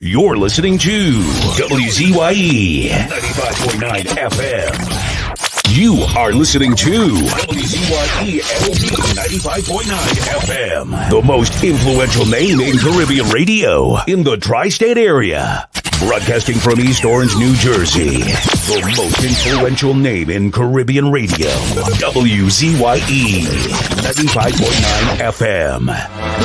You're listening to WZYE 95.9 FM. You are listening to WZYE 95.9 FM. The most influential name in Caribbean radio in the tri-state area. Broadcasting from East Orange, New Jersey. The most influential name in Caribbean radio. WZYE 95.9 FM.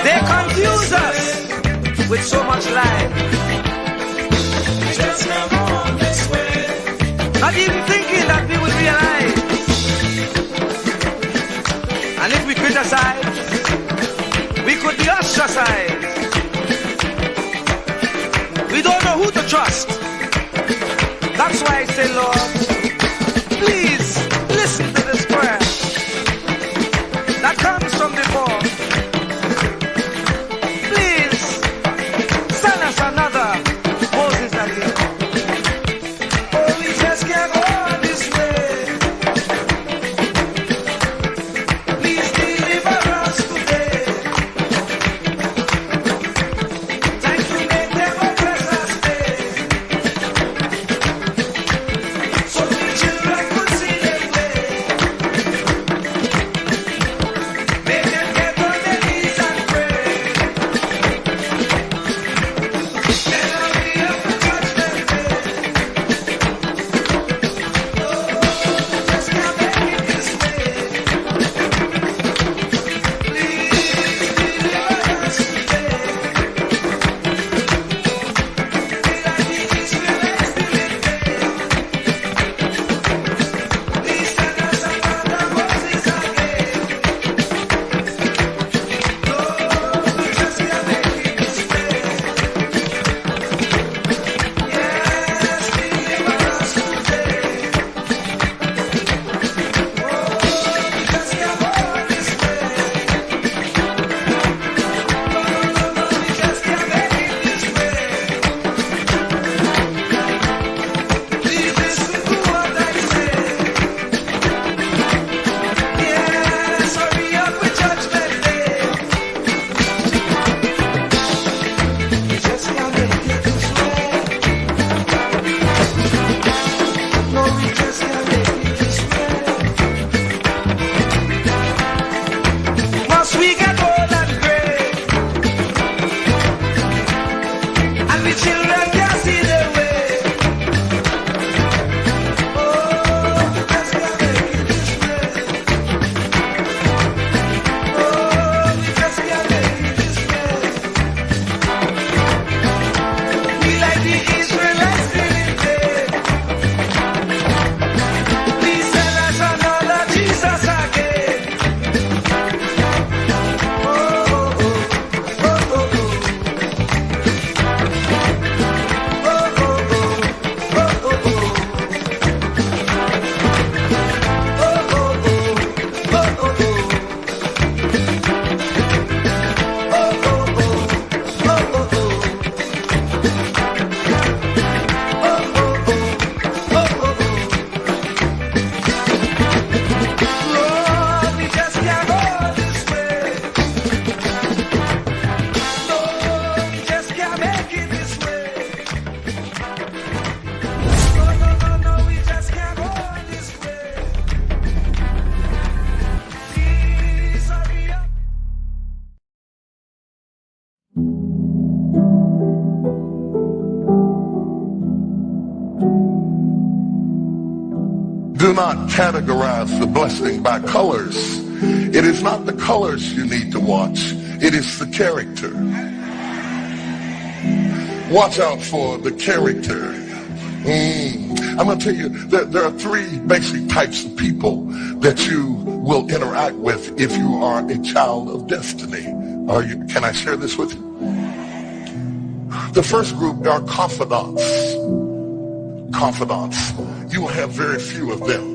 They confuse us with so much life. Not even thinking that we side. We don't know who to trust. That's why I say, Lord, please listen to this prayer that comes from before. Please send us another Moses again. Oh, we just can't go on this way. Please deliver us today. Time to make them oppress us stay. So the children could see their way. Make them get on their knees and pray. Then I'll be up for judgment day. Oh, just can't make it this way. Please deliver us today. Be like the Israelites did it then. Please send us another Moses again. Lord, we just can't make it this way. Yes, deliver us today. Oh, we just can't go on this way. No, we just can't make it this way. Please listen to what I say. Yes, hurry up with judgment day. We just can't make it this way. No, we just can't make it this way. Once we get old and gray, and the children can't see their way. Oh, we just can't make it this way. Oh, we just can't make it this way. We like the Israelites did it then. Please send us another Jesus again. Oh, oh, oh, oh, oh, oh. Oh, oh, oh, oh, oh, oh. Oh, oh, oh, oh, oh, oh. Lord, we just can't go this way. Lord, we just can't make it this way. No, no, no, no, we just can't go this way. Please hurry up. Do not categorize the blessing by colors. It is not the colors you need to watch. It is the character. Watch out for the character. I'm going to tell you that there are three basic types of people that you will interact with if you are a child of destiny. Can I share this with you? The first group are confidants. Confidants. You will have very few of them.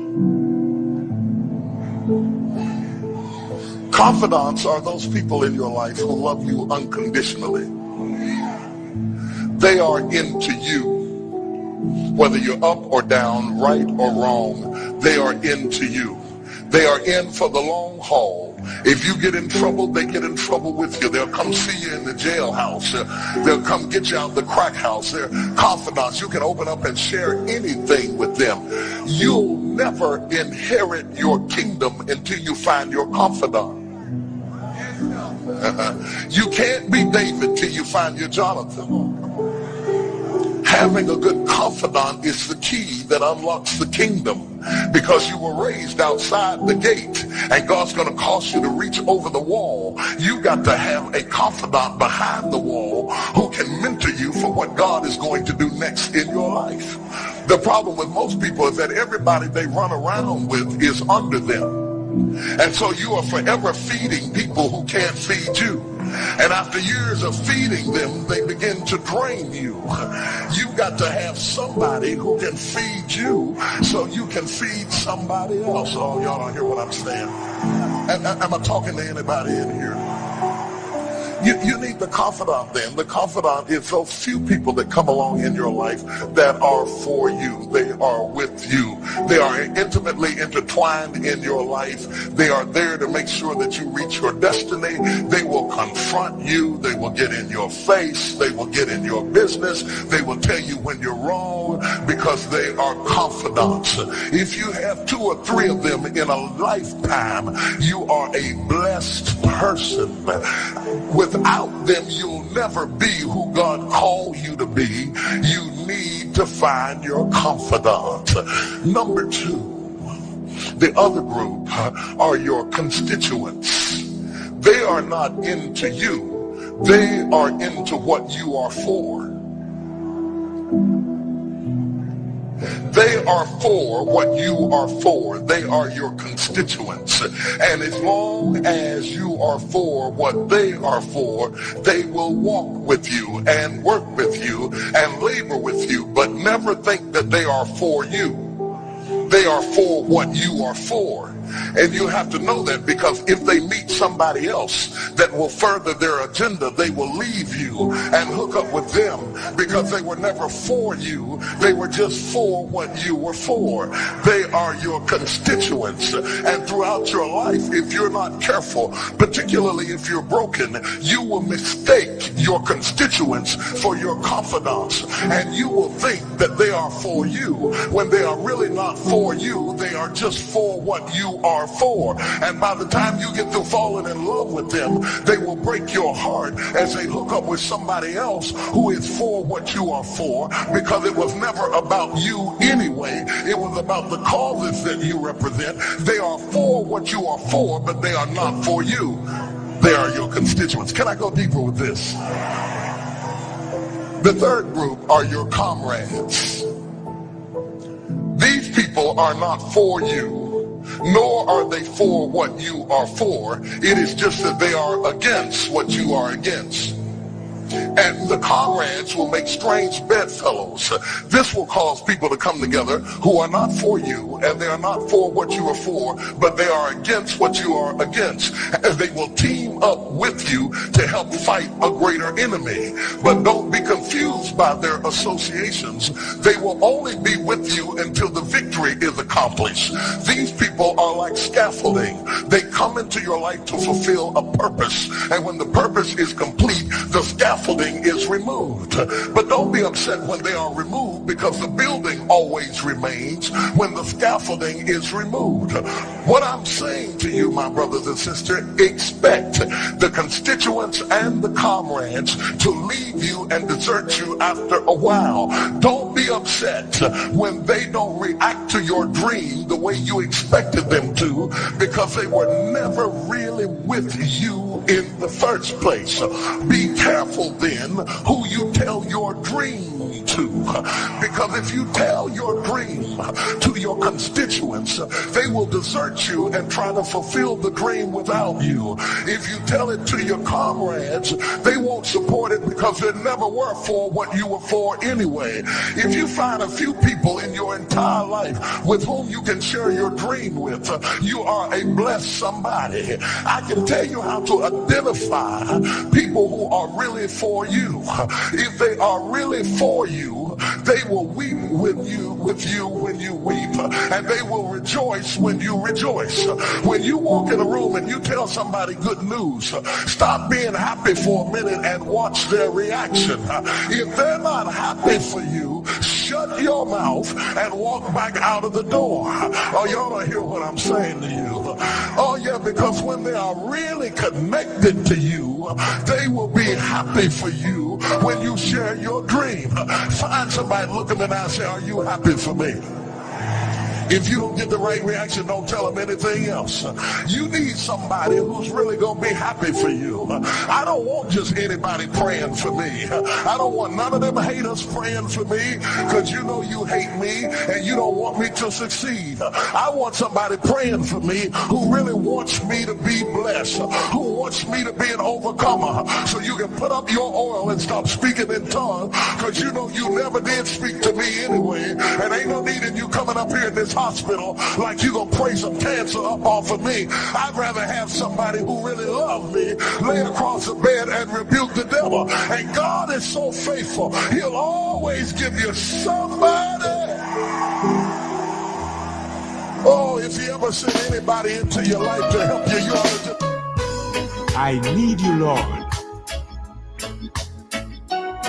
Confidants are those people in your life who love you unconditionally. They are into you. Whether you're up or down, right or wrong, they are into you. They are in for the long haul. If you get in trouble, they get in trouble with you. They'll come see you in the jailhouse. They'll come get you out of the crack house. They're confidants. You can open up and share anything with them. You'll never inherit your kingdom until you find your confidant. You can't be David till you find your Jonathan. Having a good confidant is the key that unlocks the kingdom, because you were raised outside the gate and God's going to cause you to reach over the wall. You got to have a confidant behind the wall who can mentor you for what God is going to do next in your life. The problem with most people is that everybody they run around with is under them. And so you are forever feeding people who can't feed you. And after years of feeding them, they begin to drain you. You got to have somebody who can feed you so you can feed somebody else. Oh, y'all don't hear what I'm saying. Am I talking to anybody in here? You need the confidant then. The confidant is those few people that come along in your life that are for you. They are with you. They are intimately intertwined in your life. They are there to make sure that you reach your destiny. They will confront you. They will get in your face. They will get in your business. They will tell you when you're wrong because they are confidants. If you have 2 or 3 of them in a lifetime, you are a blessed person. Without them, you'll never be who God called you to be. You need to find your confidant. Number 2, the other group are your constituents. They are not into you. They are into what you are for. They are for what you are for. They are your constituents. And as long as you are for what they are for, they will walk with you and work with you and labor with you, but never think that they are for you. They are for what you are for. And you have to know that, because if they meet somebody else that will further their agenda, they will leave you and hook up with them, because they were never for you. They were just for what you were for. They are your constituents. And throughout your life, if you're not careful, particularly if you're broken, you will mistake your constituents for your confidants. And you will think that they are for you when they are really not for you. They are just for what you are for. And by the time you get to falling in love with them, they will break your heart as they hook up with somebody else who is for what you are for, because it was never about you anyway. It was about the causes that you represent. They are for what you are for, but they are not for you. They are your constituents. Can I go deeper with this? The third group are your comrades. These people are not for you, nor are they for what you are for. It is just that they are against what you are against. And the comrades will make strange bedfellows. This will cause people to come together who are not for you, and they are not for what you are for, but they are against what you are against. And they will team up with you to help fight a greater enemy. But don't be confused by their associations. They will only be with you until the victory is accomplished. These people are like scaffolding. They come into your life to fulfill a purpose. And when the purpose is complete, the scaffolding is removed. But don't be upset when they are removed, because the building always remains when the scaffolding is removed. What I'm saying to you, my brothers and sisters, expect the constituents and the comrades to leave you and desert you after a while. Don't be upset when they don't react to your dream the way you expected them to, because they were never really with you in the first place. Be careful then who you tell your dream to, because if you tell your dream to your constituents, they will desert you and try to fulfill the dream without you. If you tell it to your comrades, they won't support it, because they never were for what you were for anyway. If you find a few people in your entire life with whom you can share your dream with, you are a blessed somebody. I can tell you how to identify people who are really for you. If they are really for you, they will weep with you when you weep, and they will rejoice when you rejoice. When you walk in a room and you tell somebody good news, stop being happy for a minute and watch their reaction. If they're not happy for you, shut your mouth and walk back out of the door. Oh, y'all don't hear what I'm saying to you. Oh yeah, because when they are really connected to you, they will be happy for you when you share your dream. Find somebody, look them in the eye and say, are you happy for me? If you don't get the right reaction, don't tell them anything else. You need somebody who's really going to be happy for you. I don't want just anybody praying for me. I don't want none of them haters praying for me, because you know you hate me and you don't want me to succeed. I want somebody praying for me who really wants me to be blessed, who wants me to be an overcomer, so you can put up your oil and stop speaking in tongues, because you know you never did speak to me anyway, and ain't no need in you coming up here in this hospital like you gonna pray some cancer up off of me. I'd rather have somebody who really loves me lay across the bed and rebuke the devil. And God is so faithful, he'll always give you somebody. Oh, if he ever sent anybody into your life to help you, you ought to just... I need you, Lord,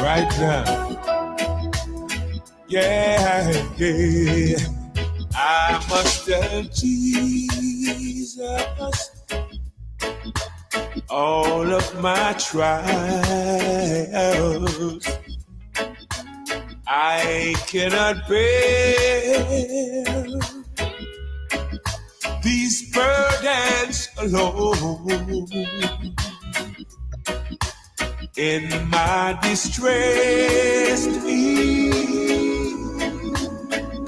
right now. Yeah, yeah. I must tell Jesus all of my trials. I cannot bear these burdens alone. In my distress, He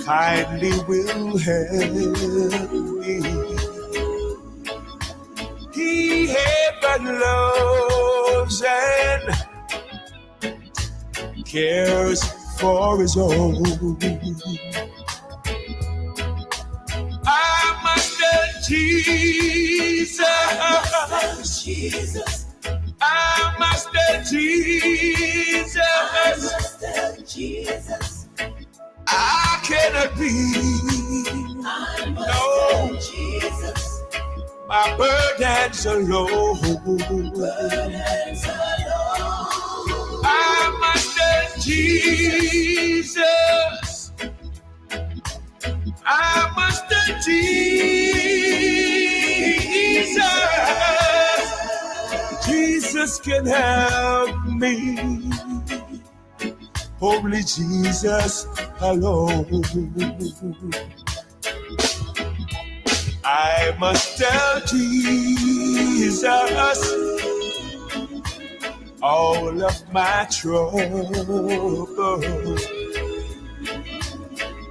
kindly will help me. He ever loves and cares for His own. I must tell Jesus. I must tell Jesus. I cannot be. No. My burdens alone. I must tell Jesus. I must tell Jesus. Jesus can help me. Only Jesus alone. I must tell Jesus all of my troubles.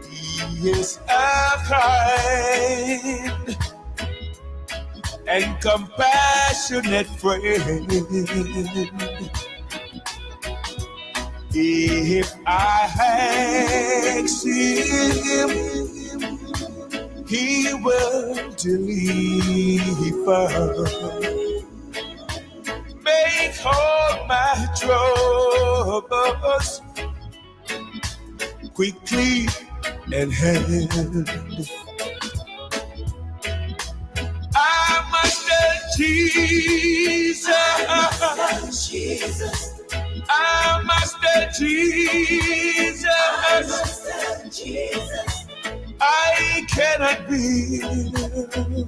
He is a kind and compassionate friend. If I ask Him, He will deliver. Make all my troubles quickly and hand. I must tell Jesus. I must tell Jesus. I cannot be.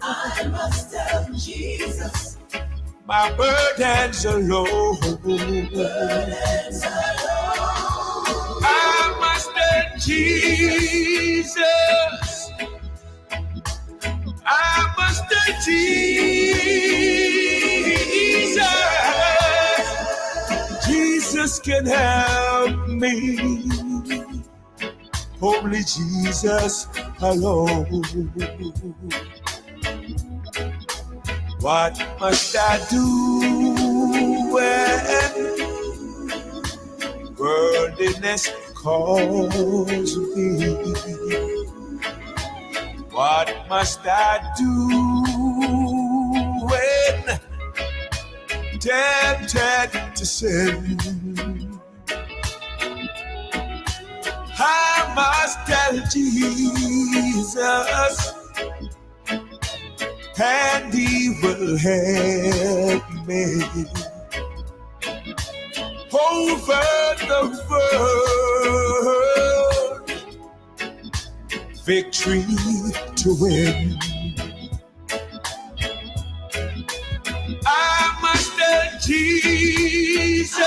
I must tell Jesus. My burdens alone. I must tell Jesus. I must tell Jesus. Jesus can help me. Only Jesus alone. What must I do when worldliness calls me? What must I do when tempted to sin? I must tell Jesus, and He will help me over the world, victory to win. I must tell Jesus.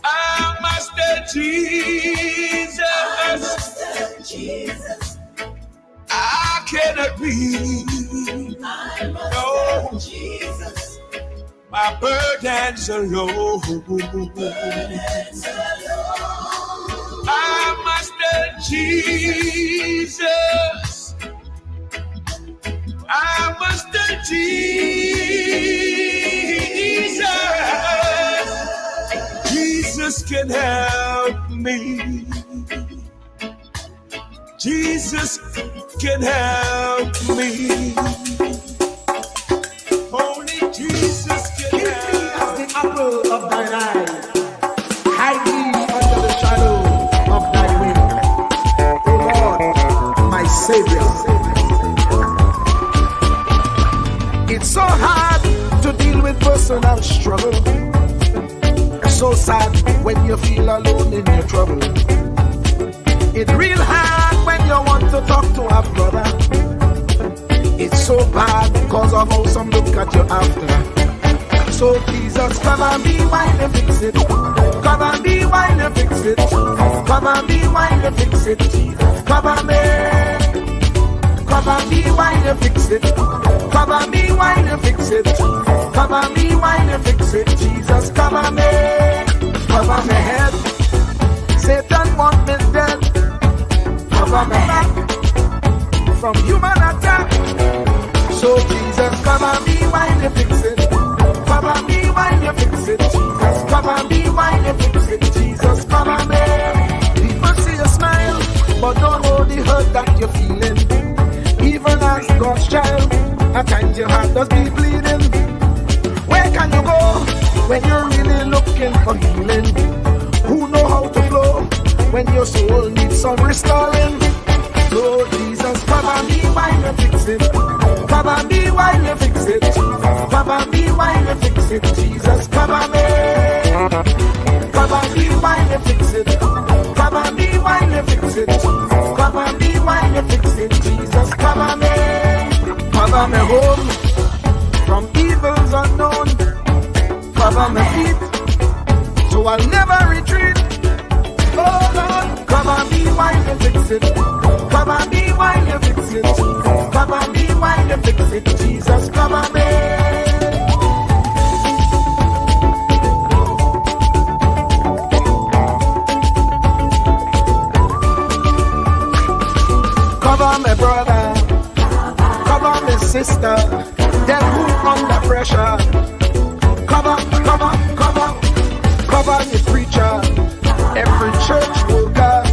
I must tell Jesus. Jesus. I cannot breathe. I must No. have Jesus. My burdens are low. Burdens alone. I must have Jesus. I must have Jesus. Jesus can help me. Jesus can help me. Only Jesus can help. As the apple of thine eye, hide me under the shadow of thy wing. O Lord, my Savior. It's so hard to deal with personal struggle. It's so sad when you feel alone in your trouble. It's real hard when you want to talk to a brother. It's so bad because of how some look at you after. So Jesus, cover me while you fix it. Cover me while you fix it. Cover me while you fix it. Jesus, cover me. Cover me while you fix it. Cover me while you fix it. Cover me while you fix it. Jesus, cover me. Cover my head. Satan want me dead. Cover my back from human attack. So Jesus, cover me while you fix it. Cover me while you fix it. Jesus, cover me while you fix it. Jesus, cover me. People see you smile, but don't know the hurt that you're feeling. Even as God's child, at times your heart does be bleeding. Where can you go when you're really looking for healing? Who know how to flow when your soul needs some restoring? So Jesus, cover me while you fix it. Cover me while you fix it. Cover me while you fix it. Jesus, cover me. Cover me while you fix it. Cover me while you fix it. Cover me while you fix it. Jesus, cover me. Cover me home from evils unknown. Cover my feet so I'll never retreat. Oh Lord, cover me while you fix it. Cover me while you fix it. Cover me while you fix it. Jesus, cover me. Cover my brother. Cover my sister. Them who under pressure. Cover, cover, cover. Cover the preacher. Every church worker.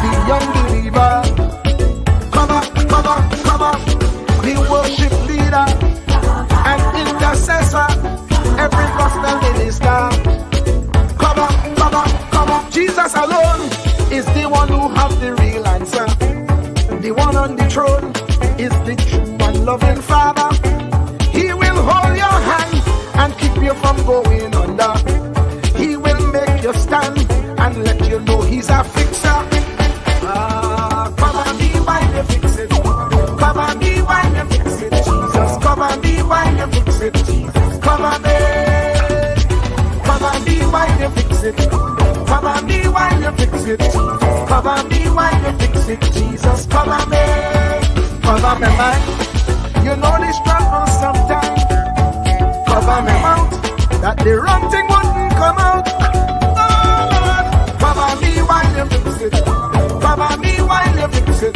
The young believer. Cover, cover, cover. The worship leader and intercessor. Every gospel minister. Cover, cover, cover. Jesus alone is the one who has the real answer. The one on the throne is the true and loving Father. He will hold your hand and keep you from going under. He will make you stand and let you know he's a fixer. Cover me while you fix it. Cover me while you fix it. Jesus, cover me while you fix it. Jesus, cover me. Cover me while you fix it. Cover me while you fix it. Cover me while you fix it. Jesus, cover me. Cover me mind. You know the struggle sometimes. Cover me mouth that the wrong thing wouldn't come out. Oh Lord, cover me while you fix it. Cover me while you fix it.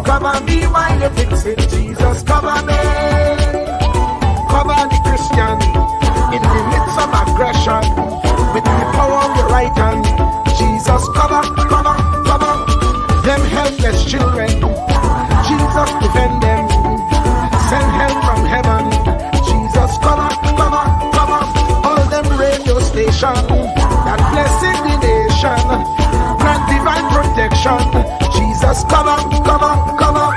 Cover me while you fix it. Jesus, cover me. Cover the Christian in the midst of aggression with the power of your right hand. Jesus, cover, cover, cover them helpless children. Jesus, defend them. Send help from heaven. Jesus, cover, cover, cover all them radio stations that blessing the nation. Grant divine protection. Jesus, cover, cover, cover.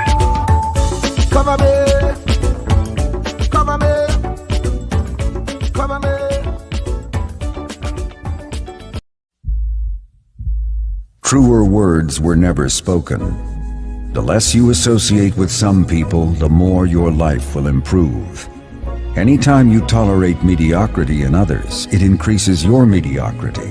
Cover me. Cover me. Cover me. Truer words were never spoken. The less you associate with some people, the more your life will improve. Anytime you tolerate mediocrity in others, it increases your mediocrity.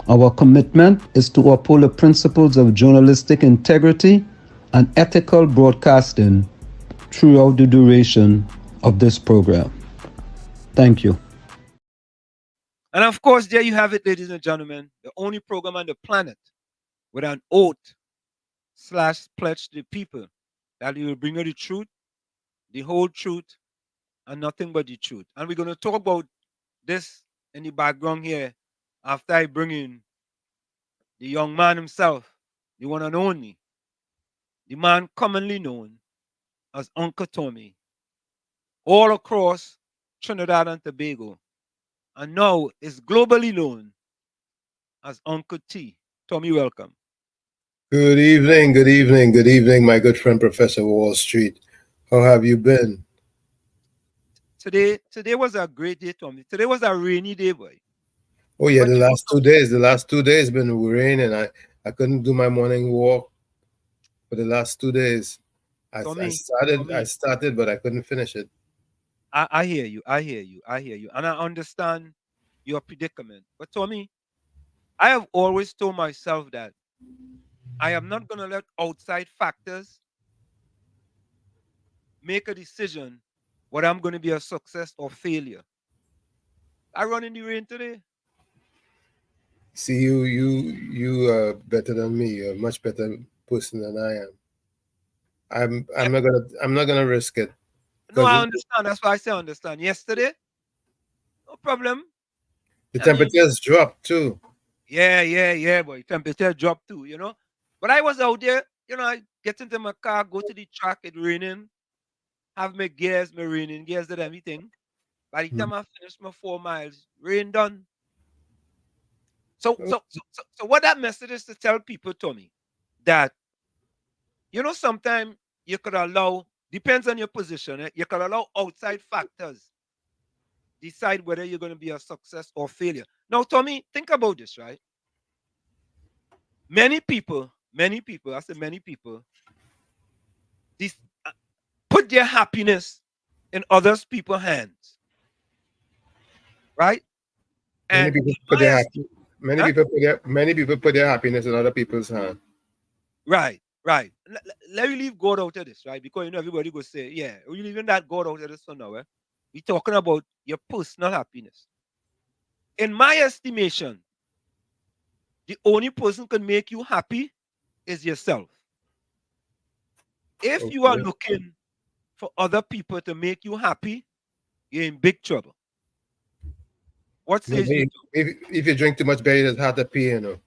Our commitment is to uphold the principles of journalistic integrity and ethical broadcasting throughout the duration of this program. Thank you. And of course, there you have it, ladies and gentlemen, the only program on the planet with an oath / pledge to the people that you will bring you the truth, the whole truth, and nothing but the truth. And we're going to talk about this in the background here after I bring in the young man himself, the one and only, the man commonly known as Uncle Tommy, all across Trinidad and Tobago, and now is globally known as Uncle T. Tommy, welcome. Good evening, good evening, good evening, my good friend Professor Wall Street. How have you been? Today was a great day, Tommy. Today was a rainy day, boy. Oh yeah, But the last 2 days been raining. I couldn't do my morning walk for the last 2 days. I Tommy, started, but I couldn't finish it. I hear you. And I understand your predicament. But Tommy, I have always told myself that I am not going to let outside factors make a decision whether I'm going to be a success or failure. I run in the rain today. See, you are better than me. You're a much better person than I am. I'm not gonna risk it. No, Because I understand. That's why I say understand. Yesterday, no problem. the I mean, temperatures dropped too. yeah, boy. Temperature dropped too, you know. But I was out there, I get into my car, go to the track, it raining, have my gears, my raining gears and everything. By the time I finish my 4 miles, rain done. So what that message is to tell people, Tommy, that sometimes you could allow, depends on your position, you could allow outside factors decide whether you're going to be a success or failure. Now, Tommy, think about this, right? Many people, I say many people, this put their happiness in others people's hands, right? Many And people in put my their estimate, many people put their happiness in other people's hands. right. Let me leave God out of this, right? Because everybody go say, yeah, we're leaving that God out of this for now. We're talking about your personal happiness. In my estimation, the only person can make you happy is yourself. If you are looking for other people to make you happy, you're in big trouble. What says you? If you drink too much beer, it's hard to pee, you know.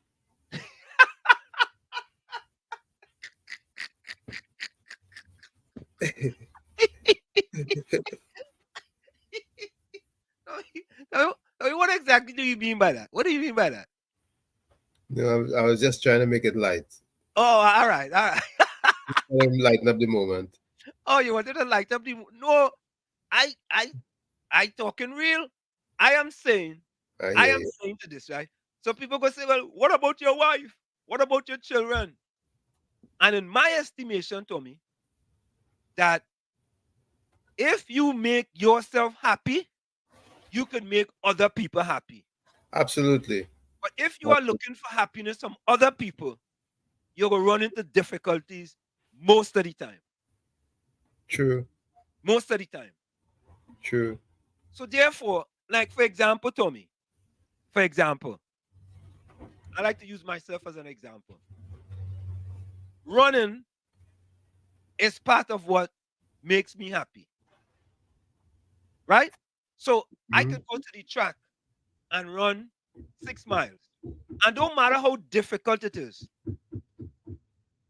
What exactly do you mean by that? What do you mean by that? No, I was just trying to make it light. Oh, all right. Lighten up the moment. Oh, you wanted to light up the no? I talking real. I am saying to this, right? So people go say, well, what about your wife? What about your children? And in my estimation, Tommy, that if you make yourself happy, you can make other people happy. Absolutely. But if you are looking for happiness from other people, you're going to run into difficulties most of the time. True. Most of the time. True. So therefore, like for example, Tommy, I like to use myself as an example. Running is part of what makes me happy. Right? So I could go to the track and run 6 miles. And don't matter how difficult it is.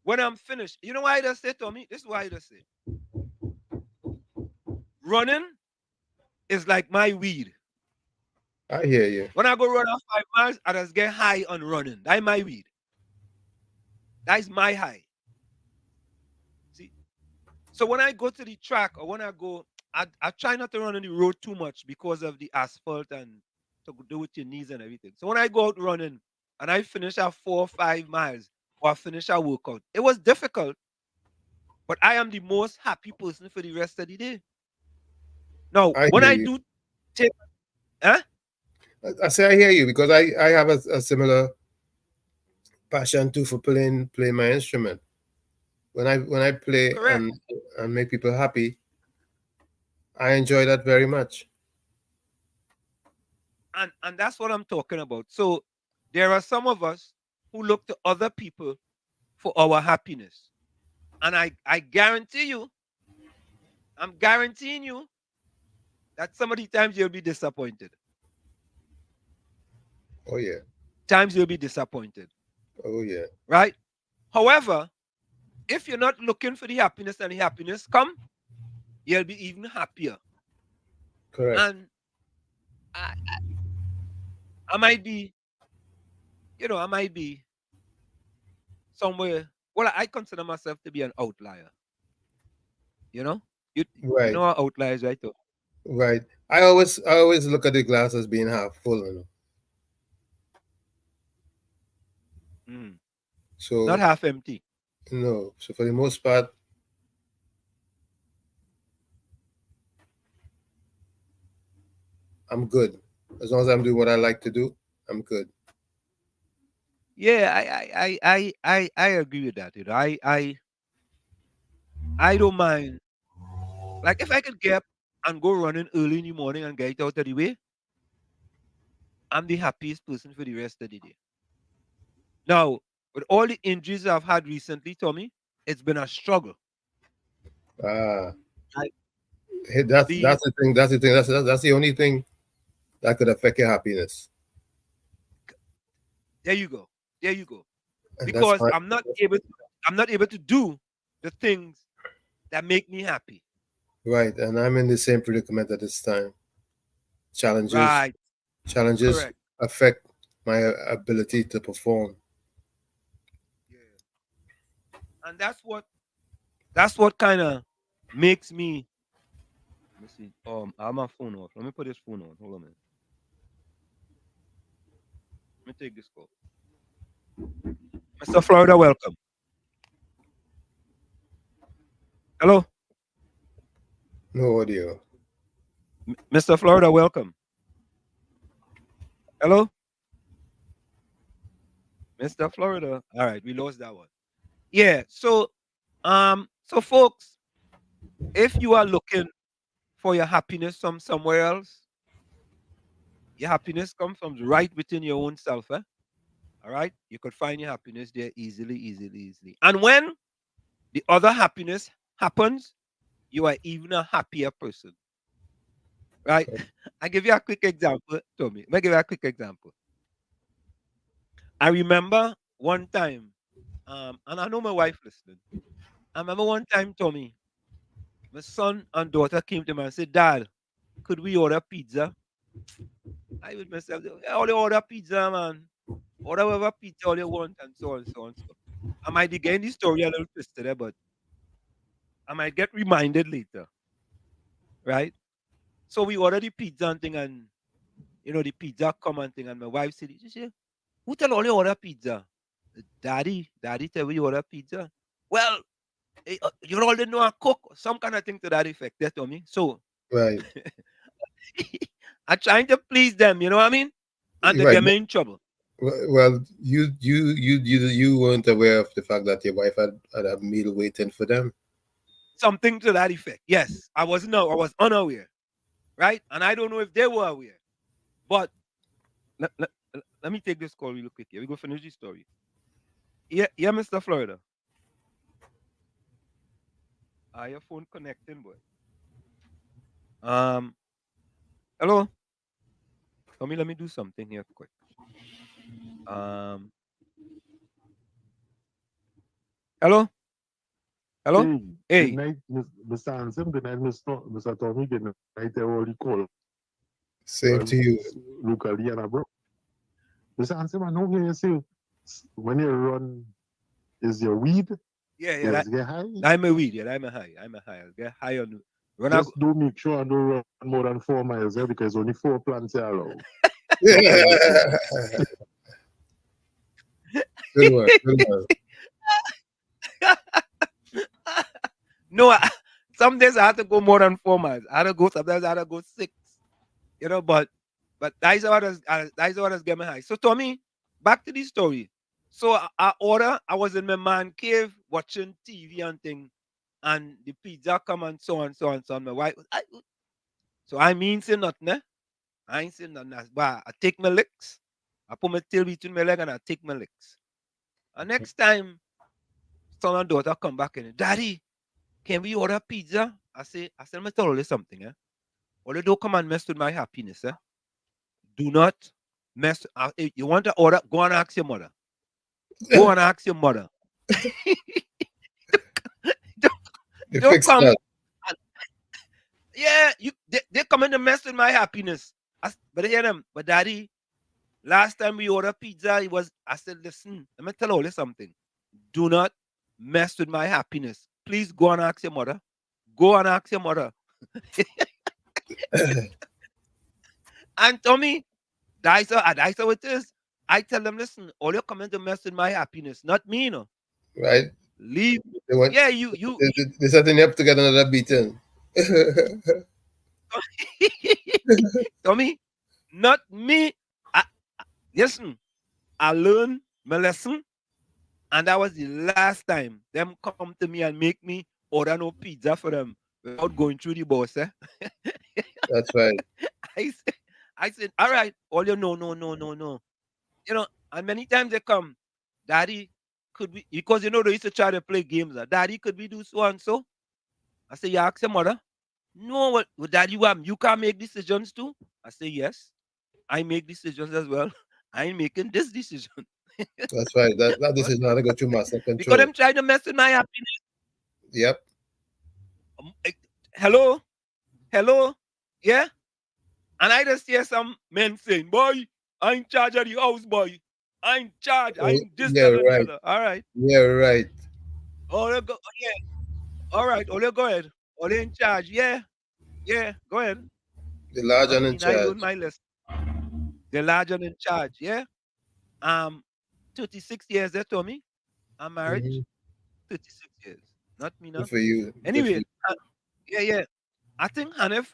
When I'm finished, you know why I just say, Tommy? This is why I just say. Running is like my weed. I hear you. When I go run off 5 miles, I just get high on running. That's my weed. That's my high. See? So when I go to the track or when I go, I try not to run on the road too much because of the asphalt and to do with your knees and everything. So when I go out running and I finish at 4 or 5 miles or I finish a workout, it was difficult, but I am the most happy person for the rest of the day. Now, when I do take, I say I hear you because I have a similar passion too for playing my instrument. When I play Correct. and make people happy, I enjoy that very much. And that's what I'm talking about. So there are some of us who look to other people for our happiness. And I guarantee you, I'm guaranteeing you that some of the times you'll be disappointed. Oh yeah. Times you'll be disappointed. Oh yeah. Right? However, if you're not looking for the happiness and the happiness come, you'll be even happier. Correct. And I, I might be, I might be somewhere. Well, I consider myself to be an outlier. You know, you Right. know what outliers, right? Though? Right. I always look at the glass as being half full, Mm. Not So half empty. no. So for the most part, I'm good. As long as I'm doing what I like to do, I'm good. Yeah, I agree with that. I don't mind. Like if I could get up and go running early in the morning and get it out of the way, I'm the happiest person for the rest of the day. Now, with all the injuries I've had recently, Tommy, it's been a struggle. Ah, Like hey, that's the that's the thing. That's the thing. That's the only thing that could affect your happiness, there you go. There you go. and that's Because fine. I'm not able to do the things that make me happy. Right. And I'm in the same predicament at this time. Challenges, Right. challenges Correct. affect my ability to perform. Yeah. And that's what kind of makes me. Let me see. I have my phone off. Let me put this phone on. Hold on a minute. Let me take this call. Mr. Florida, welcome. Hello, No audio. Mr. Florida, welcome. Hello, Mr. Florida. All right, we lost that one. Yeah. So folks, if you are looking for your happiness from somewhere else, your happiness comes from right within your own self. All right, you could find your happiness there easily, easily, easily. And when the other happiness happens, you are even a happier person. Right? I give you a quick example, Tommy. Let me give you a quick example. I remember one time, and I know my wife listening. I remember one time, Tommy, my son and daughter came to me and said, "Dad, could we order pizza?" I with myself, "Yeah, all you order pizza, man. Order whatever pizza all you want, and so on, so on, so." I might be getting the story a little twisted there, but I might get reminded later, right? So we ordered the pizza and thing, and the pizza come and thing, and my wife said, she said, "Who tell all you order pizza?" Daddy tell you order pizza. Well, you all didn't know I cook, some kind of thing to that effect. That's to me. So Right. I'm trying to please them, you know what I mean? And they Right. get me in trouble. Well, you weren't aware of the fact that your wife had a meal waiting for them. Something to that effect. Yes. I was unaware. Right? And I don't know if they were aware. But let me take this call real quick here. We go finish the story. Yeah, Mr. Florida. Are your phone connecting, boy? Hello? Let me do something here quick. Hello? Hello? Hey, good Hey. night, Mr. Hansen. Good night, Mr. Tommy. Good night, everybody call. Same to you. Locally and abroad. Mr. Hansen, I know you say when you run, is your weed? Yeah, Get high? I'm a weed. Yeah, I'm a high. I'll get high on when I go. Just do make sure I don't run more than 4 miles there because only 4 plants are allowed. Good one. Good one. No, some days I have to go more than 4 miles. I had to go, sometimes I had to go 6. But But that's what has get me high. So Tommy, back to the story. So I was in my man cave watching TV and thing, and the pizza come and so on, so on, so on. My wife, so I mean say nothing, eh? I ain't saying nothing. But I take my licks. I put my tail between my leg and I take my licks. And next time, son and daughter come back in, Daddy, can we order pizza? I said, me tell you something, eh? Or don't come and mess with my happiness, eh? Do not mess. If you want to order, go and ask your mother. Go and ask your mother. don't, You don't fix come. that. Yeah, they come in to mess with my happiness. But hear them. But Daddy, last time we ordered pizza, I said, listen, let me tell you something. Do not mess with my happiness. Please go and ask your mother. Go and ask your mother. And Tommy, that's how it is. I tell them, listen, all you're coming to mess with my happiness, not me, no. Right? Leave. They want Yeah, you they setting you up to get another beating. Tommy, not me. Listen, I learned my lesson, and that was the last time them come to me and make me order no pizza for them without going through the boss. Eh? That's right. I said, all right, all you know, no. You know, and many times they come, Daddy, could we, because they used to try to play games. Daddy, could we do so and so? I say, you ask your mother. No, what Daddy, you can't make decisions too? I say, yes, I make decisions as well. I ain't making this decision. That's right. That decision had to go through master Because control. I'm trying to mess with my happiness. Yep. Hello? Yeah? And I just hear some men saying, boy, I in charge of the house, boy. I in charge. I Oh, in this, yeah, that, and the right. other. All right. Yeah, right. Yeah. All right. Ole, go ahead. Ole in charge. Yeah. Yeah. Go ahead. The large Not and in me. I learn charge. my lesson. The large and in charge. Yeah. Um, 36 years, they told me. I'm married. Hmm. 36 years. Not me Good now. for you. Good for Anyway, you. yeah. I think Hanif,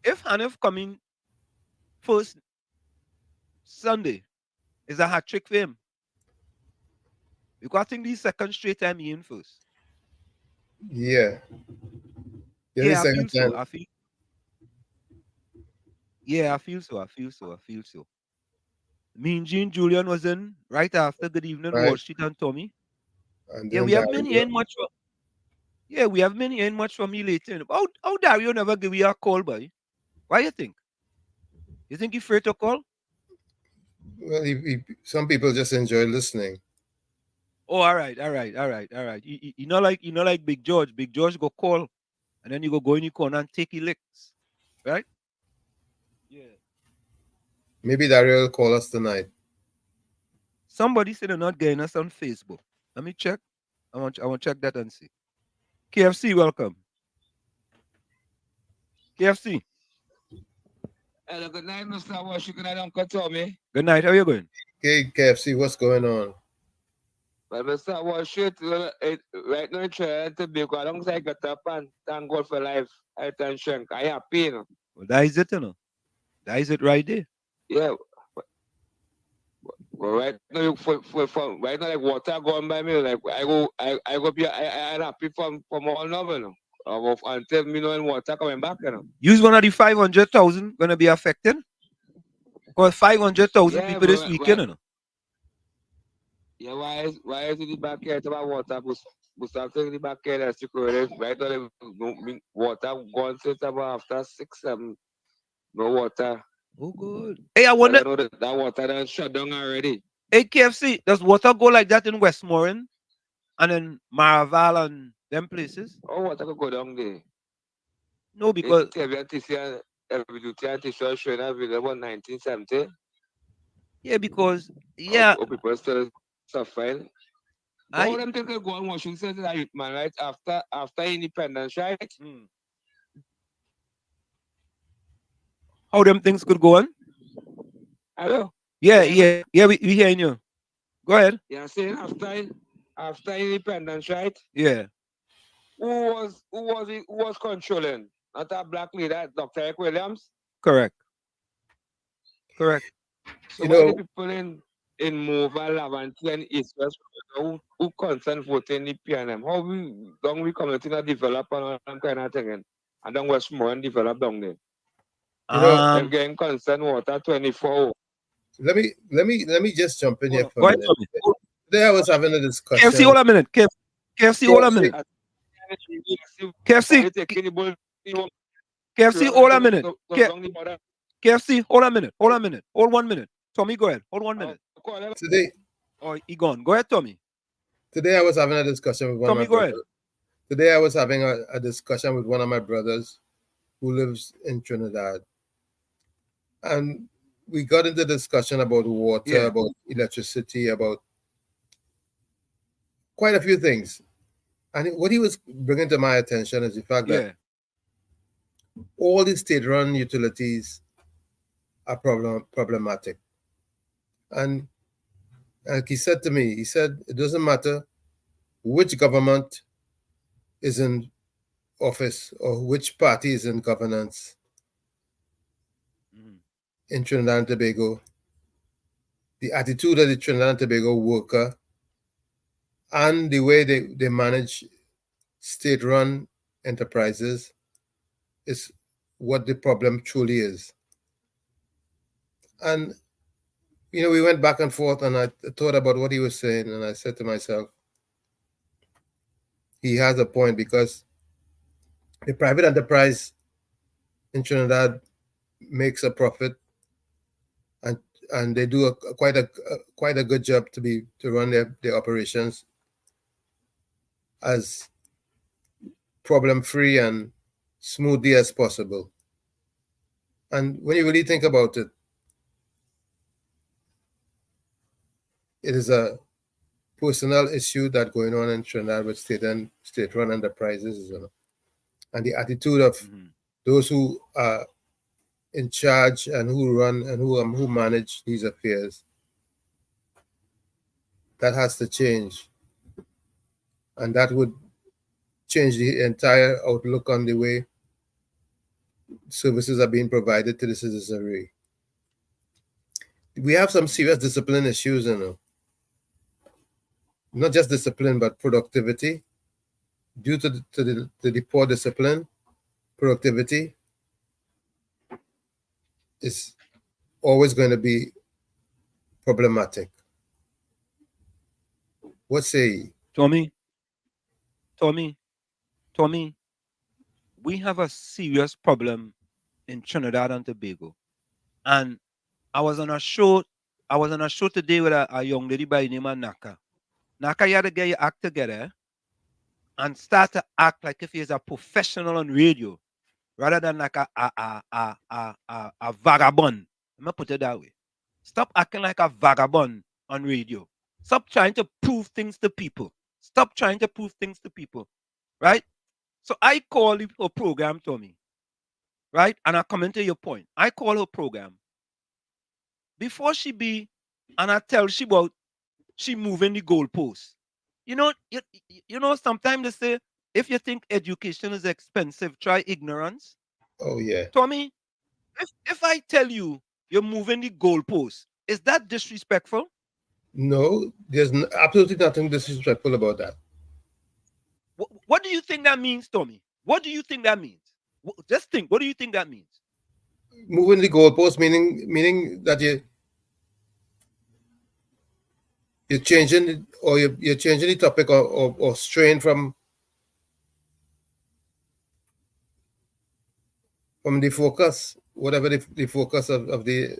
if Hanif coming first Sunday, is a hat trick for him. Because I think the second straight time he in first. Yeah. Yeah, the Yeah, I second feel so. time. Yeah, I feel so. Me and Jean Julian was in right after Good Evening Wall Right. Street and Tommy. And Yeah, then we have many Dario. ain't much for we have many ain't much for me later. How Dario never give you a call, boy? Why you think? You think he afraid to call? Well, some people just enjoy listening. Oh, all right. You know like Big George. Big George go call and then you go in the corner and take his licks. Right? Yeah. Maybe Dario will call us tonight. Somebody said they're not getting us on Facebook. Let me check. I want to check that and see. KFC, welcome. KFC. Hello, good night, Mr. Wash. Good night, Uncle Tommy. Good night. How you going? Hey, KFC, what's going on? Well, Mr. Wash, right now, trying to be got alongside got up and thank God for life. I thank shrink. I happy, you know. Well, that is it, you know. That is it right there. Yeah. Well, right now, for right now, like water going by me, like I go be, I happy from all novel, you know. Until me knowing water coming back, you know. Use one of the 500,000 gonna be affected. Because 500,000 Yeah, people this but weekend, you know. yeah, why is it the back here about water? But something in the back here that's security. Right now, water gone since about after 6, 7. No water. Oh, good. Hey, I But wonder, I know that water done shut down already. hey, KFC, does water go like that in Westmoreland and in Maraval and them places? Oh, water could go down there. No, because, TC every duty and TC showing available 1970. yeah, Oh, people still suffering. But all I, them things could go on Washington to that youth man, right? After independence, right? how them things could go on? Hello? Yeah, we hearing you. Go ahead. Yeah, saying after independence, right? Yeah, Who was controlling? Not a black leader, Dr. Eric Williams. correct. Correct. So why the people in Mova, Laventille, and East West who concerned voting the PNM? How we community not develop and all kind of thing, and then Westmoreland develop down there. They're getting concerned water 24 hours. Let me just jump in here for Go a ahead, minute. Tommy. Today I was having a discussion. KFC, hold a minute. KFC, hold a minute. KFC, KFC, hold a minute. KFC, hold a minute. Hold a minute. Hold 1 minute. Tommy, go ahead. Hold 1 minute. Today, oh, he gone. Go ahead, Tommy. Today I was having a discussion with one Tommy, of my go brothers. ahead. Today I was having a discussion with one of my brothers who lives in Trinidad. And we got into discussion about water, about electricity, about quite a few things. And what he was bringing to my attention is the fact that all the state-run utilities are problematic. And like he said to me, he said, it doesn't matter which government is in office or which party is in governance in Trinidad and Tobago, the attitude of the Trinidad and Tobago worker and the way they manage state-run enterprises is what the problem truly is. And, we went back and forth, and I thought about what he was saying, and I said to myself, he has a point, because the private enterprise in Trinidad makes a profit, and they do quite a good job to run their operations as problem-free and smoothly as possible. And when you really think about it, it is a personal issue that going on in Trinidad with state-run enterprises, and the attitude of those who are in charge and who run and who manage these affairs. That has to change, and that would change the entire outlook on the way services are being provided to the citizenry. We have some serious discipline issues, not just discipline, but productivity. Due to the poor discipline, productivity is always going to be problematic. What say you? Tommy, we have a serious problem in Trinidad and Tobago. And I was on a show today with a young lady by the name of Naka. Naka, you had to get your act together and start to act like if he's a professional on radio, rather than like a vagabond. I'm gonna put it that way. Stop acting like a vagabond on radio. Stop trying to prove things to people. Stop trying to prove things to people. Right? So I call her program, Tommy. Right? And I come into your point. I call her program. Before she be, and I tell she about she moving the goalpost. You know, sometimes they say, if you think education is expensive, try ignorance. Oh, yeah. Tommy, if I tell you you're moving the goalpost, is that disrespectful? No, there's absolutely nothing disrespectful about that. What do you think that means, Tommy? What do you think that means? Just think, what do you think that means? Moving the goalpost meaning that you're changing, or you're changing the topic or straying from the focus, whatever the focus of the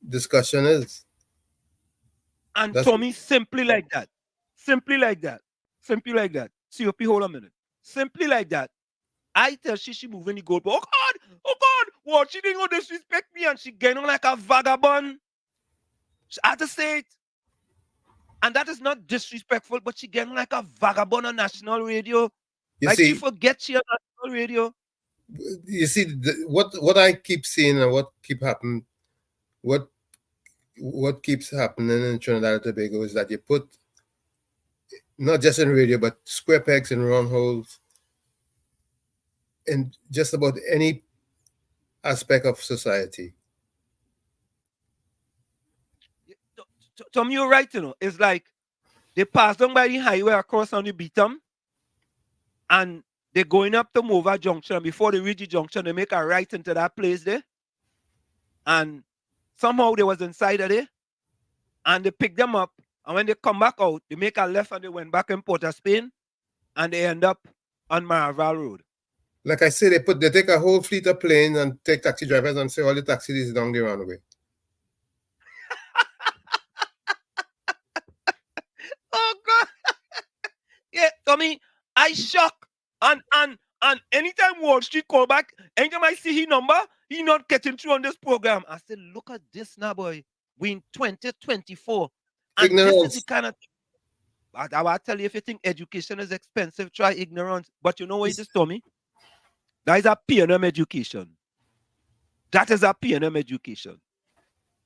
discussion is. And Tommy, simply like that. Simply like that. Simply like that. COP, hold a minute. Simply like that. I tell she moving the goalpost. Oh God, what? She didn't go disrespect me, and she getting on like a vagabond. I had to say it. And that is not disrespectful, but she getting like a vagabond on national radio. She forgets she on national radio. You see, what I keep seeing and what keep happening, what keeps happening in Trinidad and Tobago is that you put, not just in radio, but square pegs in round holes in just about any aspect of society. Tommy, you're right, you know. It's like they pass down by the highway across on the Beatum, and they're going up to Mova Junction. Before they reach the junction, they make a right into that place there. And somehow they was inside of there. And they pick them up. And when they come back out, they make a left and they went back in Port of Spain. And they end up on Maraval Road. Like I say, they take a whole fleet of planes and take taxi drivers and say all the taxis is down the runway. Oh God. Yeah, Tommy, I shock. And anytime Wall Street call back, anytime I see his number, he not getting through on this program. I said, look at this now, boy. We in 2024. And Ignorance. this is the kind of I will tell you, if you think education is expensive, try ignorance. But you know what it is, Tommy? That is a P&M education. That is a P&M education.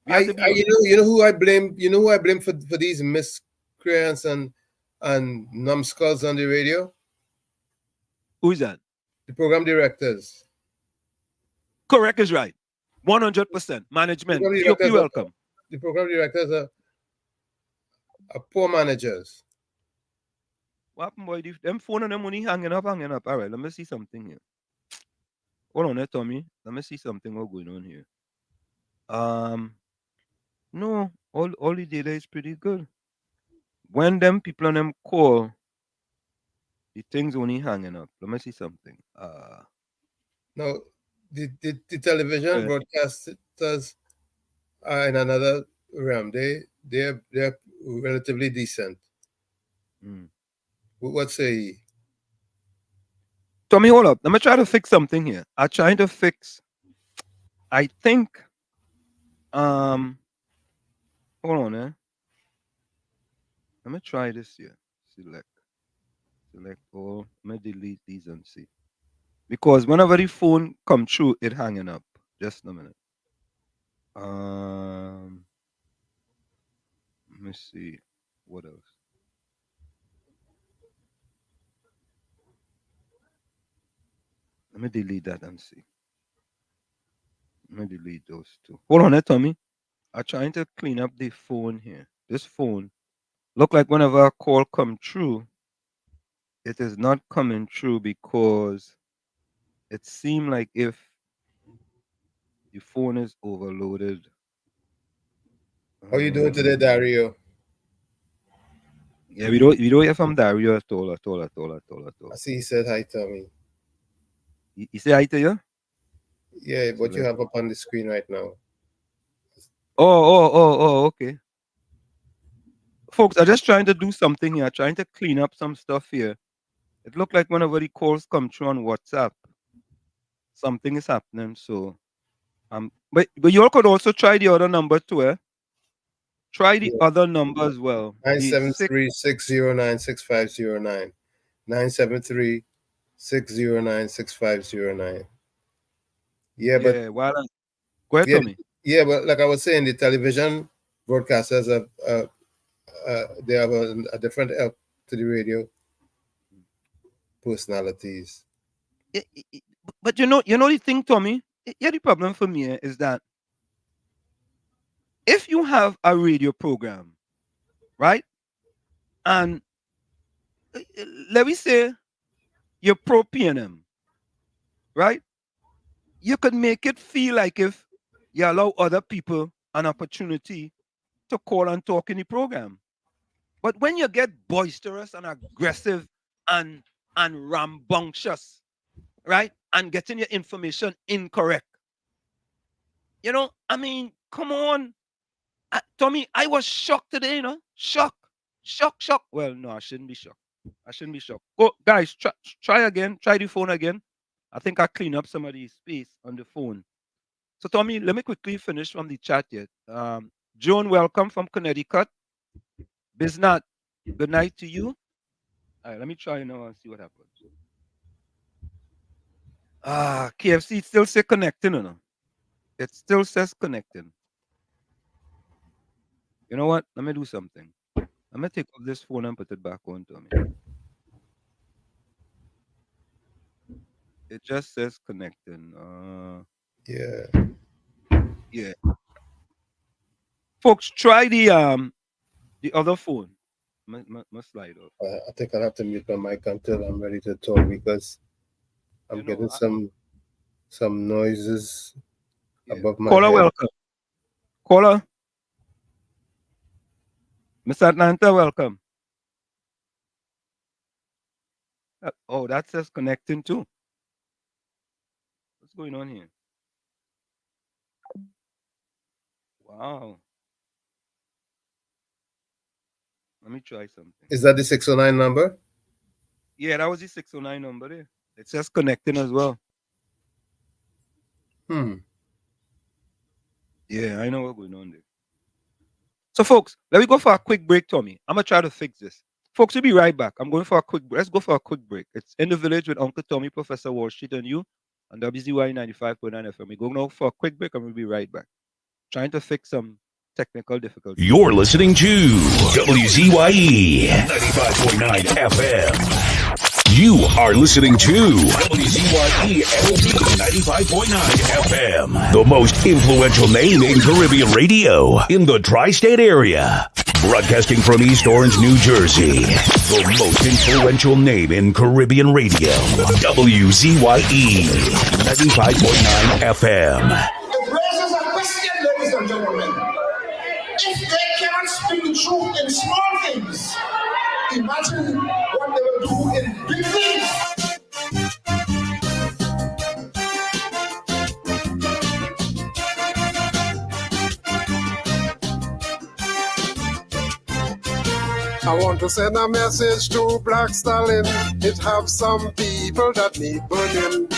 You know who I blame? You know who I blame for these miscreants and numbskulls on the radio? Who is that? The program directors. Correct is right. 100%. Management. You're welcome. The program directors are poor managers. What happened, boy? Them phone and them money hanging up. All right, let me see something here. Hold on there, Tommy. Let me see something what's going on here. No, all the data is pretty good. When them people on them call, the things only hanging up. Let me see something. Now, the television broadcasters are in another realm. They're relatively decent. What say you? Tommy, hold up. Let me try to fix something here. I'm trying to fix. I think. Hold on, eh? Let me try this here. Select all. Let me delete these and see. Because whenever the phone come through, it hanging up. Just a minute. Let me see. What else? Let me delete that and see. Let me delete those two. Hold on, Tommy. I'm trying to clean up the phone here. This phone look like whenever a call come through, it is not coming through because it seems like if the phone is overloaded. How you doing today, Dario? Yeah, we don't hear from Dario at all. I see he said hi to me. He say hi to you? Yeah, what you have up on the screen right now. Oh, okay. Folks, I'm just trying to do something here. Trying to clean up some stuff here. It looked like whenever the calls come through on WhatsApp, something is happening. So, but you all could also try the other number too, eh? Try the other number as well. 973-609-6509. 973-609-6509. Yeah, but go ahead, Tommy. Yeah, but like I was saying, the television broadcasters they have a different help to the radio personalities. But you know the thing, Tommy. Yeah, the problem for me is that if you have a radio program, right, and let me say you're pro P&M, right, you could make it feel like if you allow other people an opportunity to call and talk in the program. But when you get boisterous and aggressive and rambunctious, right, and getting your information incorrect, you know, I mean, come on. Tommy, I was shocked today, you know, shock. Well, no, I shouldn't be shocked. Go, guys, try again. Try the phone again. I think I clean up some of the space on the phone. So, Tommy, let me quickly finish from the chat yet. Joan, welcome from Connecticut. Biznat, good night to you. All right, let me try now and see what happens. KFC still says connecting, you know. It still says connecting. You know what? Let me do something. Let me take off this phone and put it back on, Tommy. It just says connecting. Yeah. Folks, try the The other phone must slide off. I think I'll have to mute my mic until I'm ready to talk because I'm getting some noises above my Caller, head. welcome. Caller. Mr. Atlanta, welcome. Oh, that says connecting too. What's going on here? Wow. Let me try something. Is that the 609 number? Yeah, that was the 609 number there. It says connecting as well. Yeah, I know what's going on there. So, folks, let me go for a quick break, Tommy. I'm going to try to fix this. Folks, we'll be right back. I'm going for a quick break. Let's go for a quick break. It's In the Village with Uncle Tommy, Professor Wall Street, and you on WZYE 95.9 FM. We're going now for a quick break, and we'll be right back. Trying to fix some technical difficulties. You're listening to WZYE 95.9 FM. You are listening to WZYE LP 95.9 FM, the most influential name in Caribbean radio in the tri-state area. Broadcasting from East Orange, New Jersey, the most influential name in Caribbean radio, WZYE 95.9 FM. It raises a question, ladies and gentlemen. If they cannot speak the truth in small things, imagine what they will do in big things. I want to send a message to Black Stalin. It have some people that need burning.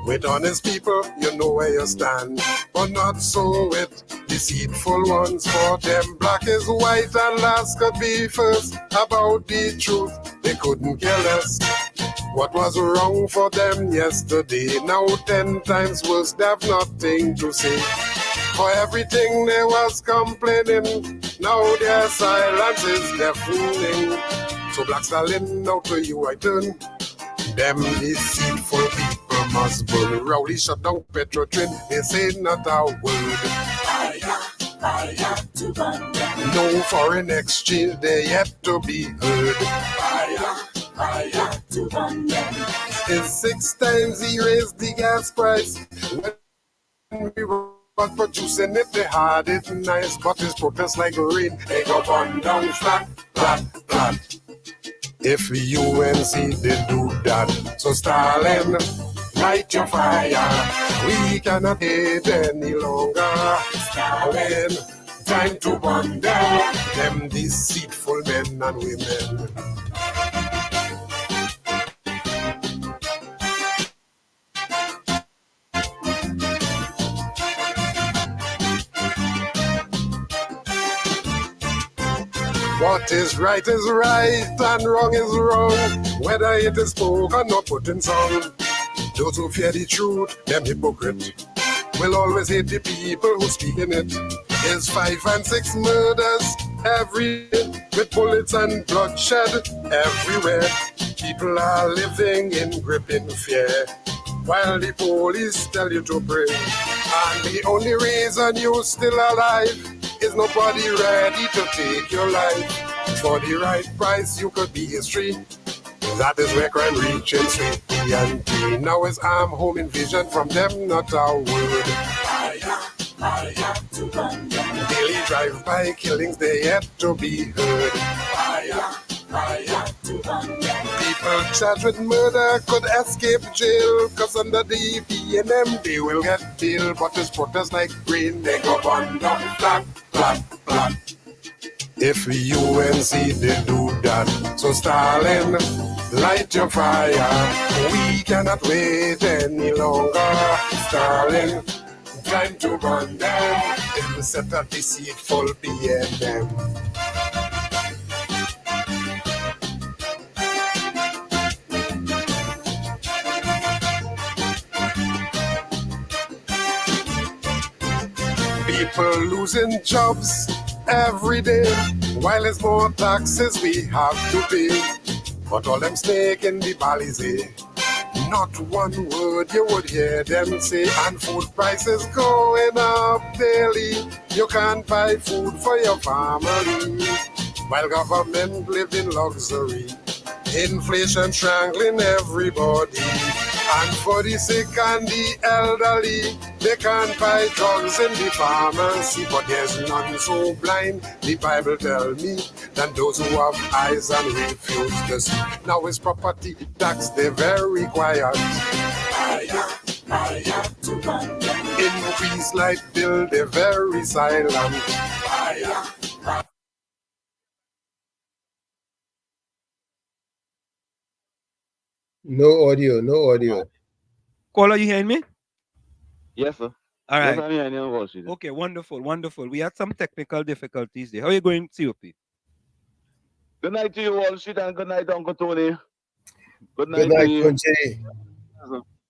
With honest people, you know where you stand, but not so with deceitful ones. For them, black is white and last could be first. About the truth, they couldn't care less. What was wrong for them yesterday, now 10 times worse, they have nothing to say. For everything they was complaining, now their silence is deafening. So Black Stalin, now to you I turn. Them deceitful people must burn. Rowdy shut down Petrotrin, they say not a word. Fire to burn them. No foreign exchange, they yet to be heard. Fire to burn them. It's 6 times he raised the gas price. When we were producing it, they had it nice, but his protest like rain, they go on down flat, flat, flat. If UNC did do that, so Stalin, light your fire. We cannot wait any longer. Stalin, time to burn down them deceitful men and women. What is right and wrong is wrong, whether it is spoken or put in song. Those who fear the truth, them hypocrite, will always hate the people who speak in it. There's 5 and 6 murders every day, with bullets and bloodshed everywhere. People are living in gripping fear, while the police tell you to pray. And the only reason you're still alive is nobody ready to take your life. For the right price, you could be history. That is where crime reaching sweet and clean. Now it's arm home invasion from them, not a word. Fire to burn them. Daily drive-by killings, they yet to be heard. Fire to burn them. People charged with murder could escape jail, cause under the PNM they will get bail. But it's protest like rain, they go burn down flat, flat, flat. If UNC did do that, so Stalin, light your fire. We cannot wait any longer. Stalin, time to burn them. Them set a deceitful PNM. People losing jobs every day, while there's more taxes we have to pay. But all them snake in the Balizé, not one word you would hear them say. And food prices going up daily, you can't buy food for your family. while government live in luxury. Inflation strangling everybody. And for the sick and the elderly, they can't buy drugs in the pharmacy. But there's none so blind, the Bible tell me, than those who have eyes and refuse to see. Now it's property tax, they're very quiet. Increase light bill, they're very silent. No audio, no audio. Caller, you hearing me? Yes, sir. All right. Yes, I'm hearing you, Wall Street. Okay, wonderful, wonderful. We had some technical difficulties there. How are you going, COP? Good night to you, Wall Street, and good night, Uncle Tony. Good Good night night, to you. Kunche.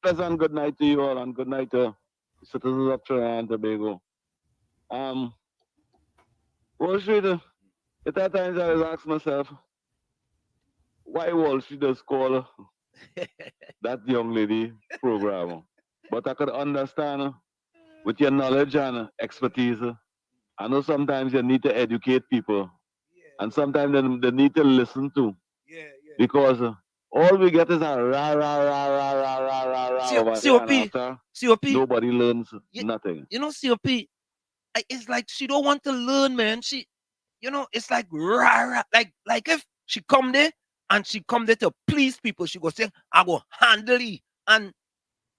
Pleasant good night to you all, and good night to citizens of Trinidad and Tobago. Wall Street, at that times I was asking myself, why Wall Street does call that young lady program? But I could understand with your knowledge and expertise. I know sometimes you need to educate people, and sometimes they need to listen to. Because all we get is a rah, rah, rah, rah, rah, rah, rah, rah over there, and after, nobody learns nothing. You know, COP, it's like she don't want to learn, man. She, you know, it's like rah, rah, like if she come there and she come there to please people, she go say, I go handle it. And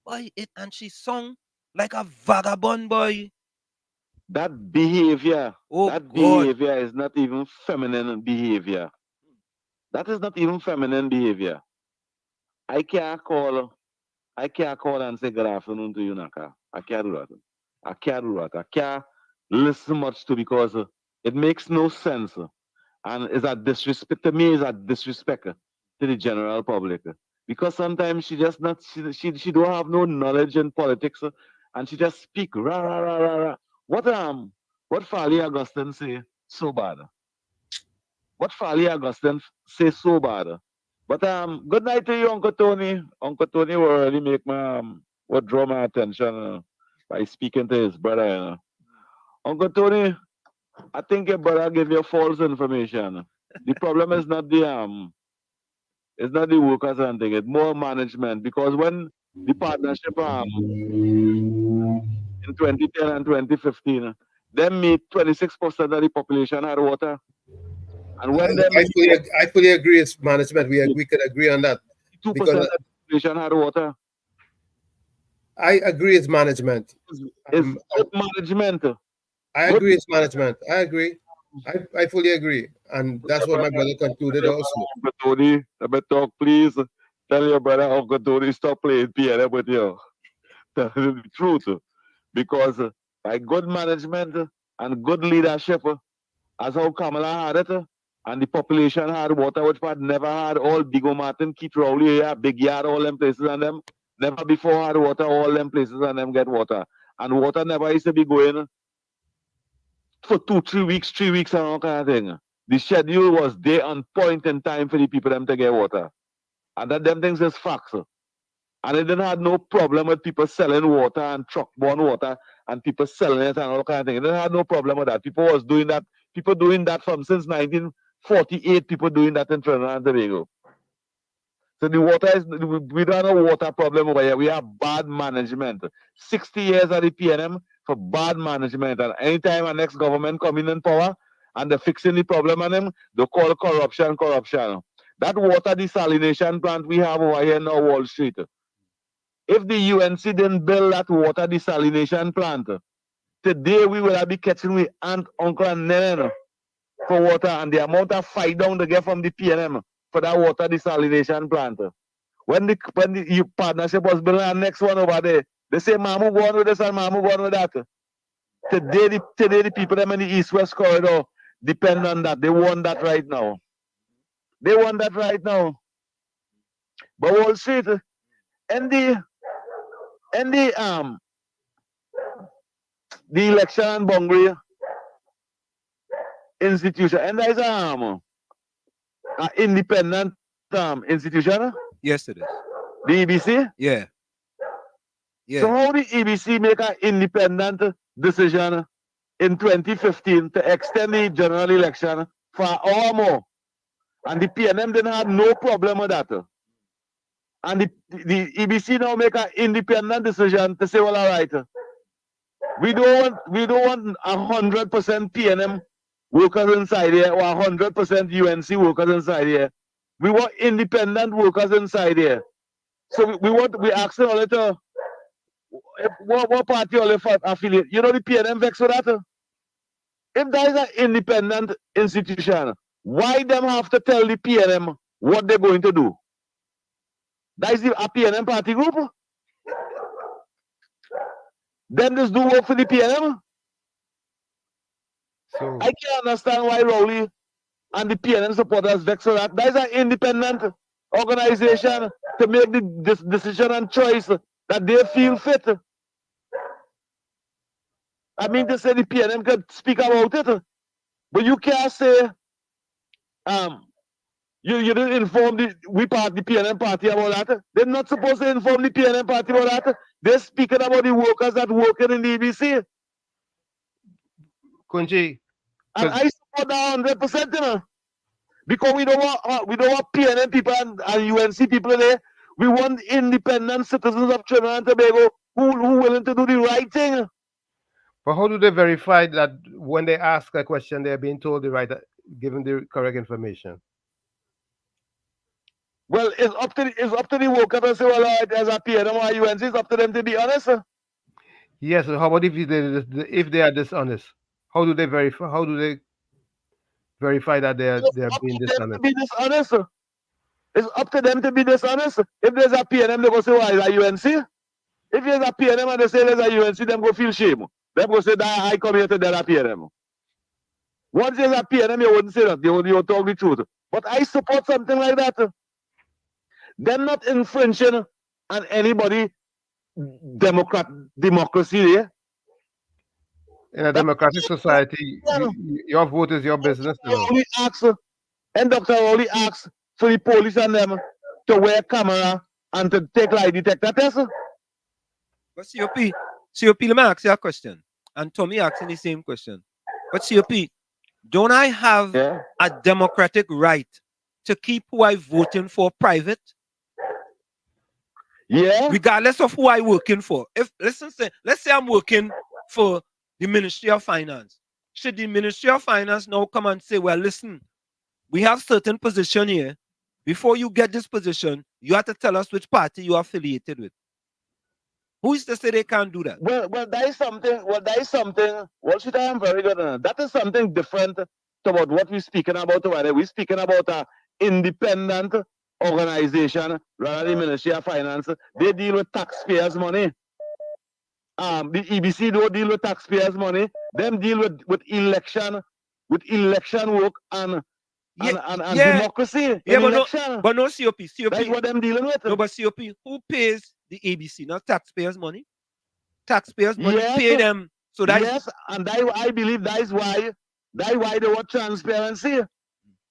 boy, and she sung like a vagabond, boy. That behavior, behavior is not even feminine behavior. That is not even feminine behavior. I can't call and say good afternoon to you, Naka. I can't do that. I can't do that. I can't listen much to, because it makes no sense. And it's a disrespect to me, is a disrespect to the general public. Because sometimes she just not she don't have no knowledge in politics, and she just speak rah rah rah rah rah. What Farley Augustine say so bad? What Farley Augustine say so bad? But good night to you, Uncle Tony. Uncle Tony will really make my what draw my attention by speaking to his brother. Uncle Tony, I think your brother gave you false information. The problem is not the workers and thing, it's more management. Because when the partnership in 2010 and 2015, them made 26% of the population had water. And when I fully agree. It's management. We could agree on that. 2% of the population had water. I agree. It's management. It's management. I agree. It's management. I agree. I fully agree, and that's what my brother concluded also. Uncle Tony, let me talk, please. Tell your brother, Uncle Tony, stop playing piano with you. Tell him the truth, because by good management and good leadership, as how Kamala had it, and the population had water, which part never had. All Digo Martin, Keith Rowley, yeah, Big Yard, all them places, and them never before had water. All them places and them get water, and water never used to be going for 3 weeks, and all kind of thing. The schedule was there on point in time for the people them to get water, and that them things is facts. And it didn't have no problem with people selling water and truck-borne water and people selling it and all kind of thing. It didn't have no problem with that. People was doing that. People doing that from since 1948. People doing that in Trinidad and Tobago. So the water is, we don't have a water problem over here. We have bad management. 60 years at the PNM for bad management. And anytime our next government come in power and they're fixing the problem on them, they call corruption. That water desalination plant we have over here now, Wall Street. If the UNC didn't build that water desalination plant, today we will be catching with aunt, uncle, and nene for water, and the amount of fight down to get from the PNM for that water desalination plant. When the partnership was building the next one over there, they say, Mamu go on with this and Mamu go on with that. Today the people them in the East-West corridor depend on that. They want that right now. But Wall Street, and the election and Bungary institution, and there's an independent institution. Yes, it is. The EBC? Yeah. So how the EBC make an independent decision in 2015 to extend the general election for an hour more. And the PNM didn't have no problem with that. And the EBC now make an independent decision to say, well, all right, we don't want 100% PNM workers inside here or 100% UNC workers inside here. We want independent workers inside here. So we asking all the what party all affiliate? You know the PNM vex with that? If there is an independent institution, why them have to tell the PNM what they're going to do? That is a PNM party group. Then just do work for the PNM. So I can't understand why Rowley and the PNM supporters vex for that. That is an independent organization to make the decision and choice that they feel fit. I mean to say the PNM can speak about it, but you can't say you didn't inform the PNM party about that. They're not supposed to inform the PNM party about that. They're speaking about the workers that working in the EBC. Kunji, and I support that 100%, you know, because we don't want PNM people and UNC people there. We want independent citizens of Trinidad and Tobago who willing to do the right thing. but how do they verify that when they ask a question, they're being told the right, given the correct information? Well, it's up to the worker to say, well, there's a PNM or UNC. It's up to them to be honest. Yes. So how about if they are dishonest? How do they verify? How do they verify that they're being dishonest? Be dishonest. It's up to them to be dishonest. If there's a PNM, they go say, why is a UNC? If there's a PNM and they say there's a UNC, them go feel shame. Them go say that I come here to tell a PNM. Once there's a PNM, you wouldn't say that. You would talk the truth. But I support something like that. Them not infringing on anybody democracy there. In a democratic society, your vote is your business. Only ask, and Dr. Rowley asks for the police and them to wear camera and to take lie detector test. But COP, let me ask you a question. And Tommy asking the same question. But COP, don't I have a democratic right to keep who I voting for private? Yeah. Regardless of who I working for. Let's say I'm working for the Ministry of Finance. Should the Ministry of Finance now come and say, well, listen, we have certain position here. Before you get this position, you have to tell us which party you are affiliated with. Who is to say they can't do that? Well, that is something. Well, should I am very good at that. Is something different to what we're speaking about. We're speaking about an independent organization rather than the Ministry of Finance. They deal with taxpayers' money. The EBC don't deal with taxpayers' money. Them deal with election work and democracy. Yeah, but no COP. That's what them dealing with. No, but COP, who pays the ABC? Not taxpayers' money. Taxpayers' money pay them. So that and I believe that's why they want transparency.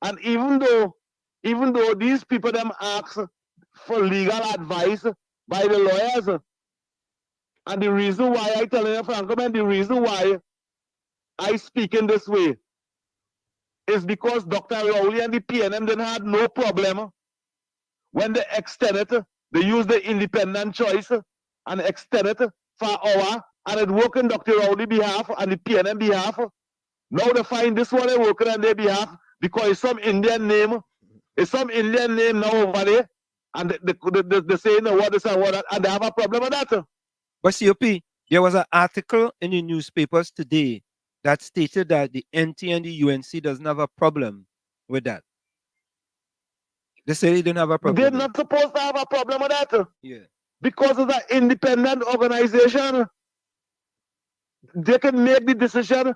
And even though these people them ask for legal advice by the lawyers, and the reason why I tell you, Franco, man, the reason why I speak in this way is because Dr. Rowley and the PNM didn't have no problem when they extended it. They used the independent choice and extended it for an hour, and it worked on Dr. Rowley's behalf and the PNM behalf. Now they find this one working on their behalf because it's some Indian name. It's some Indian name now over there, and they say no what this and what that, and they have a problem with that. But COP, there was an article in the newspapers today that stated that the NT and the UNC doesn't have a problem with that. They say they didn't have a problem. They're not supposed to have a problem with that. Yeah. Because it's an independent organization. They can make the decision.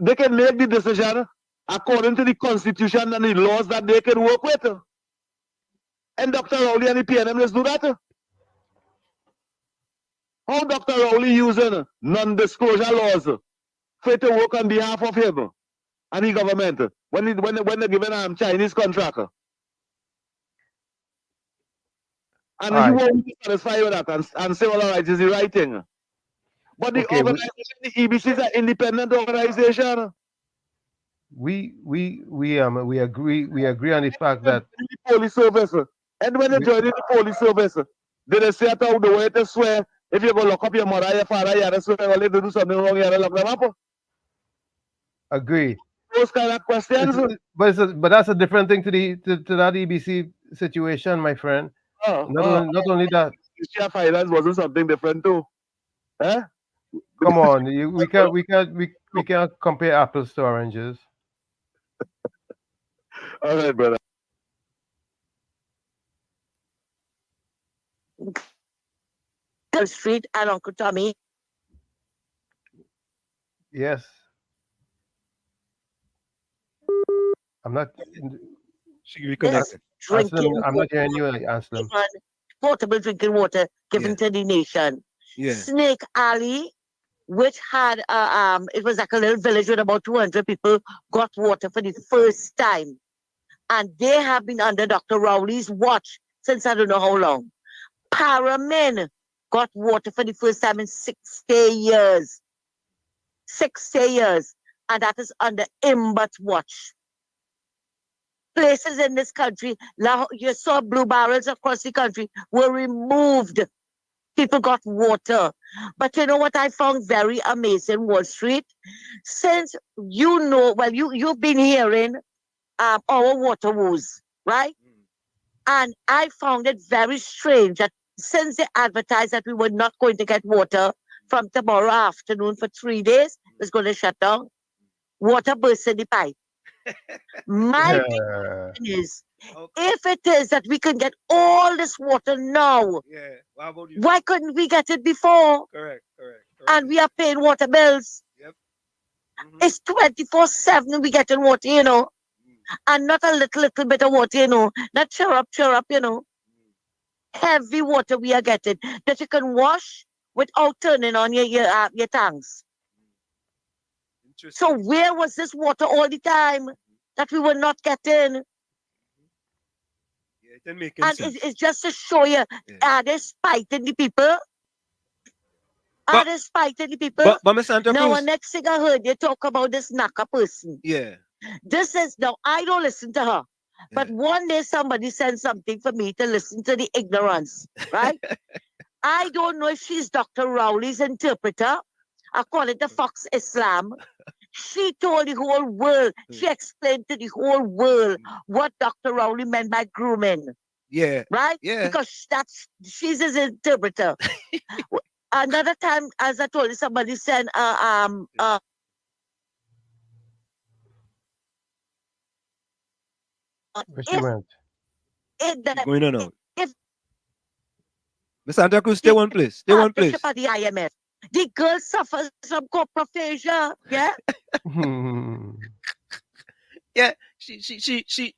They can make the decision according to the constitution and the laws that they can work with. And Dr. Rowley and the PNM, let's do that. How Dr. Rowley using non-disclosure laws for it to work on behalf of him and the government when they're giving Chinese contract? And you won't be satisfied with that and say, well, all right, it's the right thing. But the organization, the EBC, is an independent organization. we agree on the fact that Police service. And when you join the police service, they say out the way to swear. If you go lock up your mother, your father, you have to swear, well, if they do something wrong, you have to lock them up. agree. Those kind of questions. But that's a different thing to that EBC situation, my friend. Not only that. Share finance wasn't something different too. Eh? Come on, we can't compare apples to oranges. All right, brother. Street and Uncle Tommy. Yes. I'm not. She reconnected. Drinking I'm not hearing you, Aslam. Portable drinking water given to the nation. Yeah. Snake Alley, which had it was like a little village with about 200 people, got water for the first time, and they have been under Dr. Rowley's watch since I don't know how long. Paramin got water for the first time in 60 years. 60 years. And that is under Imbert's watch. Places in this country, you saw blue barrels across the country were removed. People got water. But you know what I found very amazing, Wall Street? Since you've been hearing our water woes, right? And I found it very strange that since they advertised that we were not going to get water from tomorrow afternoon for 3 days, it's going to shut down. Water burst in the pipe. My opinion is, if it is that we can get all this water now, why couldn't we get it before? Correct. And we are paying water bills. Yep. It's 24/7 we getting water, you know. And not a little bit of water, you know. Not cheer up, you know. Heavy water we are getting that you can wash without turning on your tanks. So where was this water all the time that we were not getting? Yeah, it didn't make and sense. it's just to show you, are they spiting the people? Are they spiting the people? But Miss Santa now, Cruz. next thing I heard, you talk about this Naka person. Yeah. This is, now, I don't listen to her. But one day somebody sent something for me to listen to the ignorance, right? I don't know if she's Dr. Rowley's interpreter, according to Fox Islam. She told the whole world, she explained to the whole world what Dr. Rowley meant by grooming. Yeah. Right? Yeah. Because she's his interpreter. Another time, as I told you, somebody said, Where she went? Going on out. If Miss Santa Cruz, stay one place. Stay one place. At the IMF, the girl suffers from coprophagia. Yeah. Yeah. She.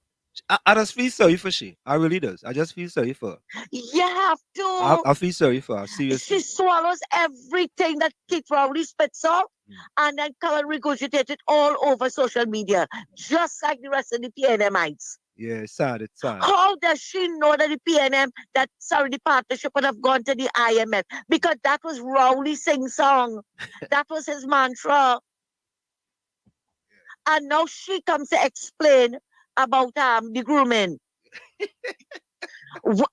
I just feel sorry for she. I really does. I just feel sorry for her. You have to. I feel sorry for her. Seriously. She swallows everything that Keith Rowley spits out and then come and regurgitate it all over social media, just like the rest of the PNMites. Yeah, it's sad. It's sad. How does she know that the PNM, the partnership would have gone to the IMF? Because that was Rowley sing song. That was his mantra. And now she comes to explain about the grooming.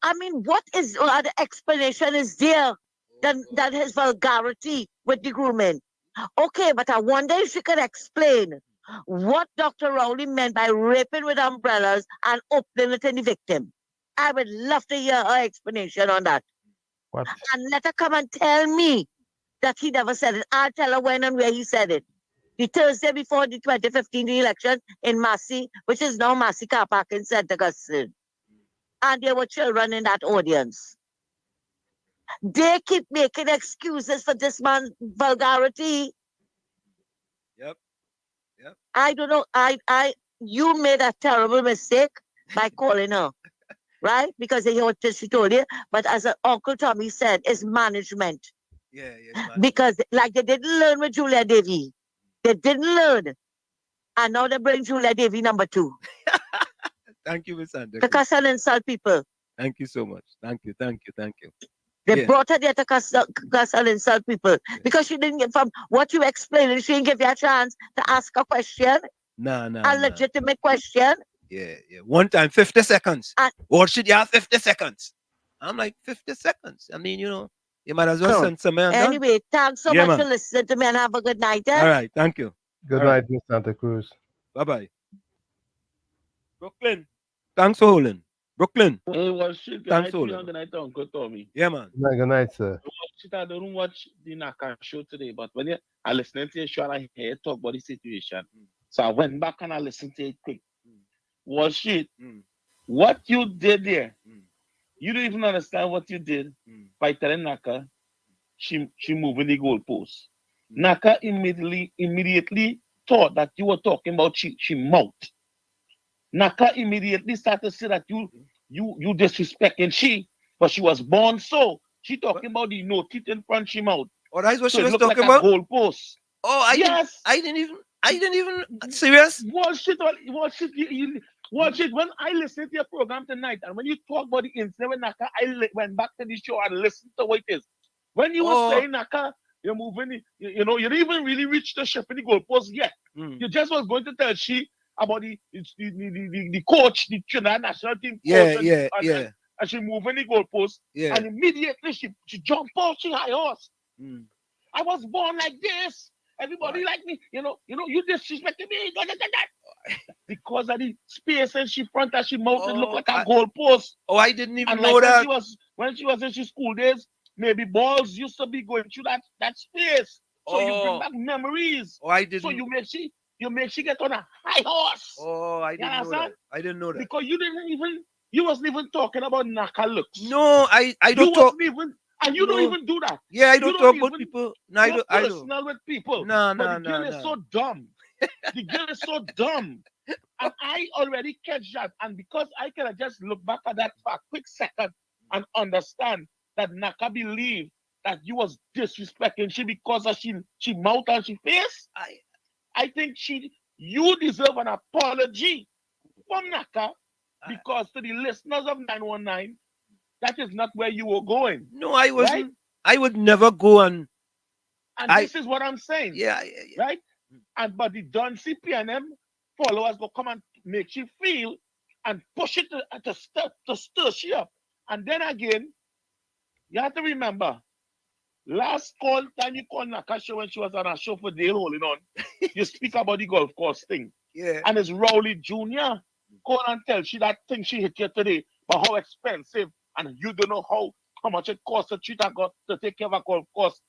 I mean, what is the explanation is there than his vulgarity with the grooming? Okay, but I wonder if she could explain what Dr. Rowley meant by raping with umbrellas and opening it in the victim. I would love to hear her explanation on that. What? And let her come and tell me that he never said it. I'll tell her when and where he said it. The Thursday before the 2015 election in Massey, which is now Massey Car Park in St. Augustine. And there were children in that audience. They keep making excuses for this man's vulgarity. Yep. I don't know. You made a terrible mistake by calling her, right? Because they heard what she told you. But as Uncle Tommy said, it's management. Yeah. Because like they didn't learn with Julia Davy. They didn't learn. And now they bring Julia Davy number 2. Thank you, Miss Santa. To cuss and insult people. Thank you so much. Thank you. They brought her there to cuss and insult people. Because she didn't get, from what you explained, she didn't give you a chance to ask a question. Nah. A legitimate question. Yeah. One time, 50 seconds. What should you have 50 seconds? I'm like, 50 seconds. I mean, you might as well So, send some man done. anyway, thanks so Yeah, much for man. listening to me and have a good night. All right. Thank you. Good All right. night, Miss Santa Cruz. Bye-bye. Brooklyn. Thanks for holding. Brooklyn. Hey, what's shit? Good Thanks night for to you holding. and good night to Uncle Tommy. Yeah, man. Good night, sir. Shit, I don't watch the Naka show today, but when I listened to your show and I hear you talk about the situation. So I went back and I listened to it quick. Was shit. What you did there, you don't even understand what you did by telling Naka she moving the goalpost. Naka immediately thought that you were talking about she mouth. Naka immediately started to say that you disrespecting she, but she was born so. She talking about the no teeth in front she mouth. Oh, that's what So she it was look talking like about? a goalpost. Oh, I didn't even serious. What shit? When I listened to your program tonight, and when you talk about the incident with Naka, went back to the show and listened to what it is. When you were saying Naka, you're moving, you didn't even really reach the ship in the goalpost yet. You just was going to tell she about the coach, the Trinidad national team coach, and she moving the goalpost, and immediately she jumped off, she high horse. I was born like this. Everybody like me, you disrespected me. Because of the space and she front and she mouth, it looked like a goalpost. Oh, I didn't even and know like that. When she was in her school days, maybe balls used to be going through that space. So you bring back memories. Oh, I didn't. So you make she get on a high horse. Oh, I didn't know that. I didn't know that. Because you wasn't even talking about Naka looks. No, I don't talk. And you don't even do that. Yeah, I don't talk about people. No, I don't. Personal with people. No. The girl is so dumb. The girl is so dumb. And I already catch that. And because I can just look back at that for a quick second and understand that Naka believed that you was disrespecting she because of she mouth and she face, I think you deserve an apology from Naka because to the listeners of 919, that is not where you were going. No, I wasn't. Right? I would never go and this is what I'm saying. Yeah. Right? But the Don CPNM followers will come and make you feel and push it to stir she up. And then again, you have to remember, last time you called Naka show when she was on a show for Dale holding on, you speak about the golf course thing. Yeah. And it's Rowley Jr. Call and tell she that thing she hit you today, but how expensive, and you don't know how much it costs to treat her to take care of a golf course.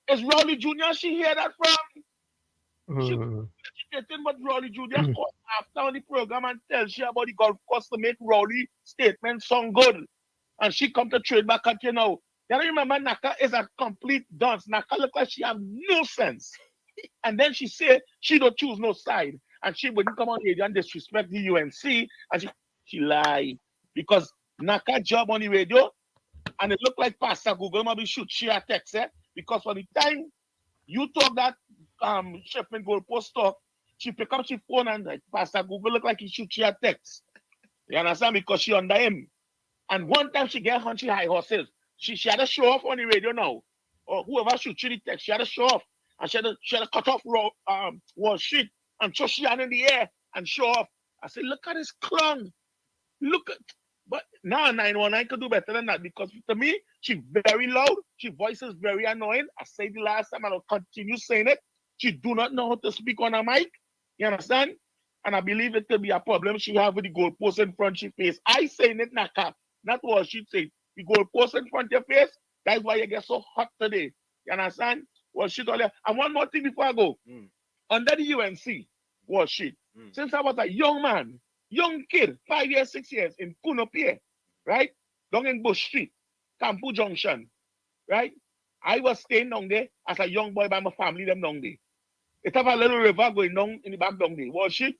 It's Rowley Jr. she hear that from? She getting but Rowley Jr. call after on the program and tell she about the golf course to make Rowley statement sound good. And she come to trade back at you now. You remember Naka is a complete dunce. Naka look like she have no sense. And then she say she don't choose no side. And she wouldn't come on radio and disrespect the UNC. And she lie. Because Naka job on the radio, and it looked like Pastor Google maybe shoot she a text, because for the time you talk that shipment goalpost talk, she pick up she phone and like Pastor Google look like he shoot she a text. You understand? Because she under him. And one time she get hunchy high horses. She had to show off on the radio now. Or whoever shoot she the text, she had to show off. And she had to cut off Wall Street and throw she hand in the air and show off. I said, look at this clown. Look at, but now 919 could do better than that because to me, she very loud. She voice is very annoying. I said the last time and I'll continue saying it. She do not know how to speak on a mic. You understand? And I believe it to be a problem she have with the goalpost in front she face. I saying it Naka, not what she say. The goalpost in front of your face, that's why you get so hot today. You understand? Well, shit all that. And one more thing before I go. Under the UNC, was shit. Since I was a young man, young kid, 5 years, 6 years, in Kunopie, right? Down in Bush Street, Campu Junction, right? I was staying down there as a young boy by my family, them down there. It have a little river going down in the back down there. Was shit?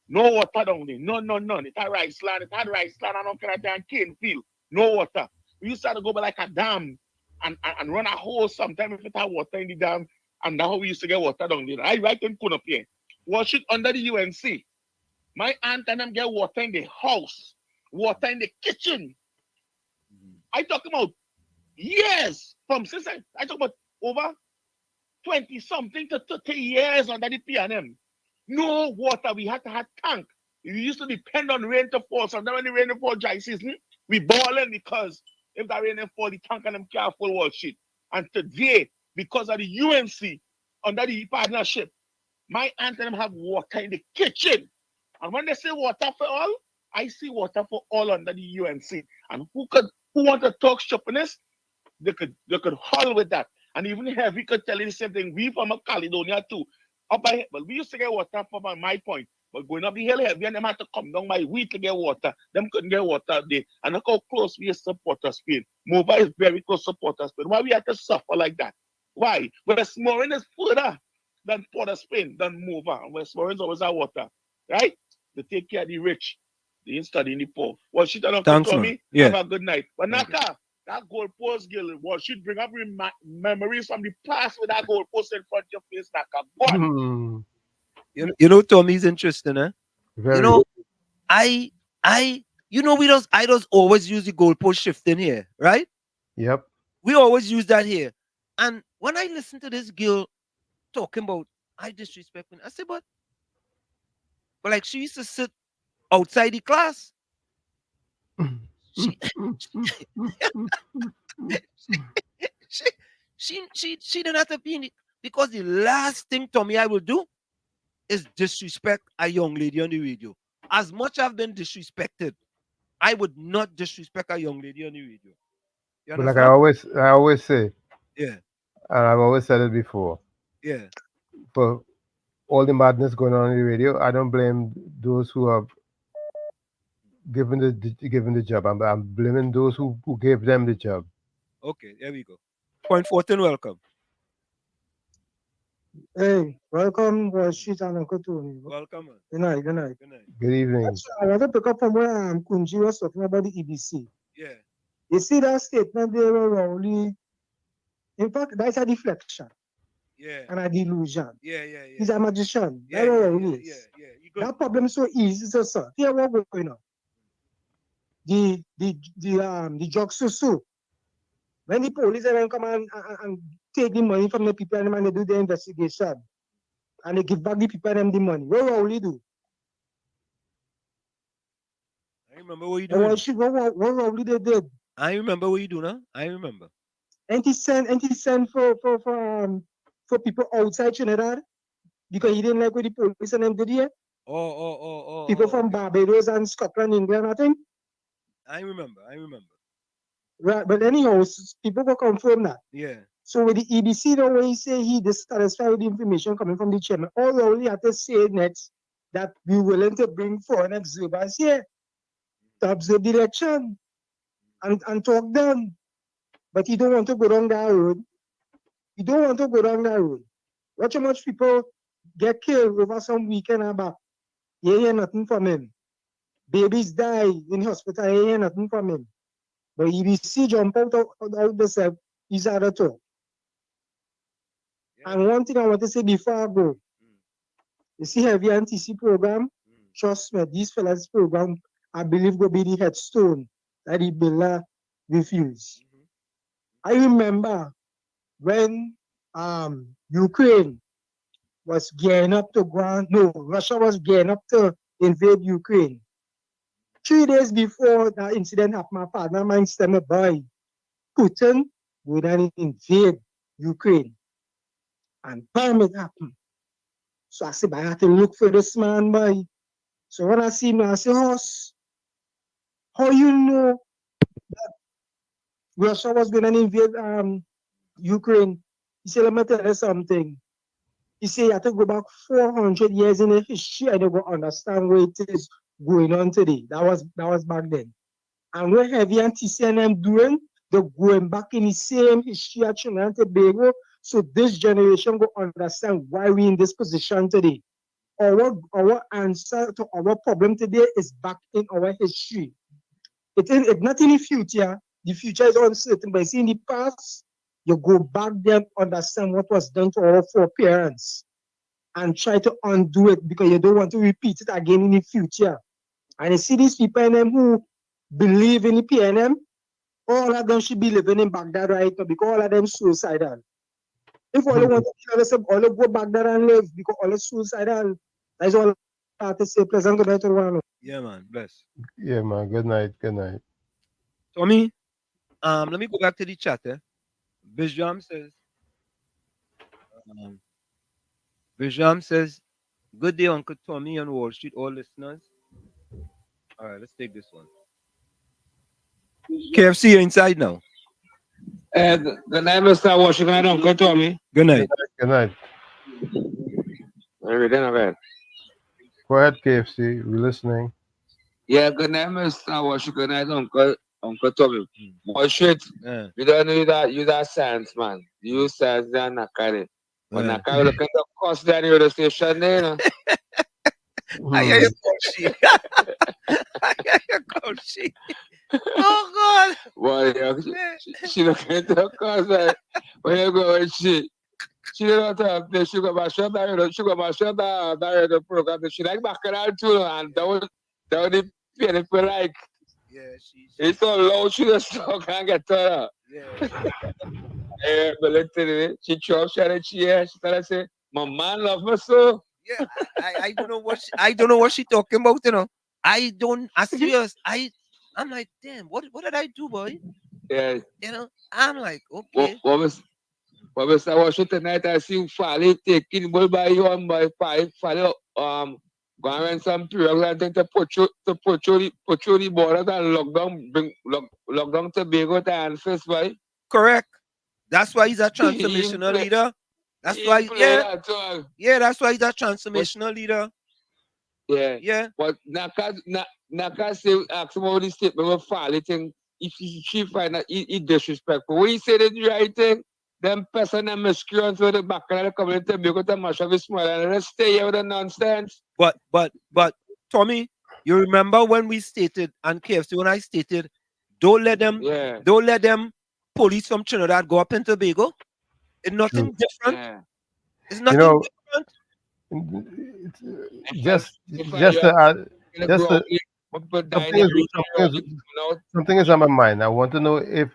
No water down there. None. It had rice land. I don't care that cane field. No water. We used to have to go by like a dam and run a hose sometime if it had water in the dam. And that's how we used to get water down there. I right in Kunopie. Was it under the UNC? My aunt and them get water in the house, water in the kitchen. I talk about years from since I talk about over 20 something to 30 years under the PNM. no water. We had to have tank. We used to depend on rain to fall. Sometimes when the rain fall dry season, we balling because if that rain fall, the tank and them can't full water shit. And today, because of the UNC under the partnership, my aunt and them have water in the kitchen. And when they say water for all, I see water for all under the UNC. And who want to talk stupidness, they could haul with that. And even here, we could tell you the same thing. We from Caledonia too. Up by, but we used to get water from my point. But going up the hill here, we and them had to come down by week to get water. Them couldn't get water up there. And look how close we is to Port-of-Spain. Mova is very close to Port-of-Spain. Why we have to suffer like that? Why? Westmoreland is further than Port-of-Spain, than Mova. And Westmoreland always have water. Right? They take care of the rich. They ain't studying the poor. Well, she don't Thanks, to man. me. Yeah. Have a good night. But Naka, that goalpost girl, well, she'd bring up memories from the past with that goalpost in front of your face, Naka. Go on. You know, Tommy's interesting, eh? Very. You know, I I just always use the goalpost shifting here, right? Yep. We always use that here. And when I listen to this girl talking about I disrespect me, I say, but like she used to sit outside the class. She didn't have to be in it because the last thing Tommy I will do is disrespect a young lady on the radio. As much I've been disrespected, I would not disrespect a young lady on the radio. You But like understand? I always say, Yeah. and I've always said it before, Yeah. for all the madness going on the radio, I don't blame those who have given the job. I'm blaming those who gave them the job. Okay, there we go. Point 14, welcome. Hey, welcome, Rashid and Uncle Tony. Welcome. Man. Good night, good night. Good night. Good evening. I want to pick up from where Kunji was talking about the EBC. Yeah. You see that statement there were only, in fact, that's a deflection. Yeah. And a delusion. Yeah. He's a magician. Yeah, That's yeah, what yeah, it is. yeah. That problem is so easy to solve. Here what going on. The drug so. When the police then come and take the money from the people and they do the investigation and they give back the people and them the money, what will we do? I remember what you doing. What Rowley they did? I remember what you do now. I remember. And he sent for people outside Trinidad because he didn't like what the police and them did here. People from Barbados and Scotland, England, I think. I remember. Right, but anyhow, people will confirm that. Yeah. So with the EBC, the way he say he dissatisfied with the information coming from the chairman, all we only have to say next that we're willing to bring foreign observers here to observe the election and talk them. But he don't want to go down that road. He don't want to go down that road. Watch how much people get killed over some weekend and back. You hear nothing from him. Babies die in hospital, you hear nothing from him. But EBC jump out the self, he's out of talk. And one thing I want to say before I go, you see heavy NTC program, trust me, these fellas program, I believe will be the headstone that the Billa refused. I remember when Ukraine was gearing up to Russia was gearing up to invade Ukraine. 3 days before that incident happened, my partner mine said, my boy, Putin would then invade Ukraine. And bam, it happened. So I said, I had to look for this man, boy. So when I see him, I say, Horse, how you know that Russia was going to invade Ukraine? He said, let me tell you something. He said, you have to go back 400 years in the history and you go understand what it is going on today. That was back then. And what heavy and TCNM doing, they're going back in the same history at Trinidad and Tobago. So this generation will understand why we're in this position today. Our answer to our problem today is back in our history. It's not in the future. The future is uncertain, but in the past, you go back there, understand what was done to our foreparents, and try to undo it because you don't want to repeat it again in the future. And you see these people in them who believe in the PNM, all of them should be living in Baghdad right now because all of them suicidal. If all they want to kill us, all go back there and live because all are suicidal. That's all I have to say. Pleasant good night to everyone. Yeah, man. Bless. Yeah, man. Good night. Good night. Tommy, let me go back to the chat. Bijam says, um, Bijam says, good day, Uncle Tommy on Wall Street, all listeners. All right, let's take this one. KFC, you're inside now. Good night, Mr. Washington, Uncle Tommy. Good night. Good night. Everything all right. Go ahead, KFC. We're listening. Yeah, good night, Mr. Washington. Good night, Uncle Tommy. Bullshit. Yeah. You don't know that use that sense, man. You use sense than Nakari. But Nakari look at the cost down here the station there, you know. I hear you, Koshi. I hear you, Koshi. Oh, God. Well, yeah, she look at the cost, right? When you go and she don't have the sugar machine, the program. She like back around too, and down the people like. Yeah, it's so low, she just can't get to her. Yeah, but literally, she chops her and she started saying, my man love me so. Yeah, I don't know what she talking about, you know. I serious. I'm like, damn, what did I do, boy? Yeah. You know, I'm like, okay. What was I watching tonight? I see Fally taking bull by you on by Fally going around some period and think to put you the borders and lock down Tobago to Anfis, boy. Correct. That's why he's a transformational leader. That's why, that's why he's a transformational leader. Yeah. But Naka say ask him about the statement of Fally thing. If she find that he disrespectful. When he said the right thing, them person and miscreants with the back of the community because they mash up his small and they stay here with the nonsense. But Tommy, you remember when we stated and KFC when I stated don't let them police from Trinidad go up in Tobago? It's nothing different. Yeah. It's nothing different. Something is on my mind. I want to know if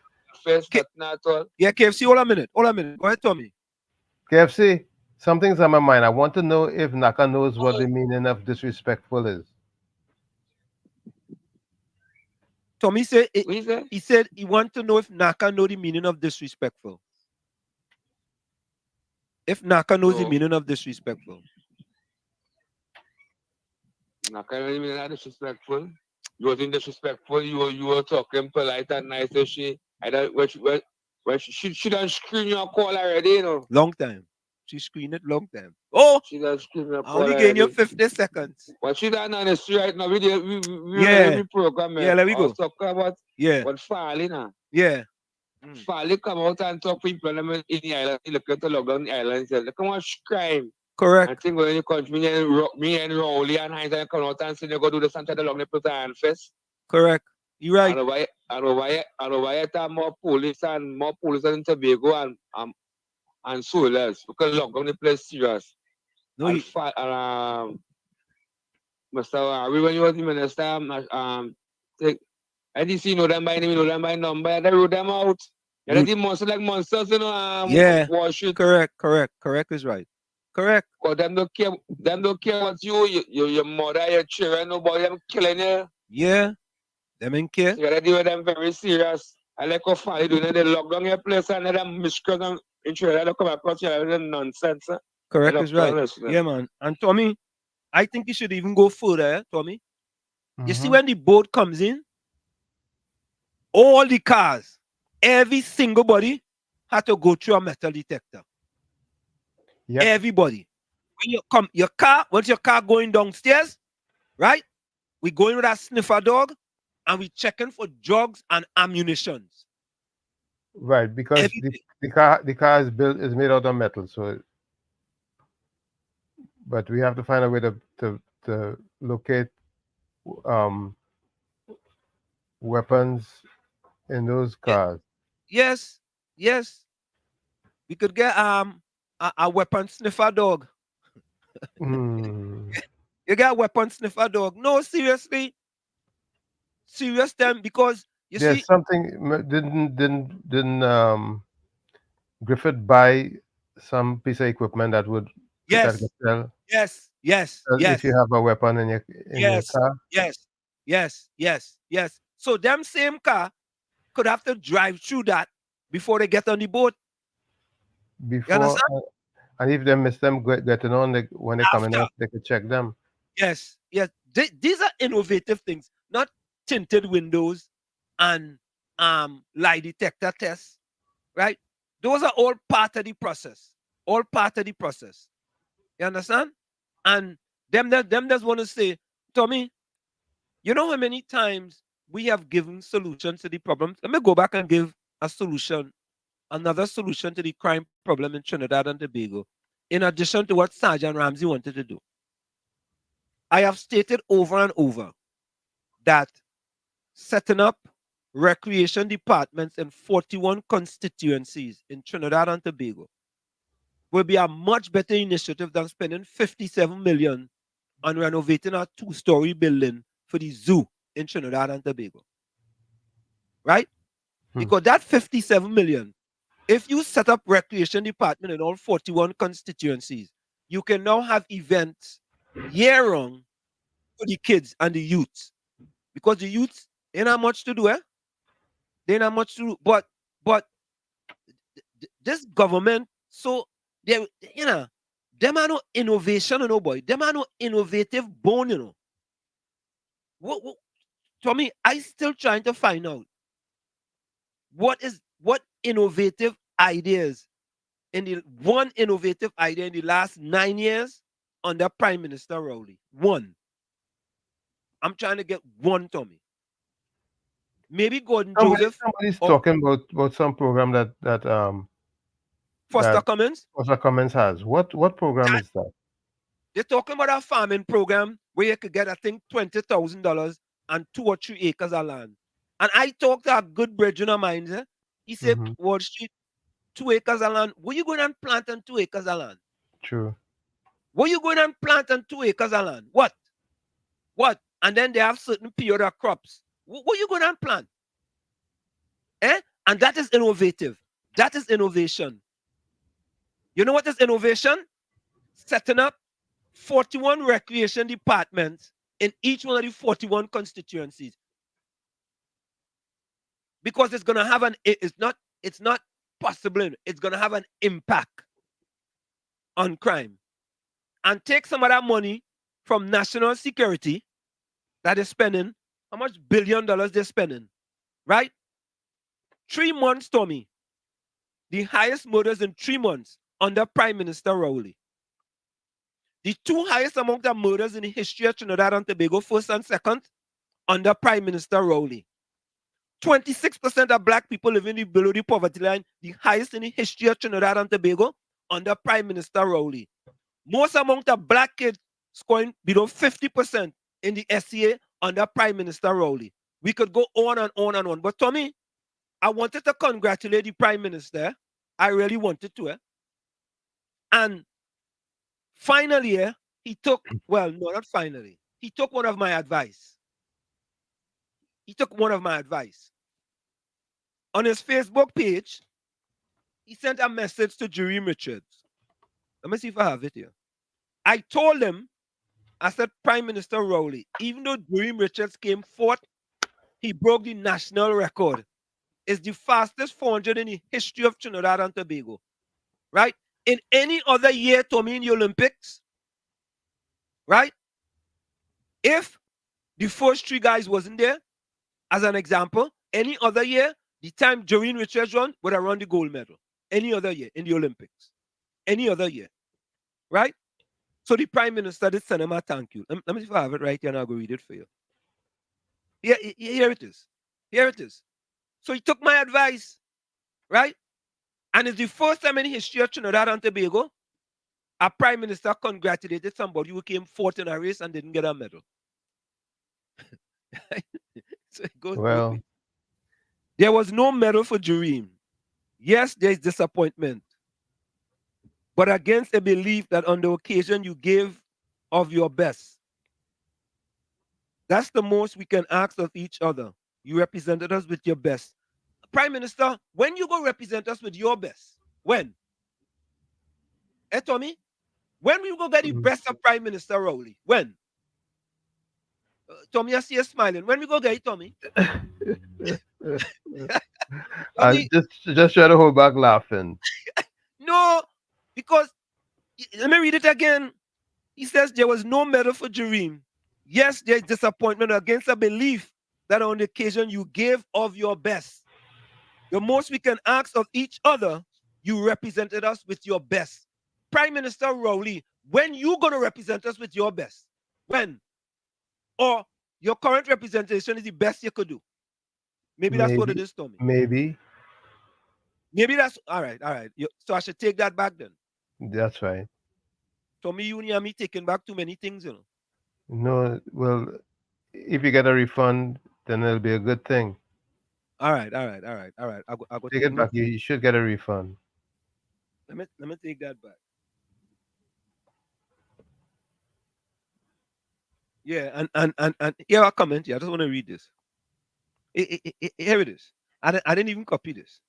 yeah, KFC, hold a minute. Go ahead, Tommy. KFC, something's on my mind. I want to know if Naka knows what the meaning of disrespectful is. Tommy said he said he want to know if Naka know the meaning of disrespectful. If Naka knows the meaning of disrespectful. Naka knows the meaning of disrespectful. You wasn't disrespectful. You were talking polite and nice. So she done screen your call already, you know. Long time. She screened it long time. Oh, she done screen your call. I only gave you 50 seconds. What she done on the street right now? We program. Yeah, let me go. Talk about what Fally now. Yeah. Fally come out and talk to people in the island. Look at the lockdown the island and say, look how much crime. Correct. I think when you come, me and Rowley and Heinz come out and say, you go do the Santa along the place and fest. Correct. You're right. And over here, more police in Tobago and soldiers because lockdown the place serious. No, Mr. Harry, when you was the minister, IDC know them by name, know them by number, they wrote them out. Yeah, they monsters like monsters, you know. Yeah. Correct is right. Correct. Because them don't care what your mother, your children, nobody them killing you. Yeah. Them ain't care. You gotta deal with them very serious. I like how Fally doing it, they lock down your place and them miscreants and children they come across you with nonsense. Correct is right. Yeah, man. And Tommy, I think you should even go further, Tommy. You see when the boat comes in, all the cars, every single body had to go through a metal detector. Yep. Everybody. When you come, once your car going downstairs, right? We going with a sniffer dog and we checking for drugs and ammunition. Right, because the car is made out of metal, so but we have to find a way to locate weapons in those cars. Yes. We could get a weapon sniffer dog. You got a weapon sniffer dog. No, seriously. Serious time because there's something didn't Griffith buy some piece of equipment that would Yes. Yes, If you have a weapon in your car. Yes. So them same car could have to drive through that before they get on the boat. You understand? And if they miss them getting on, when they come in, After. they could check them. Yes. These are innovative things, not tinted windows and lie detector tests, right? Those are all part of the process. All part of the process. You understand? And them just want to say, Tommy, you know how many times we have given solutions to the problems? Let me go back and give a solution, another solution to the crime problem in Trinidad and Tobago, in addition to what Sergeant Ramsey wanted to do. I have stated over and over that setting up recreation departments in 41 constituencies in Trinidad and Tobago will be a much better initiative than spending 57 million on renovating a 2-story building for the zoo in Trinidad and Tobago. Right? Because that 57 million, if you set up recreation department in all 41 constituencies, you can now have events year-round for the kids and the youths. Because the youths, they not much to do, eh? They not much to do. But this government, so they, them are no innovation, you know, boy. Them are no innovative bone, you know. What Tommy, I still trying to find out what innovative ideas one innovative idea in the last 9 years under Prime Minister Rowley. One. I'm trying to get one, Tommy. Maybe Gordon Joseph. Somebody's talking about some program that Foster Cummins. Foster Cummins has. What program is that? They're talking about a farming program where you could get, I think, $20,000 and 2 or 3 acres of land. And I talked to a good brethren of mine. Eh? He said, Wall Street, 2 acres of land. What you going and plant on 2 acres of land? True. What you going and plant on 2 acres of land? What? And then they have certain period of crops. What you going and plant? And that is innovative. That is innovation. You know what is innovation? Setting up 41 recreation departments in each one of the 41 constituencies. Because it's going to have it's not possible. It's going to have an impact on crime. And take some of that money from national security that is spending, how much $1 billion they're spending, right? 3 months, Tommy. The highest murders in 3 months under Prime Minister Rowley. The 2 highest amount of murders in the history of Trinidad and Tobago, first and second, under Prime Minister Rowley. 26% of black people living below the poverty line, the highest in the history of Trinidad and Tobago, under Prime Minister Rowley. Most amount of black kids scoring below 50% in the SCA under Prime Minister Rowley. We could go on and on and on. But Tommy, I wanted to congratulate the Prime Minister. I really wanted to. And finally, he took, well, no, not finally. He took one of my advice. On his Facebook page, he sent a message to Jerome Richards. Let me see if I have it here. I told him, I said, Prime Minister Rowley, even though Jerome Richards came fourth, he broke the national record. It's the fastest 400 in the history of Trinidad and Tobago. Right? In any other year, Tommy, in the Olympics, right? If the first 3 guys wasn't there, as an example, any other year, the time Jerome Richards run would have run the gold medal. Any other year in the Olympics. Any other year. Right? So the Prime Minister did send him a thank you. Let me see if I have it right here and I'll go read it for you. Here it is. Here it is. So he took my advice, right? And it's the first time in the history of Trinidad and Tobago, a Prime Minister congratulated somebody who came fourth in a race and didn't get a medal. So it goes both ways. There was no medal for Jerome. Yes, there is disappointment. But against a belief that on the occasion you gave of your best. That's the most we can ask of each other. You represented us with your best. Prime Minister, when you go represent us with your best? When? Tommy? When we go get the best of Prime Minister Rowley? When? Tommy, I see you smiling. When we go get it, Tommy? I just try to hold back laughing. No, because let me read it again. He says there was no medal for Jareem. Yes, there's disappointment against a belief that on the occasion you gave of your best. The most we can ask of each other, you represented us with your best. Prime Minister Rowley, when you gonna represent us with your best? When? Or your current representation is the best you could do? Maybe that's what it is, Tommy. Maybe that's all right. All right. So I should take that back then. that's right. Tommy, you and me taking back too many things, No, well, if you get a refund, then it'll be a good thing. All right. I go Take it back. You should get a refund. Let me take that back. Yeah, and here I comment here. I just want to read this. Here it is. I didn't even copy this.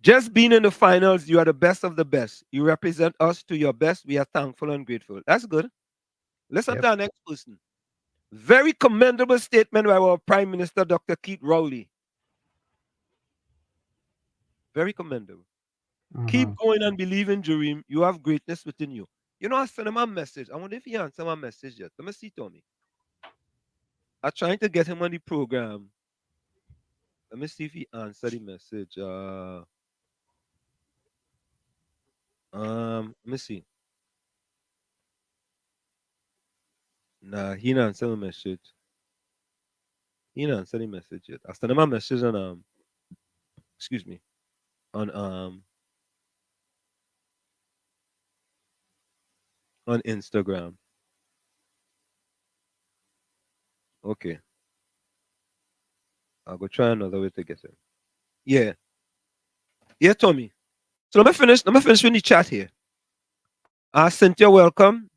Just being in the finals, you are the best of the best. You represent us to your best. We are thankful and grateful. That's good. Listen to our next person. Very commendable statement by our Prime Minister, Dr. Keith Rowley. Very commendable. Keep going and believe in Jareem. You have greatness within you. You know, I sent him a message. I wonder if he answered my message yet. Let me see, Tommy. I'm trying to get him on the program. Let me see if he answered the message. Let me see. Nah, he didn't answer the message. He didn't answer the message yet. I sent him a message on excuse me, on Instagram. Okay. I'll go try another way to get him. Yeah. Yeah, Tommy. So let me finish with the chat here. Cynthia, welcome.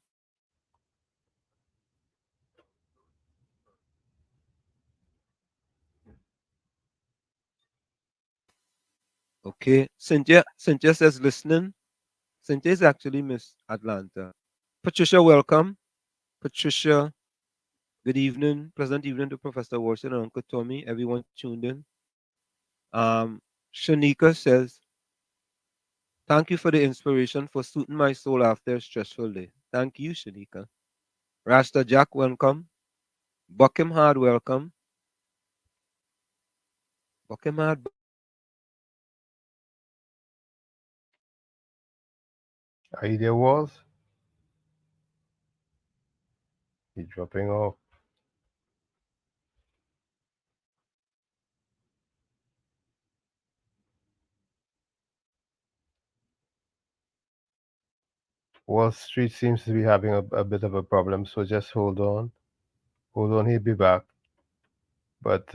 Okay. Cynthia says listening. Cynthia is actually Miss Atlanta. Patricia, welcome. Patricia, good evening. Pleasant evening to Professor Wilson and Uncle Tommy. Everyone tuned in. Shanika says, thank you for the inspiration for soothing my soul after a stressful day. Thank you, Shanika. Rasta Jack, welcome. Buckham Hard, welcome. Buckham Hard. Are you there, Walls? He's dropping off. Wall Street seems to be having a bit of a problem, so just hold on. Hold on, he'll be back. But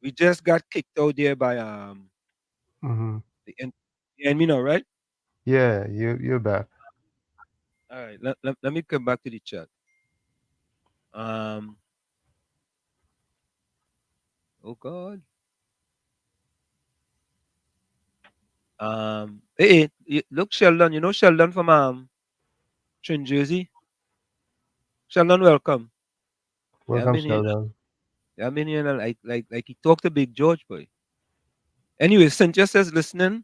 we just got kicked out there by the enemy now, right? yeah, you're back. All right, let me come back to the chat. Oh God. Hey, look, Sheldon. You know Sheldon from Trin Jersey. Sheldon, welcome. Welcome, Sheldon. Yeah, I'm in here and like he talked to Big George, boy. Anyway, Cynthia says listening.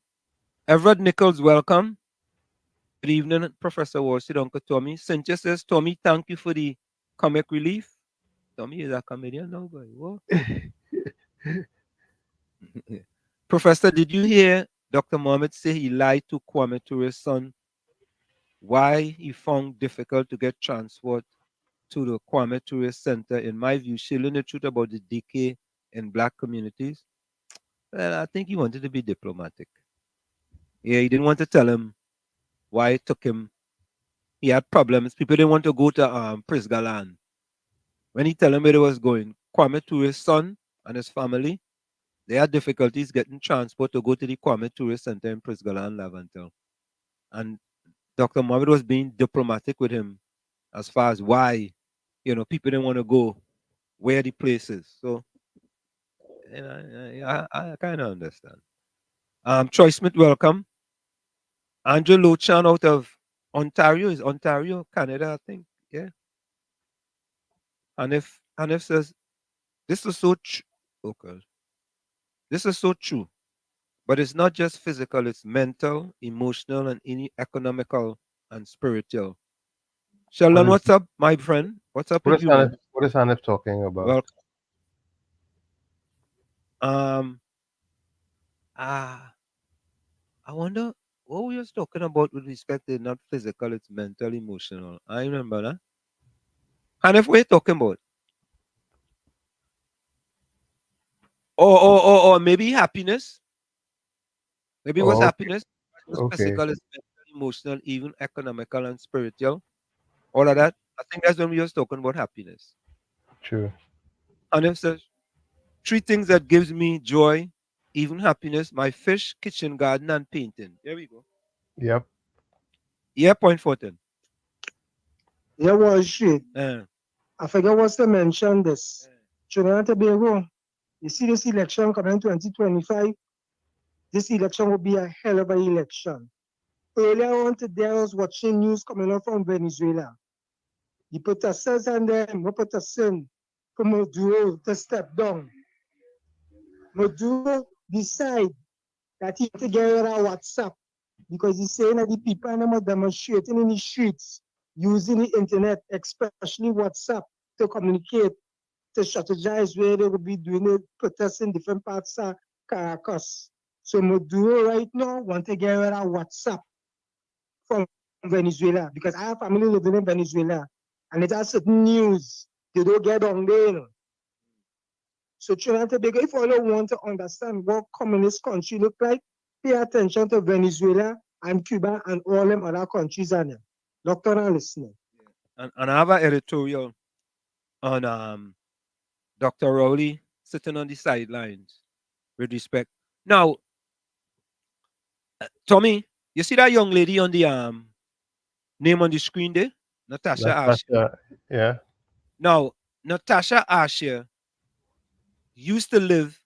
Everett Nichols, welcome. Good evening, Professor Warsid, Uncle Tommy. Cynthia says, Tommy, thank you for the comic relief. Tommy is a comedian now, boy. What? Professor, did you hear Dr. Mohammed say he lied to Kwame Toure's son? Why he found difficult to get transport to the Kwame Ture Center, in my view, shielding the truth about the decay in black communities? Well, I think he wanted to be diplomatic. Yeah, he didn't want to tell him why it took him. He had problems. People didn't want to go to Prisgaland. When he told him where he was going, Kwame Toure's son and his family, they had difficulties getting transport to go to the Kwame Ture Center in Prisgaland, Lavantel. And Dr. Mohammed was being diplomatic with him as far as why, people didn't want to go where the place is. So I kind of understand. Troy Smith, welcome. Andrew Lochan out of Ontario. Is Ontario, Canada, I think. Yeah. And if says this is so true. Okay. This is so true. But it's not just physical, it's mental, emotional, and economical and spiritual. Sheldon, What is what's up, my friend? What's up what with is you, man? Hanif talking about? Well, um, ah, I wonder what we was talking about with respect to not physical, it's mental, emotional. I remember that. And if we're talking about, or maybe happiness, maybe it was Oh, okay. happiness, it was Okay. physical, it's mental, emotional, even economical and spiritual, all of that. I think that's when we was talking about happiness. True. And if says three things that gives me joy, even happiness, my fish, kitchen garden, and painting. There we go. Yep. Yeah, point 14. Yeah, was she? Uh, I forget what's to mention this. Trinidad and Tobago, you see this election coming 2025, this election will be a hell of an election. Earlier on today, I was watching news coming up from Venezuela. The protesters and them were protesting for Maduro to step down. Maduro decide that he to get rid of WhatsApp because he's saying that the people and them are demonstrating in the streets using the internet, especially WhatsApp, to communicate, to strategize where they will be doing the protests in different parts of Caracas. So Maduro right now want to get rid of WhatsApp from Venezuela because I have family living in Venezuela and it has certain news they don't get on there. You know. So Trinidad and Tobago, if all you want to understand what communist country look like, pay attention to Venezuela and Cuba and all them other countries and them. Doctor and listening. and I have an editorial on Dr. Rowley sitting on the sidelines with respect. Now, Tommy, you see that young lady on the name on the screen there? Natasha Asher. Yeah. Now, Natasha Asher used to live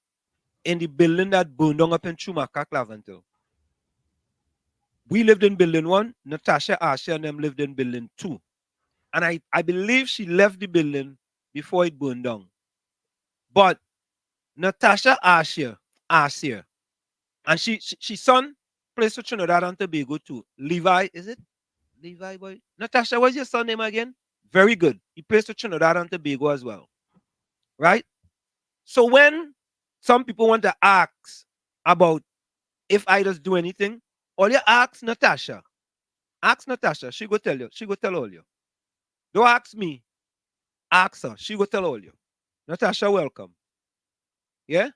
in the building that burned down up in Chumaka, Claventle. We lived in building 1. Natasha Asher and them lived in building 2. And I believe she left the building before it burned down. But Natasha Asher, and she son plays for Trinidad and Tobago too. Levi, is it? Levi boy. Natasha, what's your son name again? Very good. He plays for Trinidad and Tobago as well. Right? So when some people want to ask about if I just do anything, all you ask Natasha. Ask Natasha. She go tell you. She go tell all you. Don't ask me. Ask her. She go tell all you. Natasha, welcome. Yeah?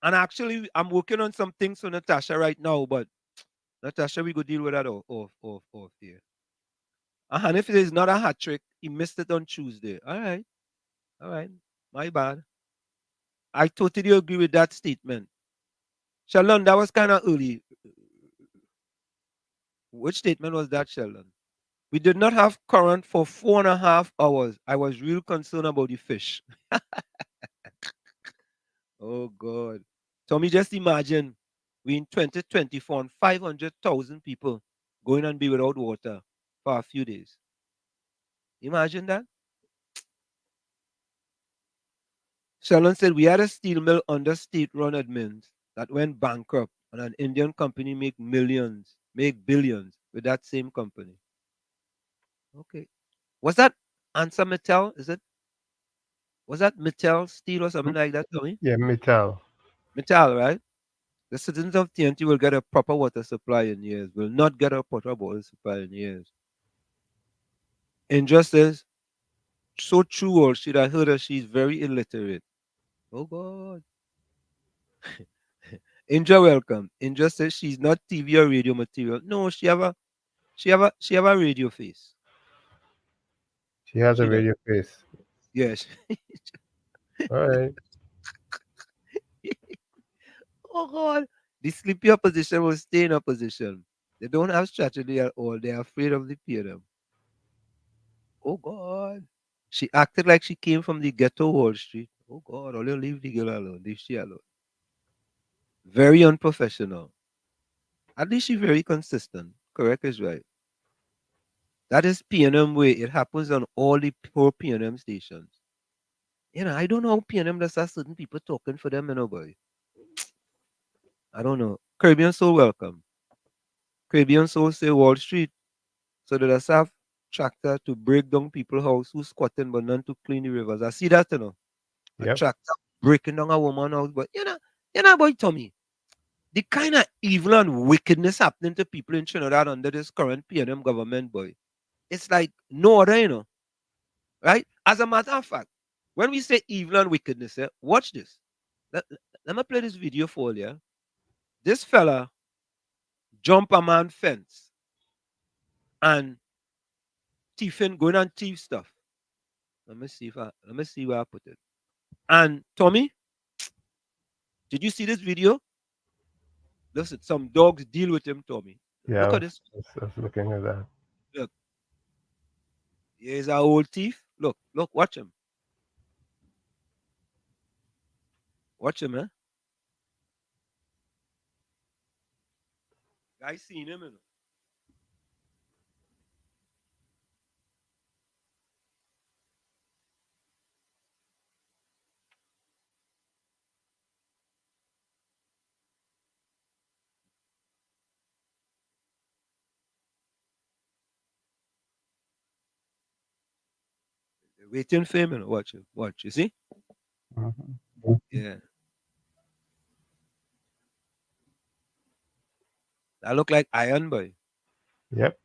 And actually, I'm working on some things for Natasha right now, but Natasha, we go deal with that off here. And if it is not a hat trick, he missed it on Tuesday. All right. All right. My bad. I totally agree with that statement. Sheldon, that was kind of early. Which statement was that, Sheldon? We did not have current for 4.5 hours. I was real concerned about the fish. Oh, God. Tommy, just imagine we in 2024 and 500,000 people going and be without water for a few days. Imagine that. Sheldon said we had a steel mill under state-run admins that went bankrupt, and an Indian company make billions with that same company. Okay, was that Answer Metal? Was that Metal Steel or something like that, Tommy? Yeah, Metal. Metal, right? The citizens of TNT will get a proper water supply in years. Will not get a proper water supply in years. Injustice, so true or should I heard her? She's very illiterate. Oh God. Inja, welcome. Inja says she's not TV or radio material. No, she have a radio face. She has a She does. radio face. Yes. All right. Oh God. The sleepy opposition will stay in opposition. They don't have strategy at all. They're afraid of the PM. Oh God. She acted like she came from the ghetto Wall Street. Oh God, all you leave the girl alone. Leave she alone. Very unprofessional. At least she very consistent. Correct is right. That is PNM way. It happens on all the poor PNM stations. I don't know how PNM does have certain people talking for them, boy. I don't know. Caribbean Soul welcome. Caribbean Soul say Wall Street. So they just have tractor to break down people's house who squatting but none to clean the rivers. I see that, A Yep. tractor breaking down a woman house. But boy Tommy, the kind of evil and wickedness happening to people in Trinidad under this current PNM government, boy. It's like no other, right? As a matter of fact, when we say evil and wickedness, watch this. Let me play this video for you. This fella jump a man fence and thiefing, going on thief stuff. Let me see where I put it. And Tommy, did you see this video? Listen, some dogs deal with him, Tommy. Yeah, Look at this. I was looking at that. Look, here's our old thief. Look, watch him. Watch him, Guy seen him, Waiting for him, Watch him. Watch. You see? Yeah. That look like Iron Boy. Yep.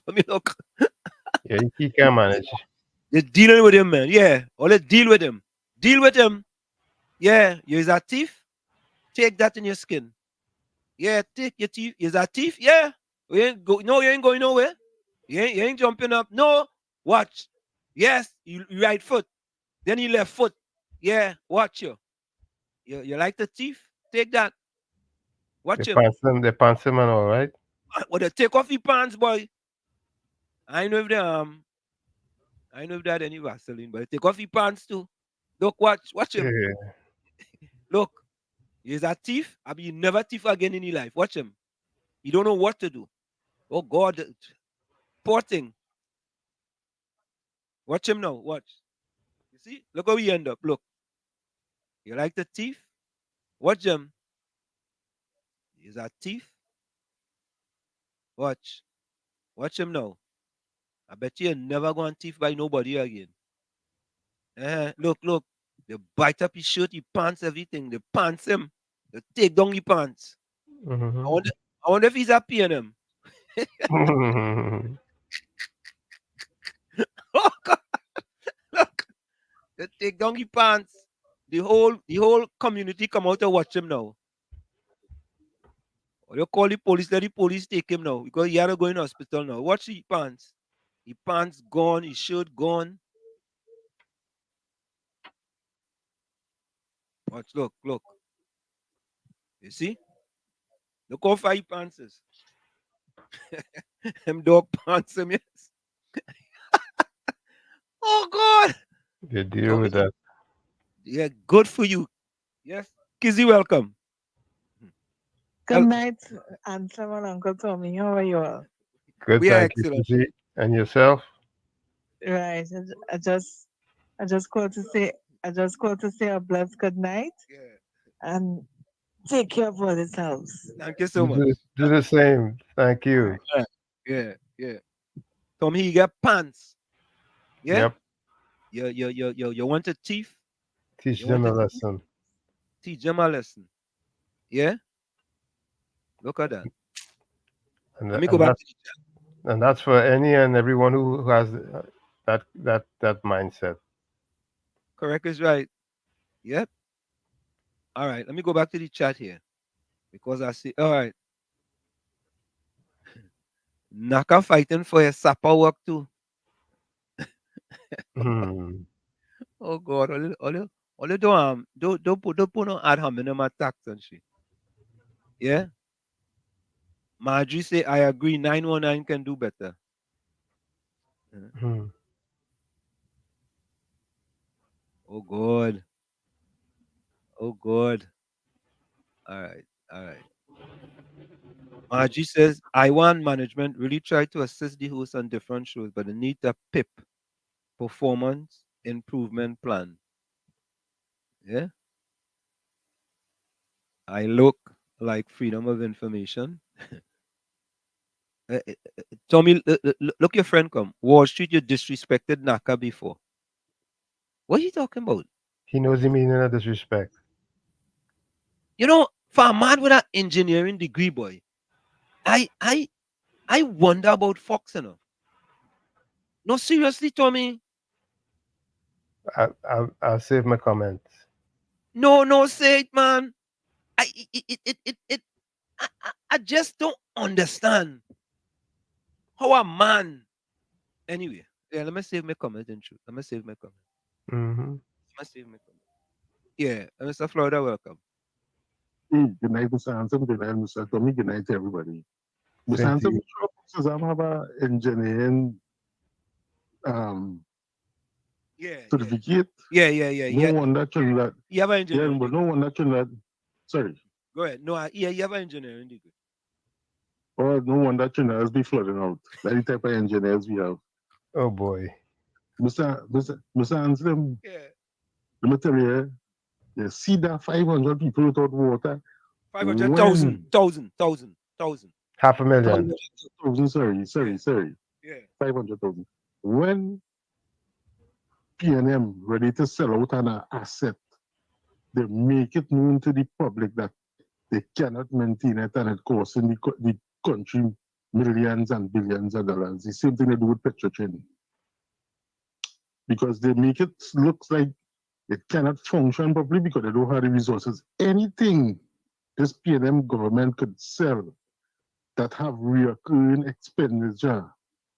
Tommy, look. Yeah, he can manage. You're dealing with him, man. Yeah. All they deal with him. Deal with him. Yeah. You're a thief. Take that in your skin. Yeah, take your teeth. You're a thief. Yeah. No, you ain't going nowhere. You ain't jumping up. No. Watch. Yes. You right foot. Then you left foot. Yeah. Watch you. You like the thief? Take that. Watch him. They pants him and all right. Well, they take off your pants, boy. I know if they had any Vaseline, but take off your pants too. Look, watch him. Yeah. Look, he's a thief. I mean, you never thief again in your life. Watch him. You don't know what to do. Oh God, poor thing. Watch him now. Watch. You see? Look how he end up. Look. You like the thief? Watch him. He's a thief. Watch. Watch him now. I bet you never go and thief by nobody again. Look. They bite up his shirt, his pants, everything. They pants him. They take down his pants. Mm-hmm. I wonder if he's happy in him. Oh God. Look. They take down his pants. The whole community come out to watch him now. Or you call the police, let the police take him now because he had to go in hospital now. Watch his pants. His pants gone, his shirt gone. Watch, look. You see? Look how far his pants is. Them dog pants him, yes. Oh God. They deal with that. Yeah, good for you. Yes. Kizzy, welcome. Good night, Ansem and Uncle Tommy. How are you all? Good, We are thank you, excellent. Susie. And yourself? Right. I just called to say a blessed good night. And take care of all this house. Thank you so much. Do the same. Thank you. Yeah. Tommy, you got pants. Yeah? Yep. You want a thief? Teach You them want a lesson. Teach them a lesson. Yeah? Look at that. And, Let me go back to the chat. And that's for any and everyone who has that mindset. Correct is right. Yep. All right. Let me go back to the chat here. Because I see, all right, Naka fighting for his supper work too. Hmm. Oh God, all you don't put no add her minimum tax and shit. Yeah. Marjorie say I agree 919 can do better. Yeah. Hmm. Oh God. Oh God. All right. All right. Margie says, I want management really try to assist the hosts on different shows, but they need a PIP, performance improvement plan. Yeah. I look like freedom of information. Tommy, look your friend come. Wall Street, you disrespected Naka before. What are you talking about? He knows him in a disrespect. You know, for a man with an engineering degree, boy, I I I wonder about Fox, you know. No, seriously, Tommy. I'll save my comments. No, no, say it, man. I I just don't understand how a man. Anyway, yeah, let me save my comment and shoot. Let me save my comment. Mm-hmm. Let me save my comment. Yeah, Mr. Florida, welcome. Hey, good night, Mr. Hanson. Good night, Mr. Tommy. Good night to everybody. Mr. Same to Hanson, you. says I'm have a engineering um Yeah, certificate. yeah. No wonder that. You have an Yeah, engineering but degree. no wonder that. Sorry. Go ahead. No, yeah, you have an engineering degree. Oh, no wonder Trinidad's be flooding out. That the type of engineers we have. Oh boy. Mr. Hanson, Yeah. let me tell you, you see that 500 people without water. 500,000, When 1,000. 500,000. 500,000, Yeah. sorry. Yeah. 500,000. When PNM ready to sell out an asset, they make it known to the public that they cannot maintain it and it costing the country millions and billions of dollars. The same thing they do with Petrochin. Because they make it looks like it cannot function properly because they don't have the resources. Anything this PNM government could sell that have recurring expenditure,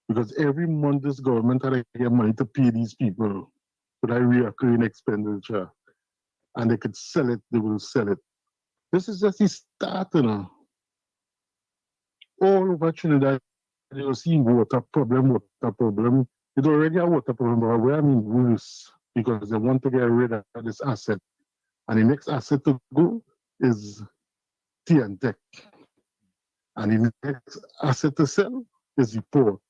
because every month this government had to get money to pay these people for that recurring expenditure, and they could sell it, they will sell it. This is just the start, you know. All over Trinidad, you see water problem. It's already a water problem, but where I mean worse, because they want to get rid of this asset. And the next asset to go is TNTech. And the next asset to sell is the port.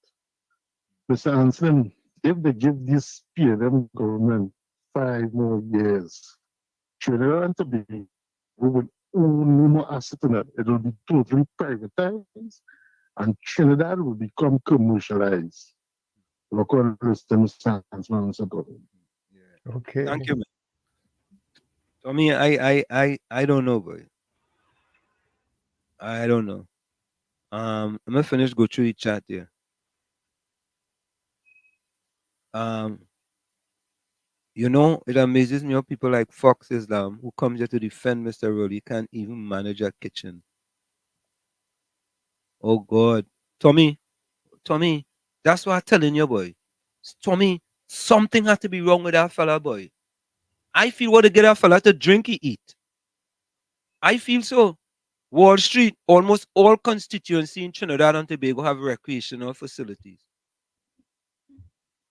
Mr. Anselm, if they give this PNM government 5 more years, Trinidad and Tobago will own no more asset in it. It will be totally privatized and Trinidad will become commercialized. Local systems support. Okay. Thank you, man. Tommy, I don't know, boy. I don't know. I'm gonna finish go through the chat here. Um, you know, it amazes me how people like Fox Islam, who comes here to defend Mr. Rowley, can't even manage a kitchen. Oh God, Tommy, that's what I'm telling you, boy. Tommy, something has to be wrong with that fella, boy. I feel what to get that fella to drink, he eat. I feel so. Wall Street, almost all constituency in Trinidad and Tobago have recreational facilities.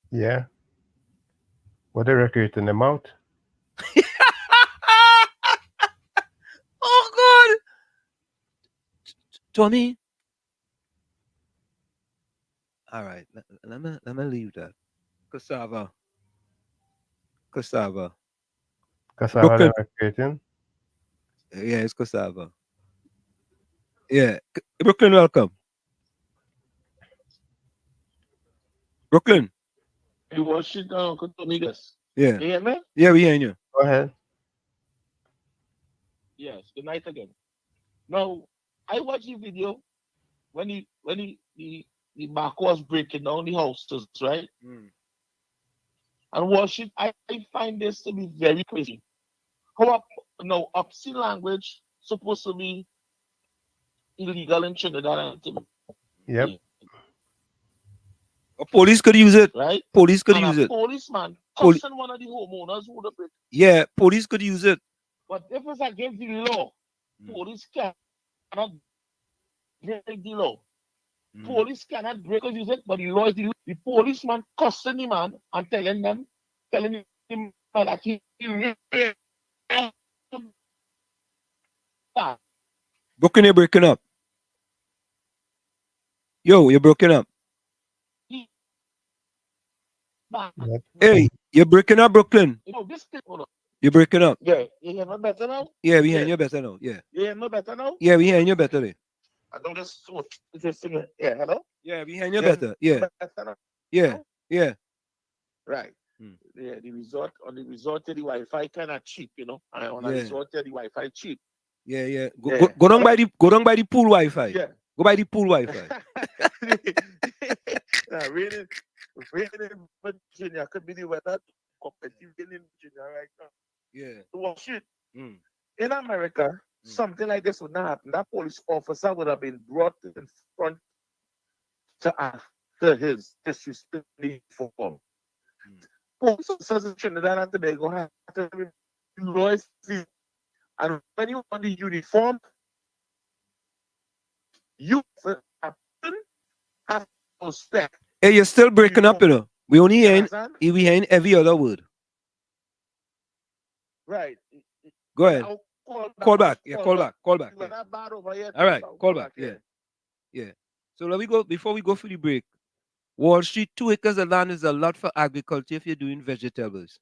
Yeah. What they recruiting them out? Oh God, Tommy. All right, let me leave that. Cassava. Cassava they Brooklyn. recruiting? Yeah, it's cassava. Yeah, Brooklyn, welcome. Brooklyn. Hey, what's it, Amigas? Yeah. You hear me? Yeah, we hearing you. Go ahead. Yes, good night again. Now, I watched the video when the back was breaking down the houses, right? And watch it, I find this to be very crazy. How up, no, Upsi language supposed to be illegal in Trinidad and Tobago. Yep. Police could use it. Right? Police could And use a it. policeman Poli- cussing one of the homeowners who the break. Yeah, police could use it. But if it's against the law, police cannot break the law. Police cannot break or use it, but the law is the policeman cussing the man and telling him that he Brooklyn, you're breaking up. Yo, you're breaking up. Hey, you're breaking up, Brooklyn. This thing, hold on. You're breaking up. Yeah, you hear me better now? Yeah, we hearing you better now. Yeah. You hear me better now? Yeah, we hearing you better. There. I don't just so singing. Yeah, hello? Yeah, we hearing you better. Yeah. Better now? Yeah. Yeah. Right. Yeah, the resort the Wi-Fi kind of cheap, you know. And on a Yeah. resort the Wi-Fi cheap. Yeah, yeah. Go, Yeah. go down by the pool Wi-Fi. Yeah. Go by the pool Wi-Fi. Raining Virginia could be the weather competitive in Virginia right now. Yeah. Watch it. In America, something like this would not happen. That police officer would have been brought in front to after his disrespect uniform. Police officers in Trinidad and Tobago have to be lawyers, and when you want the uniform, you have to respect. Hey, you're still breaking up, you know. We only hearing every other word. Right. Go ahead. Call back. Yeah, call back. Call back. You're not bad over here. All right, call back. Yeah. Yeah. So let me go before we go for the break. Wall Street, 2 acres of land is a lot for agriculture if you're doing vegetables.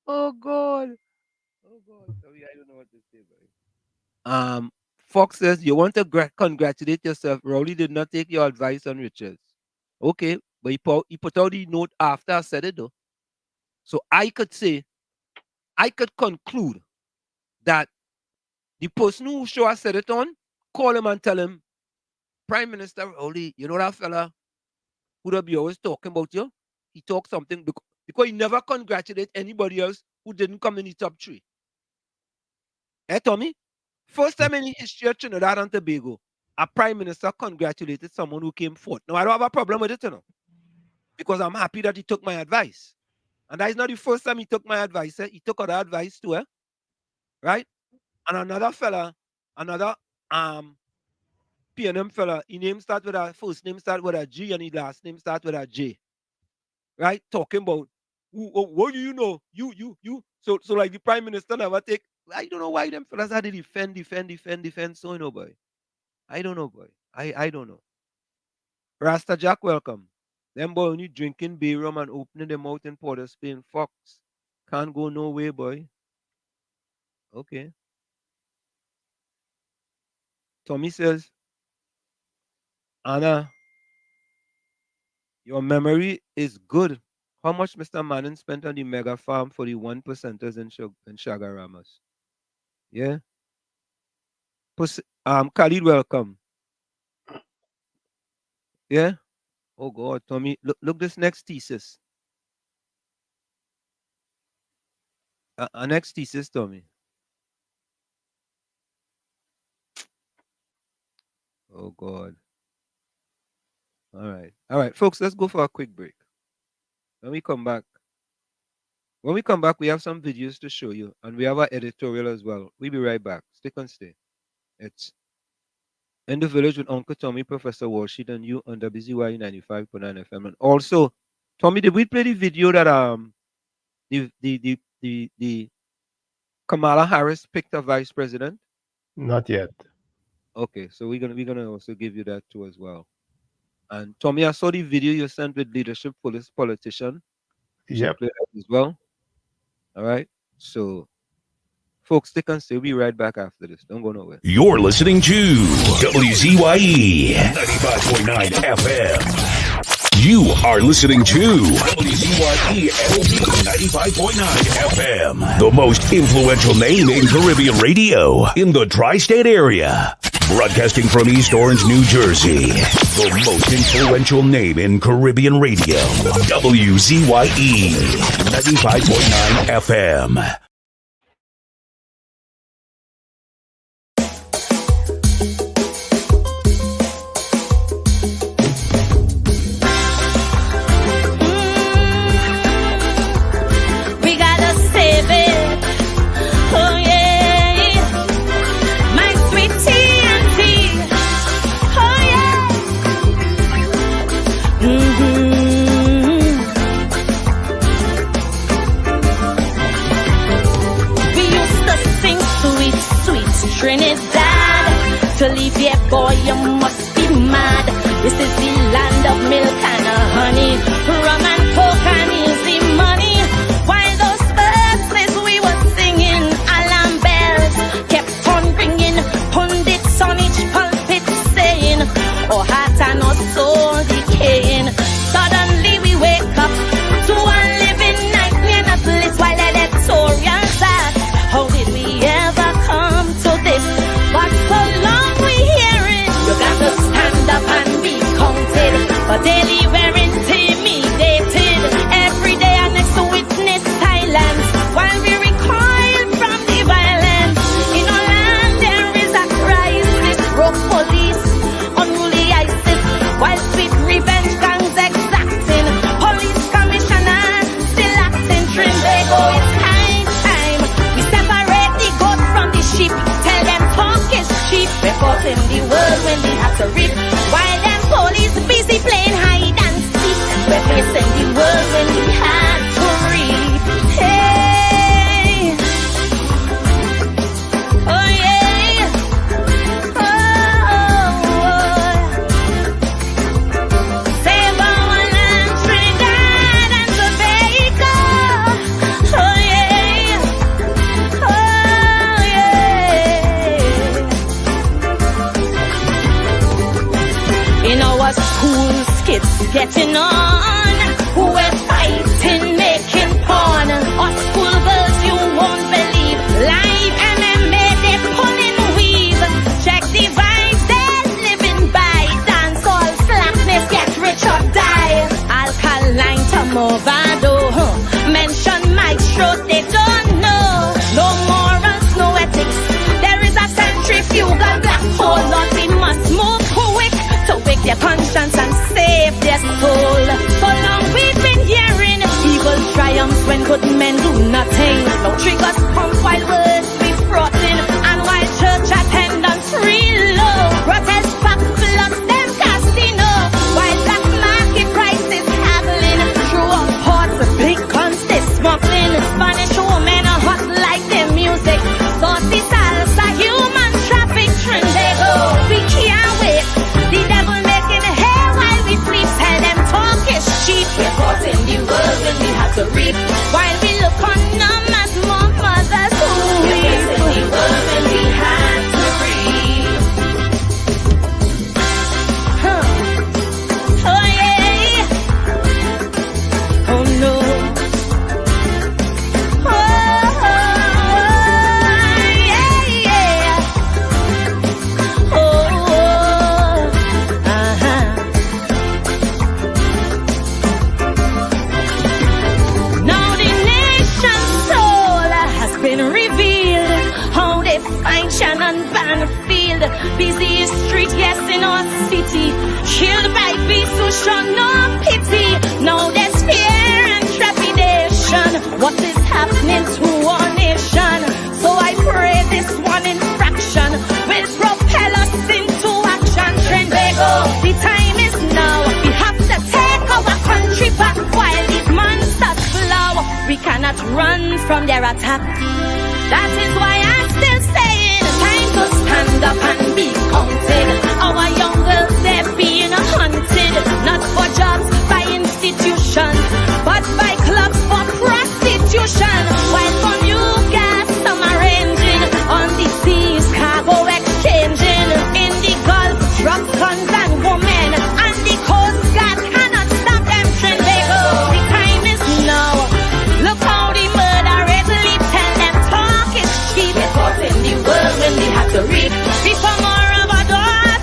Oh God. Oh God. Sorry, I don't know what to say, buddy. Fox says you want to congratulate yourself. Rowley did not take your advice on Richards. Okay, but he put out the note after I said it though. So I could conclude that the person who show I said it on, call him and tell him, Prime Minister Rowley, you know that fella who the be always talking about you? He talked something because he never congratulate anybody else who didn't come in the top 3. Eh, Tommy? First time in the history of Trinidad and Tobago, a Prime Minister congratulated someone who came fourth. Now, I don't have a problem with it, you know, because I'm happy that he took my advice. And that is not the first time he took my advice. He took other advice too, right? And another fella, another PNM fella, his name start with a first name start with a G and his last name start with a J. Right? Talking about what do you know? You. So like the Prime Minister never take. I don't know why them fellas had to defend so, you know, boy. I don't know, boy. I don't know. Rasta Jack, welcome. Them boy only drinking beer rum and opening them out in Port of Spain. Fox. Can't go no way, boy. Okay. Tommy says, Anna, your memory is good. How much Mr. Manning spent on the mega farm for the 1%ers in Shagaramas? Yeah. Khalid, welcome. Yeah. Oh God, Tommy, look this next thesis. Next thesis, Tommy. Oh God. All right, folks, let's go for a quick break. When we come back, we have some videos to show you, and we have our editorial as well. We'll be right back. Stick and stay. It's In the Village with Uncle Tommy, Professor Walsheed, and you on WZYE 95.9 FM. And also, Tommy, did we play the video that the Kamala Harris picked a vice president? Not yet. Okay, so we're gonna also give you that too as well. And Tommy, I saw the video you sent with leadership politician. Yep. Play that as well. All right. So, folks, stick and stay. We'll be right back after this. Don't go nowhere. You're listening to WZYE 95.9 FM. You are listening to WZYE LP 95.9 FM. The most influential name in Caribbean radio in the tri-state area. Broadcasting from East Orange, New Jersey. The most influential name in Caribbean radio. WZYE 95.9 FM. cheap, yeah, boy, you must be mad. This is the land of milk and honey, rum and coke and easy money. While those birds we were singing, alarm bells kept on ringing, pundits on each pulpit saying, oh, heart and our soul decaying. Suddenly we wake up to a living nightmare, not bliss while editorials ask, how did we ever come to this? But so long we hear it, you got to stand up and be counted. But daily we're intimidated. Every day our next to witness silence while we recoil from the violence. In our land there is a crisis, broke police, unruly ISIS, while sweet revenge gangs exacting. Police commissioner still acting Trinbago. It's high time we separate the goat from the sheep. Tell them talk is cheap. We're caught in the world when we have to reap, while them police busy playing hide and seek. We're facing the world when we have to reap. Hey, oh yeah, save our land, Trinidad and Tobago. Oh yeah, in our schools, kids getting on, we're fighting, making porn. Our school girls, you won't believe, live MMA, they're pulling weave. Check the vibes, they're living by. Dance all slackness, get rich or die. Alkaline to Movado, mention my throat, they don't know. No morals, no ethics, there is a centrifugal black hole. Lord, we must move quick to wake their conscience and save their soul. So long we've been hearing evil triumphs when good men do nothing. No triggers pump while words be frothing, and while church attendance real low. Protest back plus them casino, while black market prices haggling. Through our ports, big guns they smuggling. Spanish women are hot like their music. Saucy salsa, human traffic, Trinbago. We can't wait. The devil making hay while we sleep. Tell them talk is cheap. We're caught in the world when we have to reap, while we look on them as more mothers who weep. We're facing the world when we have to reap. Oh yeah. Oh no. Oh yeah, yeah. Oh, now the nation's soul has been revealed. How they find Shannon Banfield, busy street, yes, in our city, killed by beasts who show no pity. Now there's fear and trepidation. What is happening to our nation? So I pray this one infraction will propel us into action. Trinbago, the time is now. We have to take our country back while these monsters flow. We cannot run from their attack. That is why I'm still saying, time to stand up and be counted. Our young girls, they're being hunted, not for jobs by institutions, but by clubs for prostitution. While from you gas, some arranging on the seas, cargo exchanging in the Gulf, drugs, guns and women, and the Coast Guard cannot stop them. Trinbago, the time is now. Look how the murder rate leap. Tell them talk is cheap. We're caught in the world when we have to reap. Before more of a door,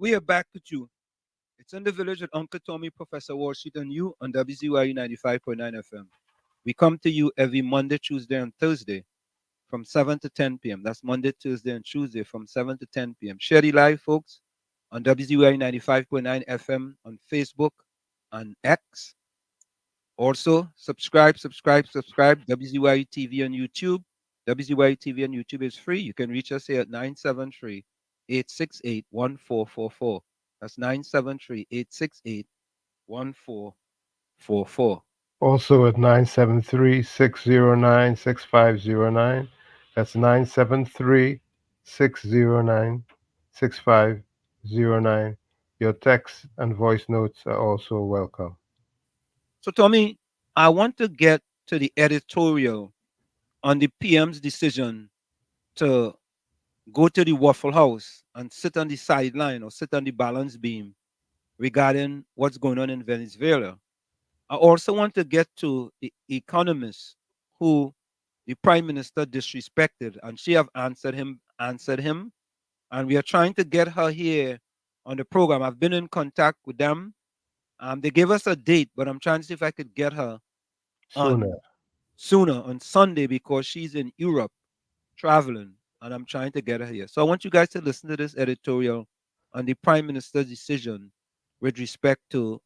We are back with you. It's in the village with Uncle Tommy, Professor Wall Street, and you on WZYE 95.9 FM. We come to you every Monday, Tuesday, and Thursday from 7 to 10 p.m. That's Monday, Tuesday, and Tuesday from 7 to 10 p.m. Share the live, folks, on WZYE 95.9 FM on Facebook and X. Also, subscribe. WZYE TV on YouTube. WZYE TV on YouTube is free. You can reach us here at 973-868-1444. That's 973-868-1444. Also at 973-609-6509. That's 973-609-6509. Your texts and voice notes are also welcome. So, Tommy, I want to get to the editorial on the PM's decision to go to the Waffle House and sit on the sideline or sit on the balance beam regarding what's going on in Venezuela. I also want to get to the economist who the prime minister disrespected, and she have answered him, and we are trying to get her here on the program. I've been in contact with them. They gave us a date, but I'm trying to see if I could get her sooner on Sunday because she's in Europe traveling, and I'm trying to get her here. So I want you guys to listen to this editorial on the prime minister's decision with respect to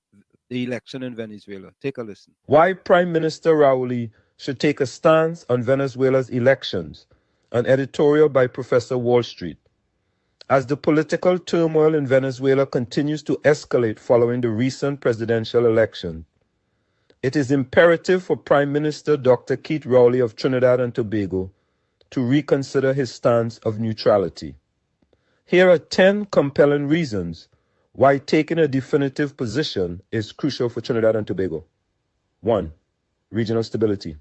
the election in Venezuela. Take a listen. Why Prime Minister Raouli should take a stance on Venezuela's elections. An editorial by Professor Wall Street. As the political turmoil in Venezuela continues to escalate following the recent presidential election, it is imperative for Prime Minister Dr. Keith Rowley of Trinidad and Tobago to reconsider his stance of neutrality. Here are 10 compelling reasons why taking a definitive position is crucial for Trinidad and Tobago. 1. Regional stability.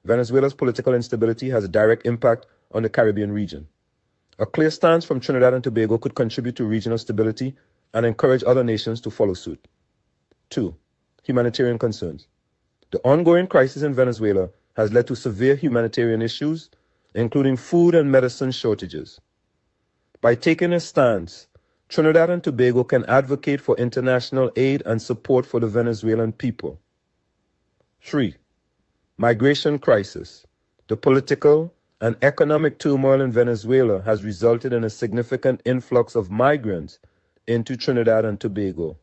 Venezuela's political instability has a direct impact on the Caribbean region. A clear stance from Trinidad and Tobago could contribute to regional stability and encourage other nations to follow suit. 2. Humanitarian concerns. The ongoing crisis in Venezuela has led to severe humanitarian issues, including food and medicine shortages. By taking a stance, Trinidad and Tobago can advocate for international aid and support for the Venezuelan people. 3. Migration crisis. The political and economic turmoil in Venezuela has resulted in a significant influx of migrants into Trinidad and Tobago.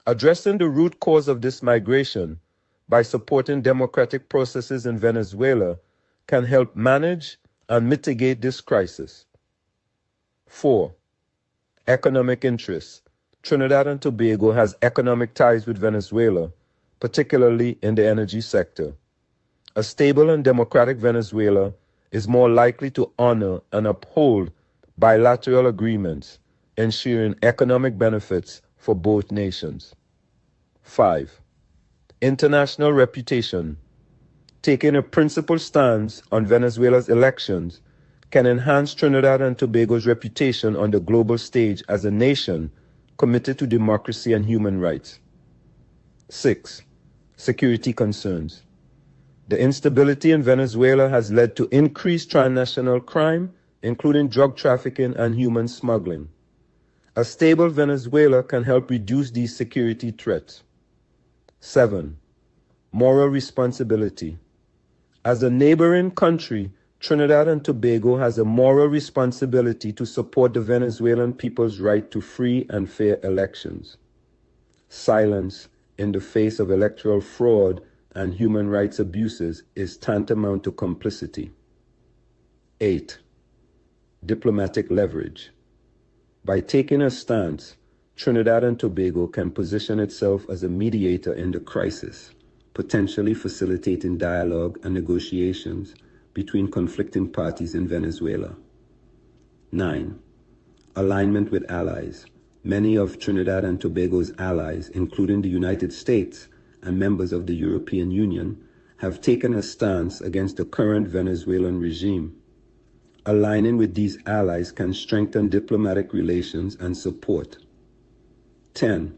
Addressing the root cause of this migration by supporting democratic processes in Venezuela can help manage and mitigate this crisis. 4. Economic interests. Trinidad and Tobago has economic ties with Venezuela, particularly in the energy sector. A stable and democratic Venezuela is more likely to honor and uphold bilateral agreements, ensuring economic benefits for both nations. 5. International reputation. Taking a principled stance on Venezuela's elections can enhance Trinidad and Tobago's reputation on the global stage as a nation committed to democracy and human rights. 6. Security concerns. The instability in Venezuela has led to increased transnational crime, including drug trafficking and human smuggling. A stable Venezuela can help reduce these security threats. 7. Moral responsibility. As a neighboring country, Trinidad and Tobago has a moral responsibility to support the Venezuelan people's right to free and fair elections. Silence in the face of electoral fraud and human rights abuses is tantamount to complicity. 8. Diplomatic leverage. By taking a stance, Trinidad and Tobago can position itself as a mediator in the crisis, potentially facilitating dialogue and negotiations between conflicting parties in Venezuela. 9. Alignment with allies. Many of Trinidad and Tobago's allies, including the United States and members of the European Union, have taken a stance against the current Venezuelan regime. Aligning with these allies can strengthen diplomatic relations and support. 10.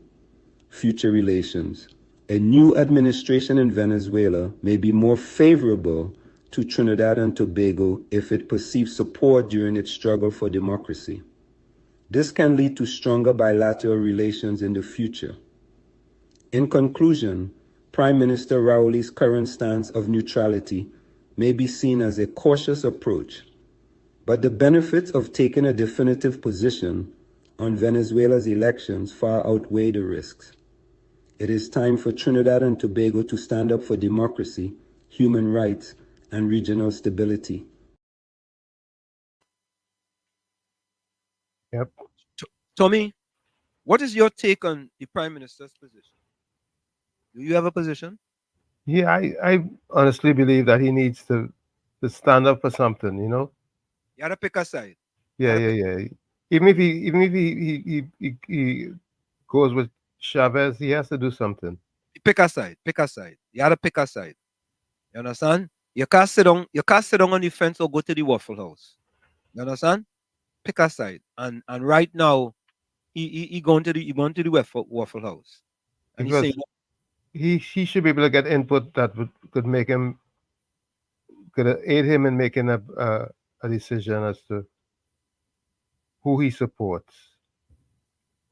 Future relations. A new administration in Venezuela may be more favorable to Trinidad and Tobago if it perceives support during its struggle for democracy. This can lead to stronger bilateral relations in the future. In conclusion, Prime Minister Raoul's current stance of neutrality may be seen as a cautious approach, but the benefits of taking a definitive position on Venezuela's elections far outweigh the risks. It is time for Trinidad and Tobago to stand up for democracy, human rights, and regional stability. Yep. Tommy, what is your take on the Prime Minister's position? Do you have a position? Yeah, I honestly believe that he needs to stand up for something, you know? You gotta pick a side. Yeah. Even if he goes with Chavez, he has to do something. Pick a side. Pick a side. You gotta pick a side. You understand? You can't sit down on the fence or go to the Waffle House. You understand? Pick a side. And right now, he going to the Waffle House. And he's saying he should be able to get input that could aid him in making a decision as to who he supports.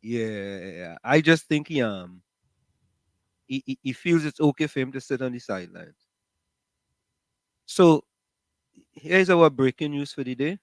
yeah, I just think he feels it's okay for him to sit on the sidelines. So here's our breaking news for the day.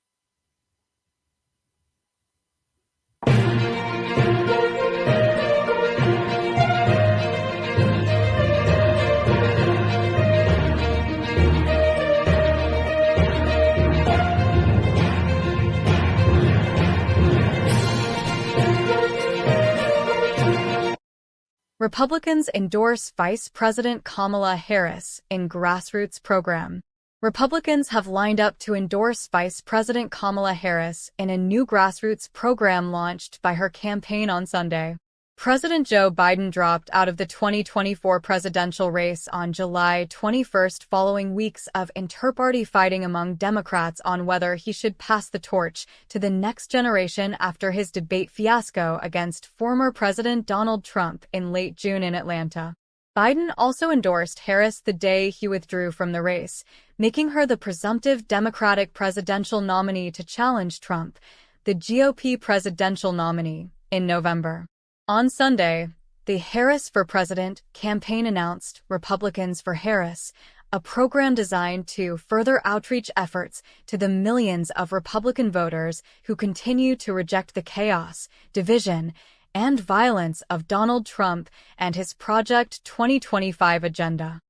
Republicans endorse Vice President Kamala Harris in grassroots program. Republicans have lined up to endorse Vice President Kamala Harris in a new grassroots program launched by her campaign on Sunday. President Joe Biden dropped out of the 2024 presidential race on July 21st following weeks of inter-party fighting among Democrats on whether he should pass the torch to the next generation after his debate fiasco against former President Donald Trump in late June in Atlanta. Biden also endorsed Harris the day he withdrew from the race, making her the presumptive Democratic presidential nominee to challenge Trump, the GOP presidential nominee, in November. On Sunday, the Harris for President campaign announced Republicans for Harris, a program designed to further outreach efforts to the millions of Republican voters who continue to reject the chaos, division, and violence of Donald Trump and his Project 2025 agenda.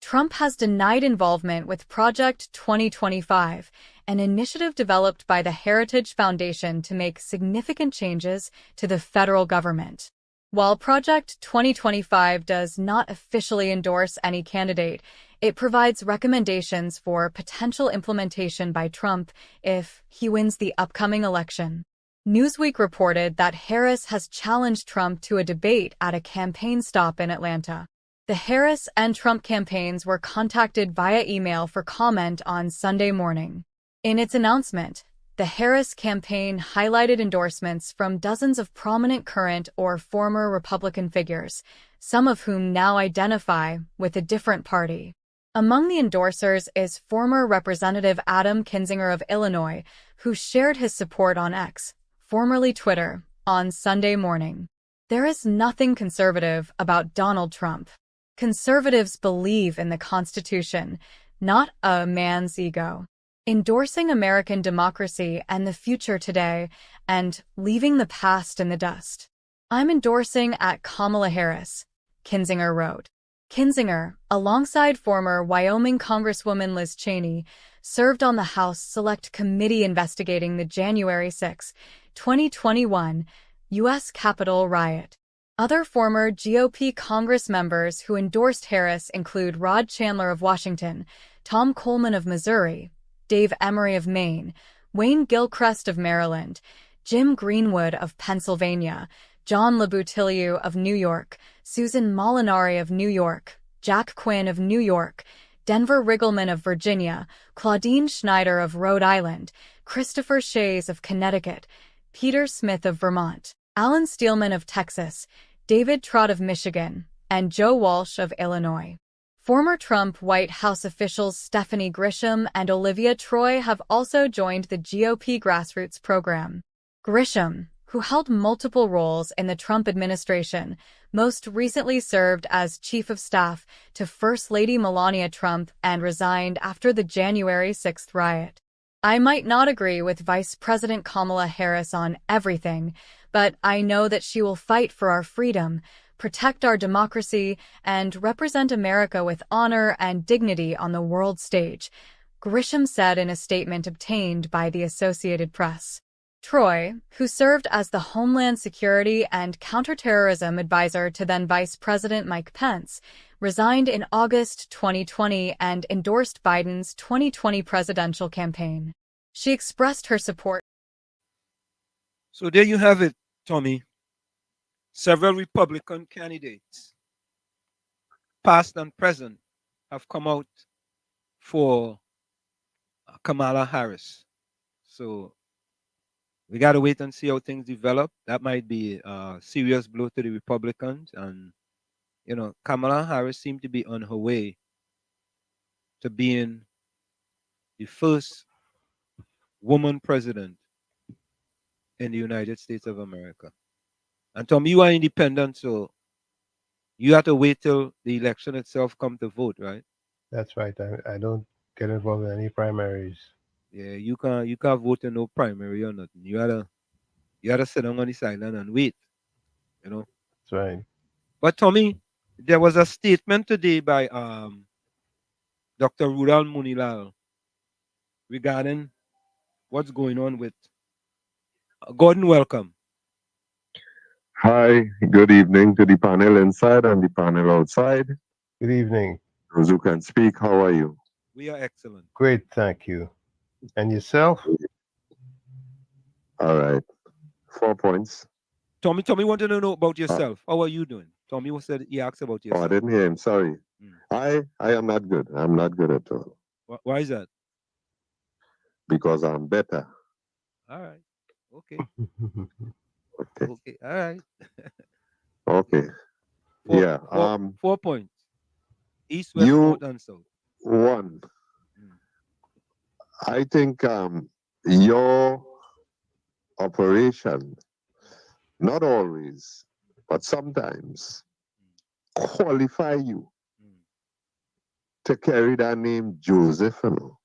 Trump has denied involvement with Project 2025, an initiative developed by the Heritage Foundation to make significant changes to the federal government. While Project 2025 does not officially endorse any candidate, it provides recommendations for potential implementation by Trump if he wins the upcoming election. Newsweek reported that Harris has challenged Trump to a debate at a campaign stop in Atlanta. The Harris and Trump campaigns were contacted via email for comment on Sunday morning. In its announcement, the Harris campaign highlighted endorsements from dozens of prominent current or former Republican figures, some of whom now identify with a different party. Among the endorsers is former Representative Adam Kinzinger of Illinois, who shared his support on X, formerly Twitter, on Sunday morning. There is nothing conservative about Donald Trump. Conservatives believe in the Constitution, not a man's ego. Endorsing American democracy and the future today, and leaving the past in the dust. I'm endorsing at Kamala Harris, Kinzinger wrote. Kinzinger, alongside former Wyoming Congresswoman Liz Cheney, served on the House Select Committee investigating the January 6, 2021, U.S. Capitol riot. Other former GOP Congress members who endorsed Harris include Rod Chandler of Washington, Tom Coleman of Missouri, Dave Emory of Maine, Wayne Gilchrist of Maryland, Jim Greenwood of Pennsylvania, John LeBoutillieu of New York, Susan Molinari of New York, Jack Quinn of New York, Denver Riggleman of Virginia, Claudine Schneider of Rhode Island, Christopher Shays of Connecticut, Peter Smith of Vermont, Alan Steelman of Texas, David Trott of Michigan, and Joe Walsh of Illinois. Former Trump White House officials Stephanie Grisham and Olivia Troy have also joined the GOP grassroots program. Grisham, who held multiple roles in the Trump administration, most recently served as chief of staff to First Lady Melania Trump and resigned after the January 6th riot. I might not agree with Vice President Kamala Harris on everything, but I know that she will fight for our freedom, protect our democracy, and represent America with honor and dignity on the world stage, Grisham said in a statement obtained by the Associated Press. Troy, who served as the Homeland Security and Counterterrorism Advisor to then Vice President Mike Pence, resigned in August 2020 and endorsed Biden's 2020 presidential campaign. She expressed her support. So there you have it, Tommy. Several Republican candidates, past and present, have come out for Kamala Harris. So we got to wait and see how things develop. That might be a serious blow to the Republicans. And, you know, Kamala Harris seemed to be on her way to being the first woman president in the United States of America. And Tom, you are independent, so you have to wait till the election itself come to vote, right? That's right. I don't get involved in any primaries. Yeah, you can't vote in no primary or nothing. You gotta sit down on the sideline and wait. You know? That's right. But Tommy, there was a statement today by Dr. Rudal Munilal regarding what's going on with Gordon. Welcome. Hi, good evening to the panel inside and the panel outside. Good evening. Those who can speak, how are you? We are excellent. Great, thank you. And yourself? All right. 4 points. Tommy wanted to know about yourself. How are you doing? Tommy said he asked about yourself. Oh, I didn't hear him. Sorry. I am not good. I'm not good at all. Why is that? Because I'm better. All right. Okay. Okay. Okay. All right. Okay. Yeah. 4 points. East, west, north, and south. One. I think your operation, not always, but sometimes, qualify you to carry that name Joseph. You know?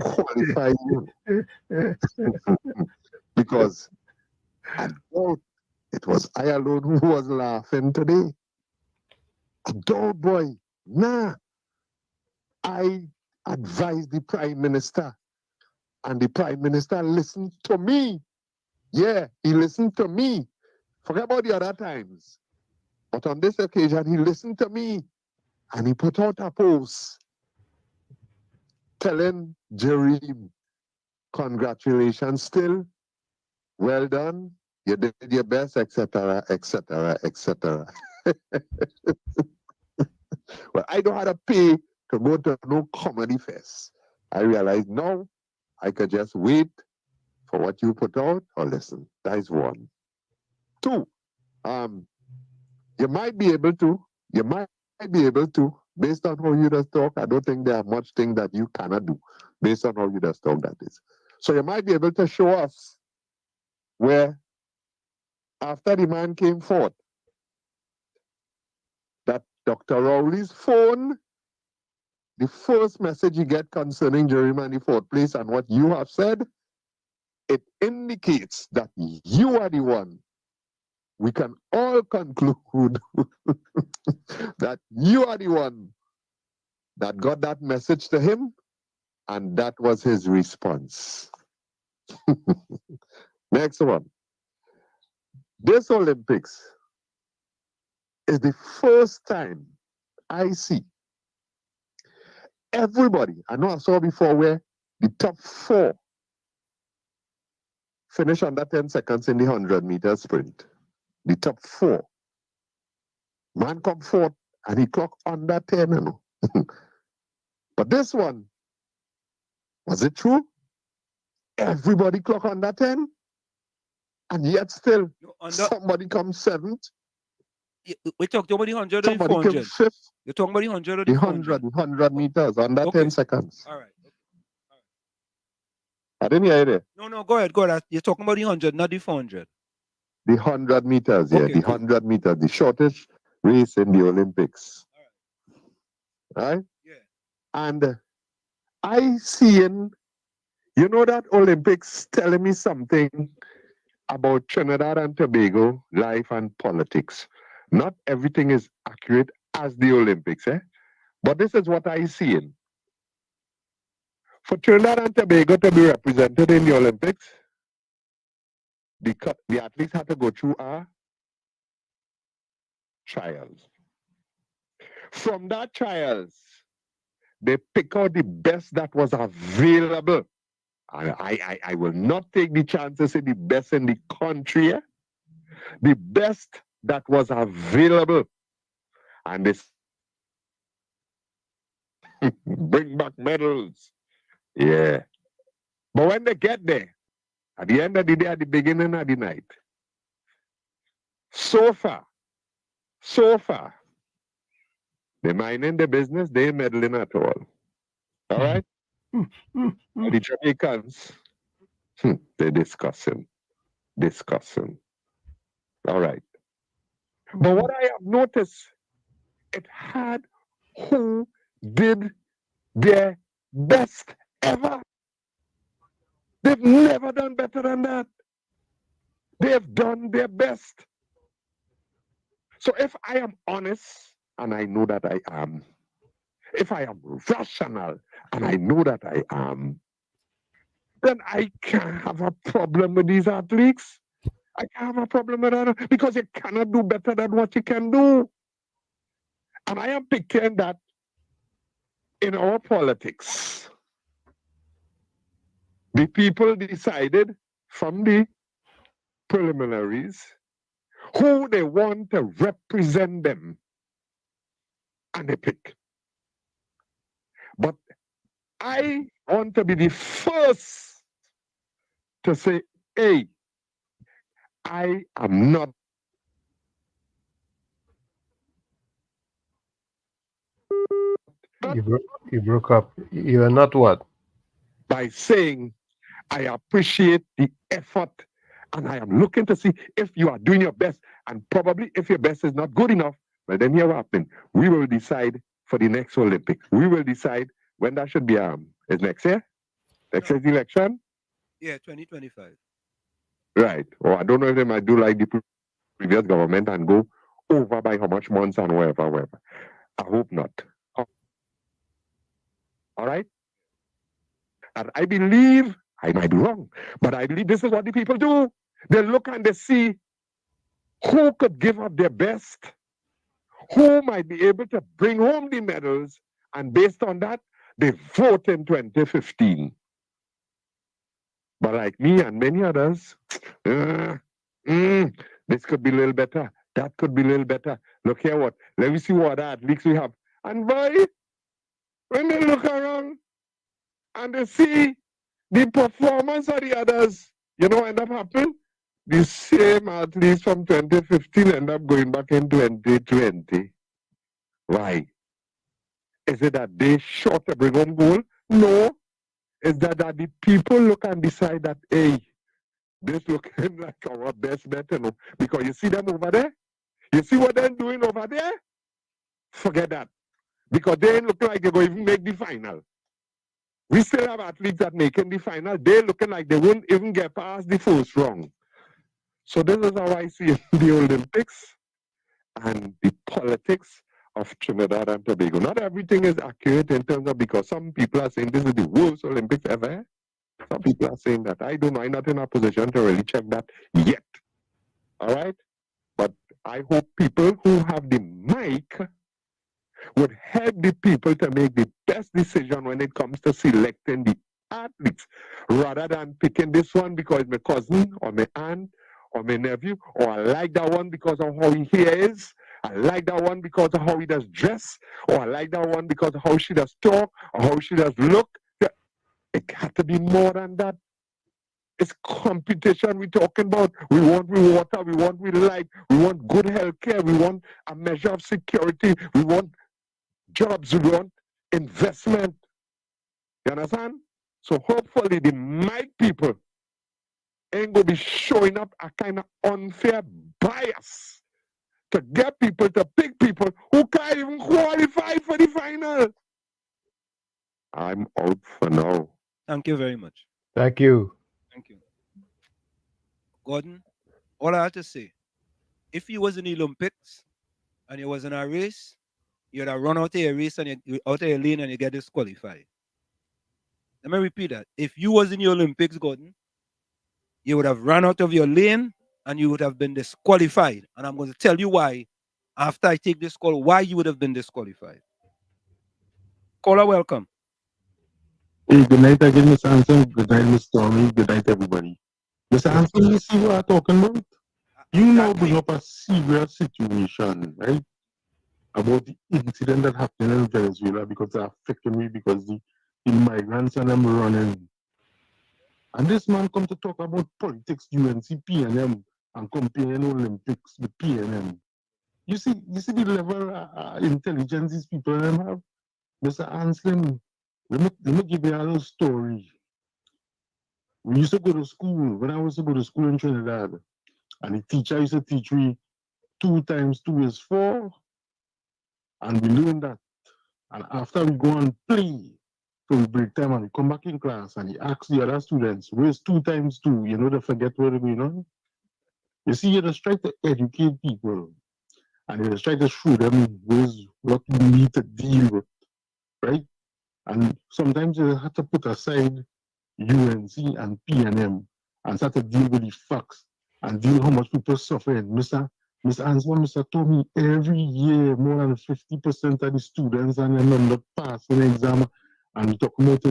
Qualify you. Because I doubt it was I alone who was laughing today. I doubt, boy. Nah. I advised the Prime Minister, and the Prime Minister listened to me. Yeah, he listened to me. Forget about the other times. But on this occasion, he listened to me, and he put out a post telling Jereem, congratulations still, well done, you did your best, etc., etc., etc. Well, I don't have to pay to go to no comedy fest. I realized now I could just wait for what you put out or listen. That is one. Two, you might be able to, based on how you just talk. I don't think there are much thing that you cannot do based on how you just talk, that is. So you might be able to show us where after the man came forth, that Dr. Rowley's phone, the first message you get concerning Jereem and the fourth place and what you have said, it indicates that you are the one. We can all conclude that you are the one that got that message to him, and that was his response. Next one. This Olympics is the first time I see everybody, I know I saw before where the top 4 finish under 10 seconds in the 100-meter sprint. The top 4. Man come forth and he clocked under 10, you know. But this one, was it true? Everybody clock under 10? And yet still, somebody comes 7th? We talking about the 100 or the Somebody 400? comes 5th? You're talking about the 100 or the The 400? 100 meters, under 10 seconds. All right. I didn't hear you. No, go ahead. You're talking about the 100, not the 400. The 100 meters, yeah. Okay, The cool. 100 meters, the shortest race in the Olympics. Right? Yeah. And I seen, you know, that Olympics telling me something about Trinidad and Tobago life and politics. Not everything is accurate as the Olympics, eh? But this is what I seen. For Trinidad and Tobago to be represented in the Olympics, the athletes had to go through a trials. From that trials, they pick out the best that was available. I will not take the chances in the best in the country. The best that was available. And this bring back medals. Yeah. But when they get there, at the end of the day, at the beginning of the night, so far, they're minding the business, they ain't meddling at all. All right? The Jamaicans, they're discussing. All right. But what I have noticed, it had who did their best ever. They've never done better than that. They've done their best. So if I am honest, and I know that I am, if I am rational, and I know that I am, then I can't have a problem with these athletes. I can't have a problem with that because you cannot do better than what you can do. And I am picturing that in our politics. The people decided from the preliminaries who they want to represent them, and they pick. But I want to be the first to say, hey, I am not. You broke up. You are not what? By saying, I appreciate the effort and I am looking to see if you are doing your best. And probably if your best is not good enough, well, then here what happening. We will decide for the next Olympics. We will decide when that should be. Is next year? Next year's election? Yeah, 2025. Right. Or I don't know if they might do like the previous government and go over by how much months and wherever. I hope not. All right? And I believe, I might be wrong, but I believe this is what the people do. They look and they see who could give up their best, who might be able to bring home the medals, and based on that, they vote in 2015. But like me and many others, this could be a little better. That could be a little better. Look here, what? Let me see what athletes we have. And boy, when they look around and they see the performance of the others, you know what end up happening? The same athletes from 2015 end up going back in 2020. Why? Is it that they short to bring home gold? No. Is that the people look and decide that, hey, this looking like our best bet, you know? Because you see them over there? You see what they're doing over there? Forget that. Because they ain't looking like they're going to even make the final. We still have athletes that making the final. They're looking like they won't even get past the first round. So this is how I see the Olympics and the politics of Trinidad and Tobago. Not everything is accurate in terms of, because some people are saying this is the worst Olympics ever. Some people are saying that. I don't know. I'm not in a position to really check that yet. All right? But I hope people who have the mic would help the people to make the best decision when it comes to selecting the athletes, rather than picking this one because my cousin or my aunt or my nephew, or I like that one because of how he is, I like that one because of how he does dress, or I like that one because of how she does talk, or how she does look. It had to be more than that. It's competition we're talking about. We want water, we want light, we want good health care, we want a measure of security, we want jobs, we want investment. You understand? So hopefully the might people ain't gonna be showing up a kind of unfair bias to get people to pick people who can't even qualify for the final. I'm out for now. Thank you very much. Thank you. Thank you. Gordon, all I have to say, if you was in the Olympics and you was in a race, you'd have run out of your race and you out of your lane and you get disqualified. Let me repeat that. If you was in the Olympics, Gordon, you would have run out of your lane and you would have been disqualified. And I'm going to tell you why after I take this call, why you would have been disqualified. Caller, welcome. Hey, good night again, Mr. Anson. Good night, Miss Stormy. Good night, everybody. Mr. Anson, you see what I'm talking about? You now bring up a serious situation, right? About the incident that happened in Venezuela because they're affecting me because the migrants and them running. And this man come to talk about politics, UNC, PNM, and comparing Olympics with PNM. You see the level of intelligence these people have? Mr. Anslin, let me give you a little story. We used to go to school, when I used to go to school in Trinidad, and the teacher used to teach me 2 times 2 is 4, and we learned that. And after we go and play, so we break time and we come back in class, and he asks the other students, where's 2 times 2? You know, they forget what they're going on. You see, you just try to educate people, and you just try to show them ways what we need to deal with, right? And sometimes you have to put aside UNC and PNM and start to deal with the facts and deal with how much people suffering. Mr. Answer, Mr. Tommy, every year more than 50% of the students and them end up passing the exam. And we're talking about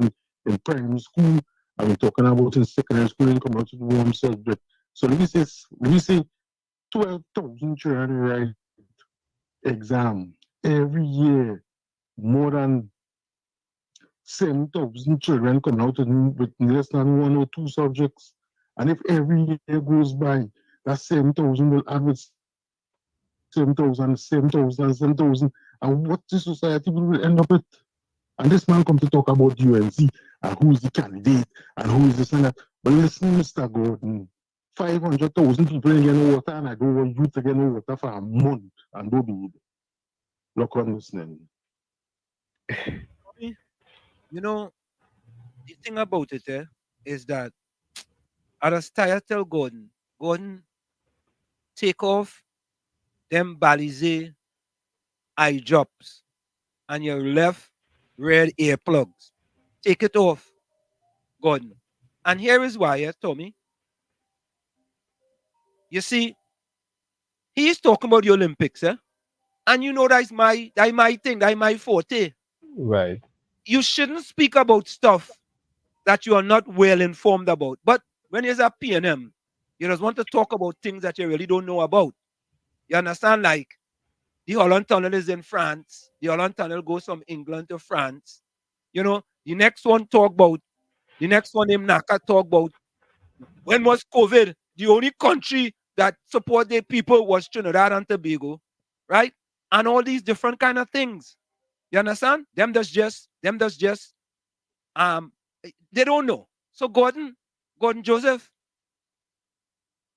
in primary school, and we're talking about in secondary school and come out to the warm subject. So let me say 12,000 children write exam every year, more than 7,000 children come out with less than 1 or 2 subjects. And if every year goes by, that 7,000 will add with 7,000, 7,000, 7,000. And what the society will end up with? And this man comes to talk about UNC and who is the candidate and who is this and that. But listen, Mr. Gordon, 500,000 people ain't getting water, and I go want you to get no water for a month and don't be it. Look on listening. You know, the thing about it is that I just tired tell Gordon, take off them Balize eye drops and your left red earplugs. Take it off, Gordon. And here is why, Tommy. You see, he's talking about the Olympics, and you know that's my thing, that's my forte. Right. You shouldn't speak about stuff that you are not well informed about. But when you're a PNM, you just want to talk about things that you really don't know about. You understand? Like the Holland Tunnel is in France. The Holland Tunnel goes from England to France. You know, the next one named Naka talk about when was COVID? The only country that support their people was Trinidad and Tobago, right? And all these different kind of things. You understand? Them that's just they don't know. So Gordon Joseph,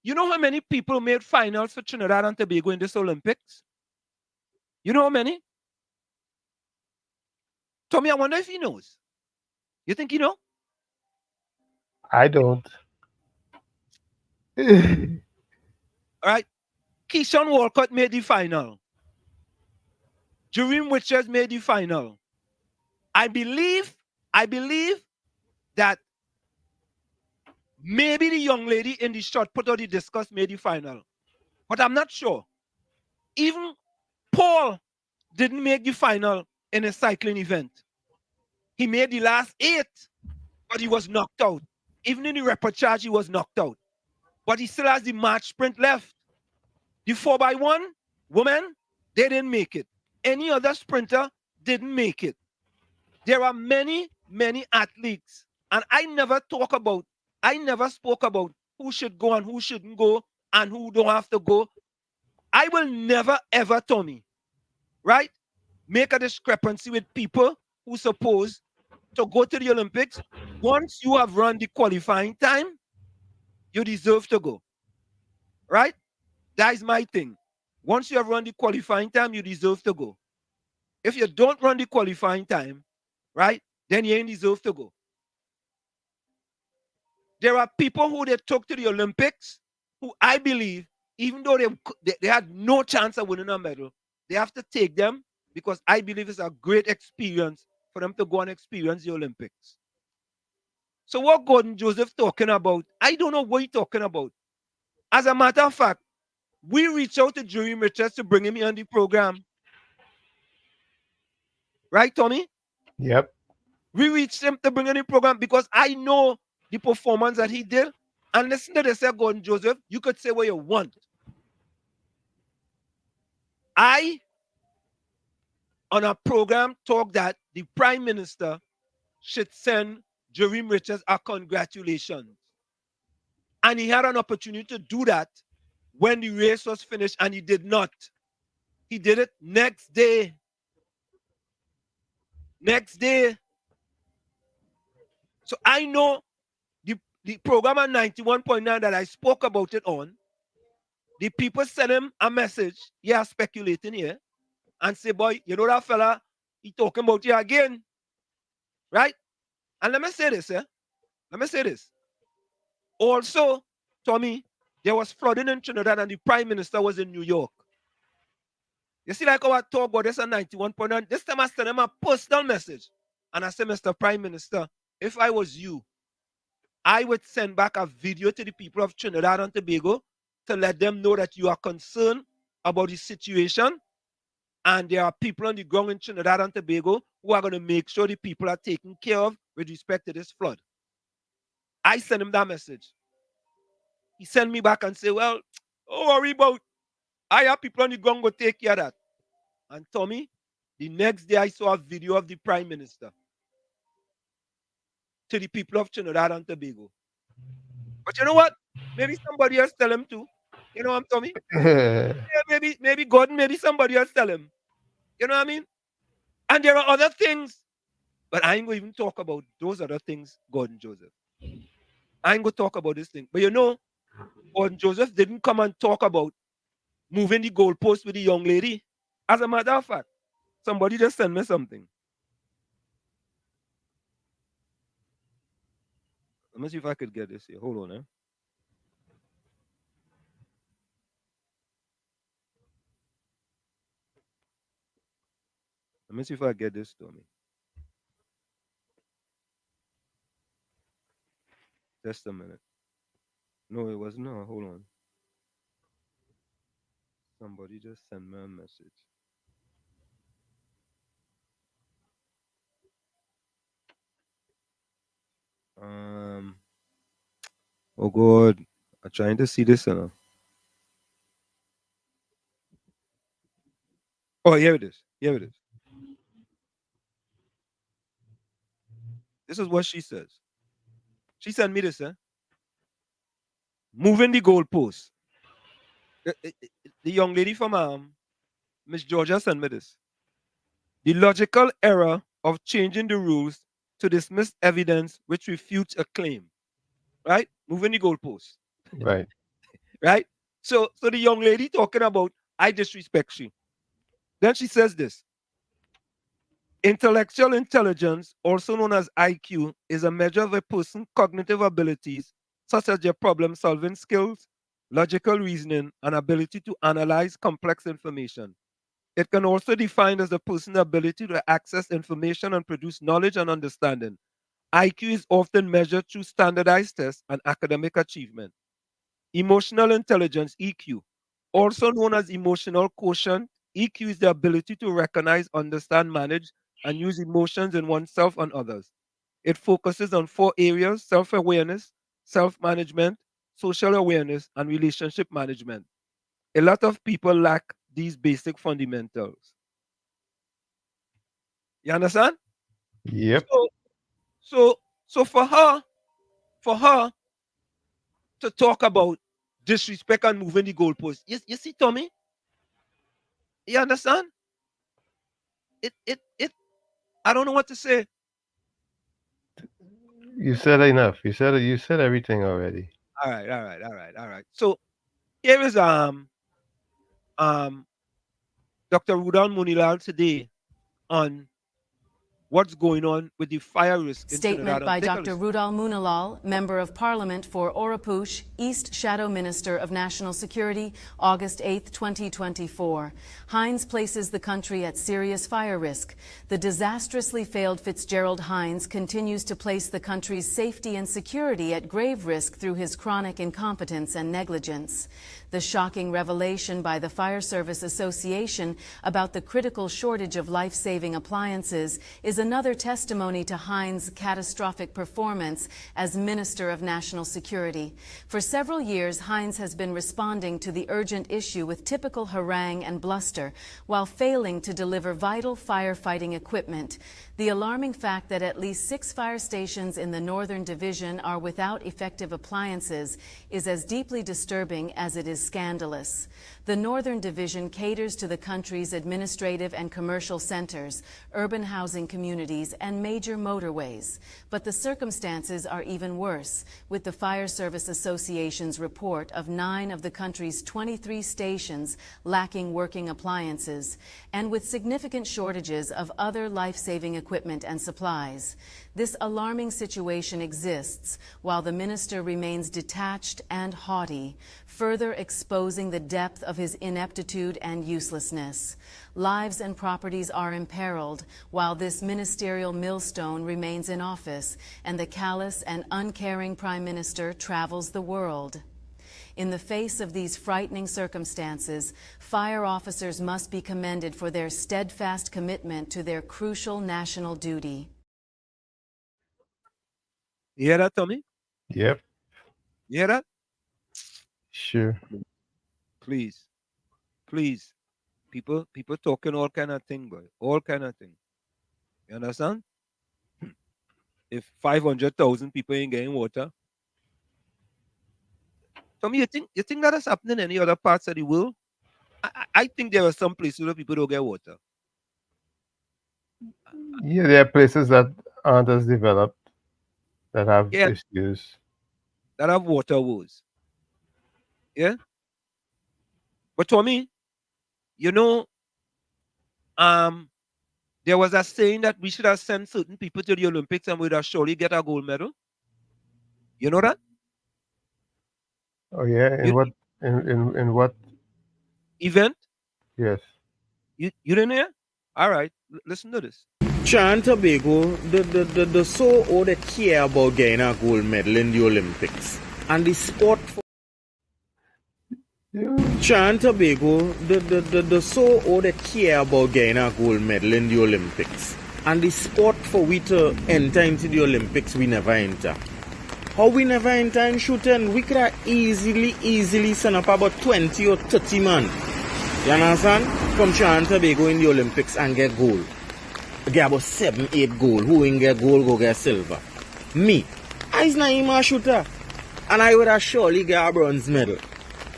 you know how many people made finals for Trinidad and Tobago in this Olympics? You know how many? Tommy, I wonder if he knows. You think he know? I don't. All right. Keyshawn Walcott made the final. Jerome Richards made the final. I believe that maybe the young lady in the shot put out the discus made the final. But I'm not sure. Even Paul didn't make the final in a cycling event. He made the last 8, but he was knocked out. Even in the repechage, he was knocked out. But he still has the march sprint left. The 4x1 women, they didn't make it. Any other sprinter didn't make it. There are many, many athletes, and I never spoke about who should go and who shouldn't go and who don't have to go. I will never, ever, Tommy, right, make a discrepancy with people who suppose to go to the Olympics, once you have run the qualifying time, you deserve to go. Right? That is my thing. Once you have run the qualifying time, you deserve to go. If you don't run the qualifying time, right, then you ain't deserve to go. There are people who they took to the Olympics who I believe, even though they had no chance of winning a medal, they have to take them because I believe it's a great experience for them to go and experience the Olympics. So what Gordon Joseph talking about, I don't know what he's talking about. As a matter of fact, we reached out to Jerry Richards to bring him on the program. Right, Tommy? Yep. We reached him to bring in the program because I know the performance that he did. And listen to this, Gordon Joseph, you could say what you want. I, on a program, talk that the Prime Minister should send Jerry Richards a congratulations. And he had an opportunity to do that when the race was finished, and he did not. He did it next day. Next day. So I know the program on 91.9 that I spoke about it on, the people send him a message, yeah, speculating here, and say, boy, you know that fella, he talking about you again. Right? And let me say this, Let me say this. Also, Tommy, there was flooding in Trinidad and the Prime Minister was in New York. You see, like how I talk about this on 91.9, this time I sent him a personal message. And I said, Mr. Prime Minister, if I was you, I would send back a video to the people of Trinidad and Tobago to let them know that you are concerned about the situation. And there are people on the ground in Trinidad and Tobago who are going to make sure the people are taken care of with respect to this flood. I sent him that message. He sent me back and said, well, don't worry about it. I have people on the ground go take care of that. And Tommy, the next day I saw a video of the Prime Minister to the people of Trinidad and Tobago. But you know what? Maybe somebody else tell him too. You know what I'm Tommy? Yeah, maybe Gordon, maybe somebody else tell him. You know what I mean? And there are other things, but I ain't going to even talk about those other things, Gordon Joseph. I ain't going to talk about this thing. But you know, Gordon Joseph didn't come and talk about moving the goalpost with the young lady. As a matter of fact, somebody just sent me something. Let me see if I could get this here. Hold on, Let me see if I get this, Tommy. Just a minute. No, it was no. Hold on. Somebody just sent me a message. Oh God, I'm trying to see this now. Oh, here it is. Here it is. This is what she says. She sent me this, moving the goalpost. The young lady from Miss Georgia sent me this. The logical error of changing the rules to dismiss evidence which refutes a claim. Right? Moving the goalpost. Right. Right? So the young lady talking about I disrespect you. Then she says this. Intellectual intelligence, also known as IQ, is a measure of a person's cognitive abilities, such as their problem-solving skills, logical reasoning, and ability to analyze complex information. It can also be defined as a person's ability to access information and produce knowledge and understanding. IQ is often measured through standardized tests and academic achievement. Emotional intelligence, EQ, also known as emotional quotient, EQ is the ability to recognize, understand, manage, and use emotions in oneself and others. It focuses on 4 areas: self-awareness, self-management, social awareness, and relationship management. A lot of people lack these basic fundamentals. You understand? Yep. So for her to talk about disrespect and moving the goalpost, you see, Tommy? You understand? It I don't know what to say. You said enough. You said everything already. All right. So here is um Dr. Rudolph Munilal today on what's going on with the fire risk in Trinidad Statement and by take a Dr. listen. Rudal Munalal, Member of Parliament for Orapoosh, East Shadow Minister of National Security, August 8, 2024. Hines places the country at serious fire risk. The disastrously failed Fitzgerald Hines continues to place the country's safety and security at grave risk through his chronic incompetence and negligence. The shocking revelation by the Fire Service Association about the critical shortage of life-saving appliances is another testimony to Hines' catastrophic performance as Minister of National Security. For several years, Hines has been responding to the urgent issue with typical harangue and bluster, while failing to deliver vital firefighting equipment. The alarming fact that at least 6 fire stations in the Northern Division are without effective appliances is as deeply disturbing as it is scandalous. The Northern Division caters to the country's administrative and commercial centers, urban housing communities, and major motorways. But the circumstances are even worse, with the Fire Service Association's report of 9 of the country's 23 stations lacking working appliances, and with significant shortages of other life-saving equipment and supplies. This alarming situation exists while the minister remains detached and haughty, further exposing the depth of his ineptitude and uselessness. Lives and properties are imperiled while this ministerial millstone remains in office and the callous and uncaring Prime Minister travels the world. In the face of these frightening circumstances, fire officers must be commended for their steadfast commitment to their crucial national duty. You hear that, Tommy? Yep. You hear that? Sure. Please. People talking all kind of thing, boy. All kind of thing. You understand? If 500,000 people ain't getting water. Tommy, you think that is happening in any other parts of the world? I think there are some places where people don't get water. Yeah, there are places that aren't as developed that have Yeah. issues. That have water woes. Yeah? But Tommy, you know, there was a saying that we should have sent certain people to the Olympics and we'd have surely get a gold medal. You know that? Oh yeah, in what Event? Yes. You didn't hear? All right. Listen to this. Trinidad and Tobago, the so all they care about getting a gold medal in the Olympics. And the sport for Trinidad and Tobago, the so all they care about getting a gold medal in the Olympics. And the sport for we to enter into the Olympics, we never enter. How we never enter in shooting, we could have easily send up about 20 or 30 man. You understand? From Trinidad and Tobago in the Olympics and get gold. Get about 7-8 gold. Who ain't get gold go get silver. Me, I's not even a shooter. And I would have surely get a bronze medal.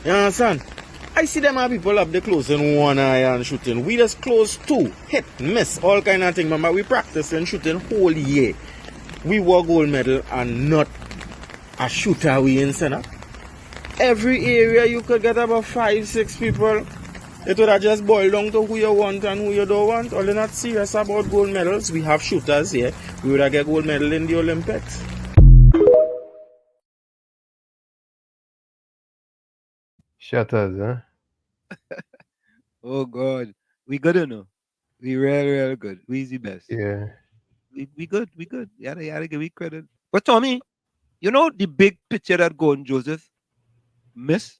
You understand? I see them people up the close in one eye and shooting. We just close 2, hit, miss, all kind of thing. Remember, we practice and shooting whole year. We won gold medal and not a shooter we in center. Every area you could get about 5-6 people. It would have just boiled down to who you want and who you don't want. Or they're not serious about gold medals. We have shooters here. We would have get gold medal in the Olympics. Shutters, huh? Oh God. We good or no? We real good. We the best. Yeah. We good. You gotta give me credit. But Tommy, you know the big picture that Gordon Joseph miss?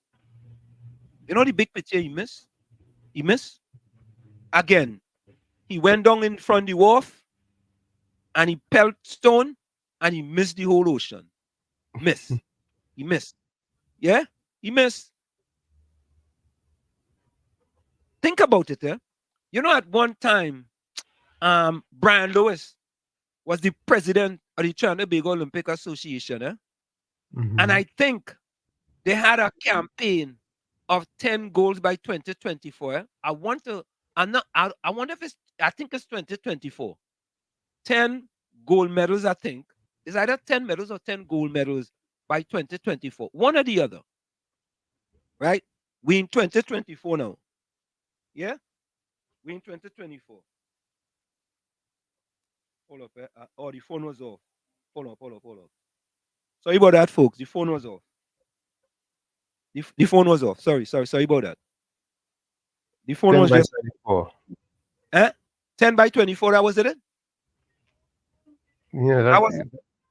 You know the big picture he missed? He missed? Again, he went down in front of the wharf and he pelt stone and he missed the whole ocean. He missed. Yeah? He missed. Think about it, eh? You know, at one time, Brian Lewis was the president of the Trinidad and Tobago Olympic Association, eh? Mm-hmm. And I think they had a campaign of 10 goals by 2024. Eh? I wonder if I think it's 2024. 10 gold medals, I think. It's either 10 medals or 10 gold medals by 2024. One or the other. Right? We in 2024 now. Yeah? We in 2024. Hold up. Oh, the phone was off. Hold up. Sorry about that, folks. The phone was off. The phone was off. Sorry about that. The phone 10 was by just 24. 10 by 24, that was it? Yeah, I was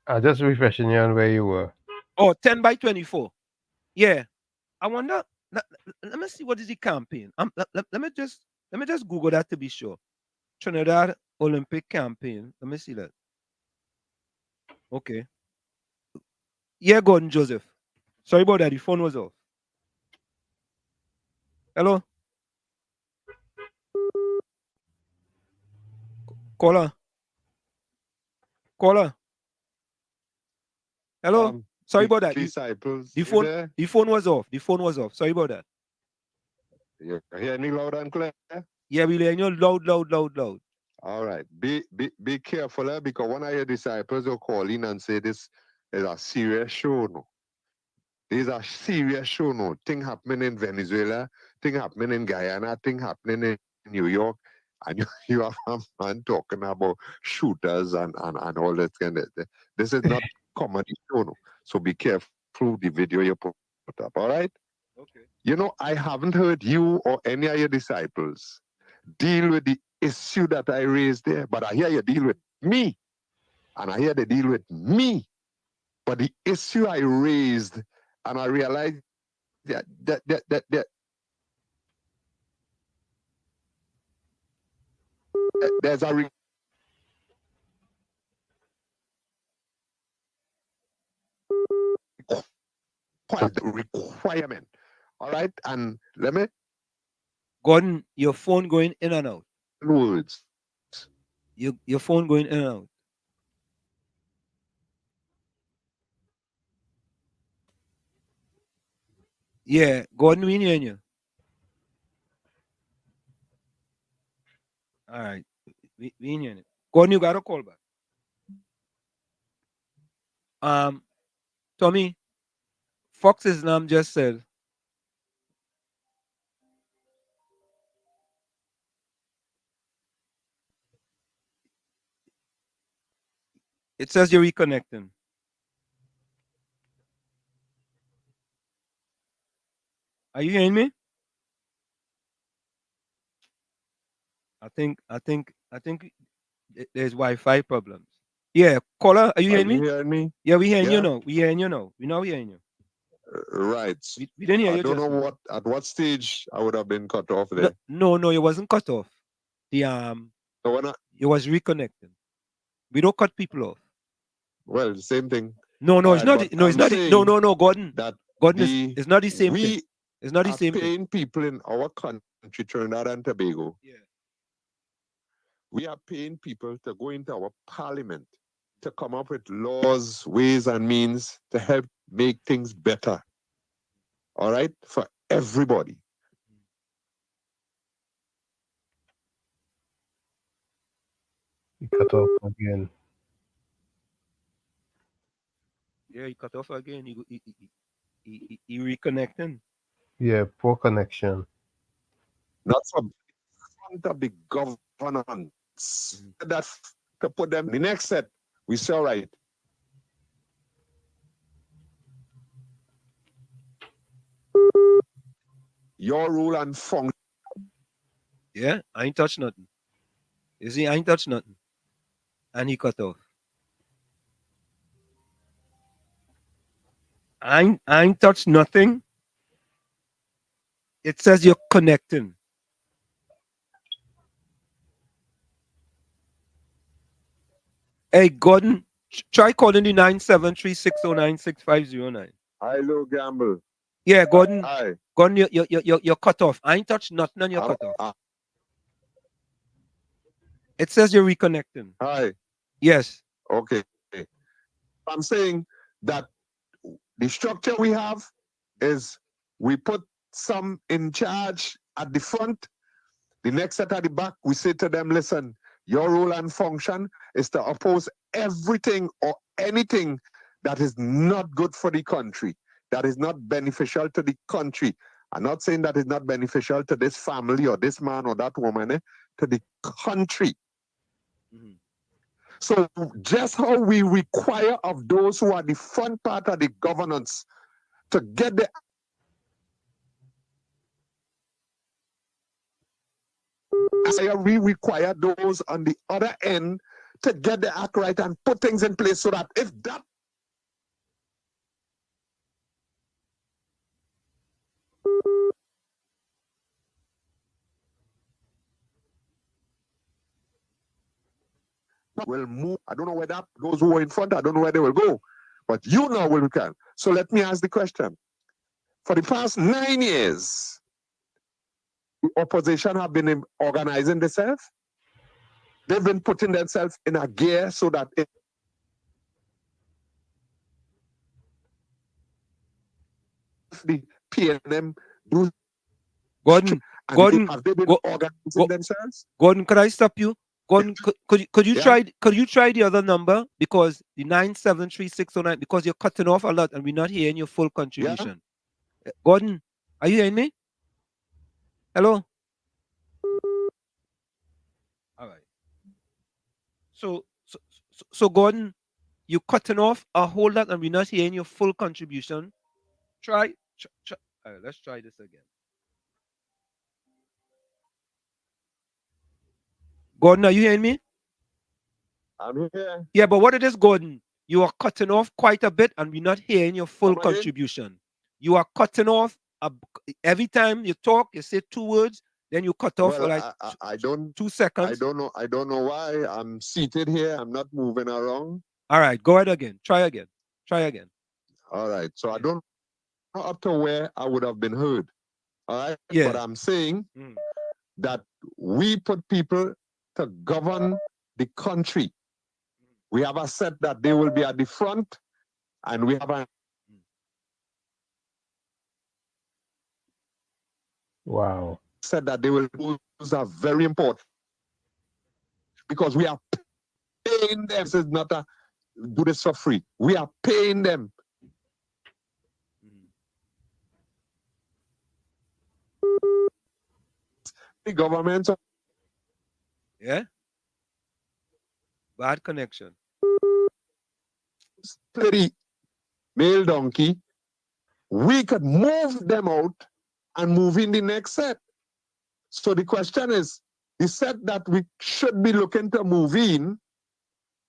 I just refreshing you on where you were. 10 by 24. Yeah. I wonder. Let me see what is the campaign. Let me just Google that to be sure. Trinidad Olympic campaign. Let me see that. Okay. Yeah, Gordon Joseph. Sorry about that. The phone was off. Hello? Caller. Hello? Sorry about that. Disciples, The you phone there? the phone was off. The phone was off. Sorry about that. You hear me loud and clear? Yeah, we hear you loud. All right. Be careful, because one of your disciples will call in and say this is a serious show. No. This is a serious show. No. Thing happening in Venezuela, thing happening in Guyana, thing happening in New York. And you have a man talking about shooters and all that kind of thing. This is not comedy show. No. So be careful the video you put up. All right? Okay. I haven't heard you or any of your disciples deal with the issue that I raised there, but I hear you deal with me, and I hear they deal with me. But the issue I raised, and I realized that there's a requirement. All right, and let me. Gordon, your phone going in and out. Words. Your phone going in and out. Yeah, Gordon, we hearing you. All right, we hearing you. Gordon, you got a call back. Tommy, Fox's name just said. It says you're reconnecting. Are you hearing me? I think there's Wi-Fi problems. Yeah, caller, are you hearing me? Hearing me? Yeah, we hearing you Yeah? now. We hearing you now. We now hearing you. Right. We didn't hear I you don't just know now. at what stage I would have been cut off there. No, it wasn't cut off. So when it was reconnecting. We don't cut people off. Well, the same thing. No, All it's right, not. but No, it's I'm not. saying No, Gordon. Gordon, the it's not the same we thing. It's not the are same thing. paying people in our country, Trinidad and Tobago. Yeah. We are paying people to go into our parliament to come up with laws, ways, and means to help make things better. All right? For everybody. You cut off again. Yeah, he cut off again. He reconnecting. Yeah, poor connection. Not from to be governance. That to put them the next set. We say, all right. Your rule and function. Yeah, I ain't touch nothing. You see, I ain't touch nothing. And he cut off. I ain't touched nothing. It says you're connecting. Hey, Gordon, try calling the 973-609-6509. Hello, Gamble. Yeah, Gordon. Hi. Gordon, you're cut off. I ain't touched nothing and you're cut off. It says you're reconnecting. Hi. Yes. Okay. I'm saying that the structure we have is we put some in charge at the front. The next set at the back, we say to them, listen, your role and function is to oppose everything or anything that is not good for the country, that is not beneficial to the country. I'm not saying that is not beneficial to this family or this man or that woman, to the country. So just how we require of those who are the front part of the governance to get the we require those on the other end to get the act right and put things in place so that if that will move, I don't know where that goes who are in front, I don't know where they will go, but you know where we can. So let me ask the question. For the past 9 years, the opposition have been organizing themselves. They've been putting themselves in a gear so that if the PNM do Gordon, have they been organizing themselves? Gordon, could I stop you? Gordon, could you try the other number, because the 973-609, because you're cutting off a lot and we're not hearing your full contribution. Gordon, are you hearing me? Hello. All right. So Gordon, you're cutting off a whole lot and we're not hearing your full contribution. Try. All right, let's try this again. Gordon, are you hearing me? I'm here. Yeah, but what it is, Gordon, you are cutting off quite a bit and we're not hearing your full contribution. You are cutting off every time you talk, you say 2 words, then you cut off for like I don't 2 seconds. I don't know why. I'm seated here. I'm not moving around. All right, go ahead again. Try again. All right. So I don't know up to where I would have been heard. All right. Yeah. But I'm saying that we put people to govern the country. We have a set that they will be at the front, and we have a Wow. said that they will use are very important because we are paying them. This is not a do this for free. We are paying them. The government. Yeah. Bad connection. The male donkey. We could move them out and move in the next set. So the question is, the set that we should be looking to move in,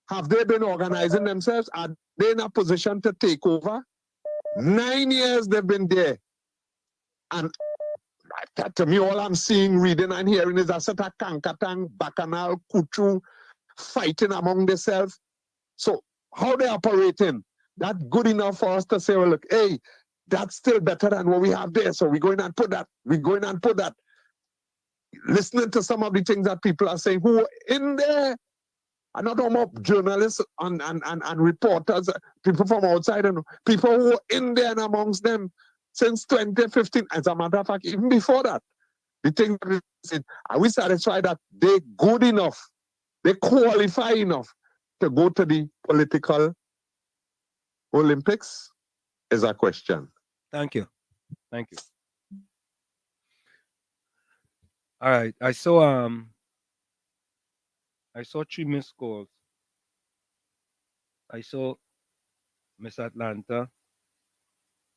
have they been organizing themselves? Are they in a position to take over? 9 years they've been there. And to me, all I'm seeing, reading and hearing is a set of Kankatang, Bacchanal, Kuchu, fighting among themselves. So how they operating? That's good enough for us to say, well, look, hey, that's still better than what we have there. So we're going and put that. We're going and put that. Listening to some of the things that people are saying, who are in there, and not only journalists and reporters, people from outside, and people who are in there and amongst them since 2015. As a matter of fact, even before that, the thing is, are we satisfied that they're good enough, they qualify enough to go to the political Olympics? Is a question. Thank you. All right. I saw 3 missed calls. I saw Miss Atlanta.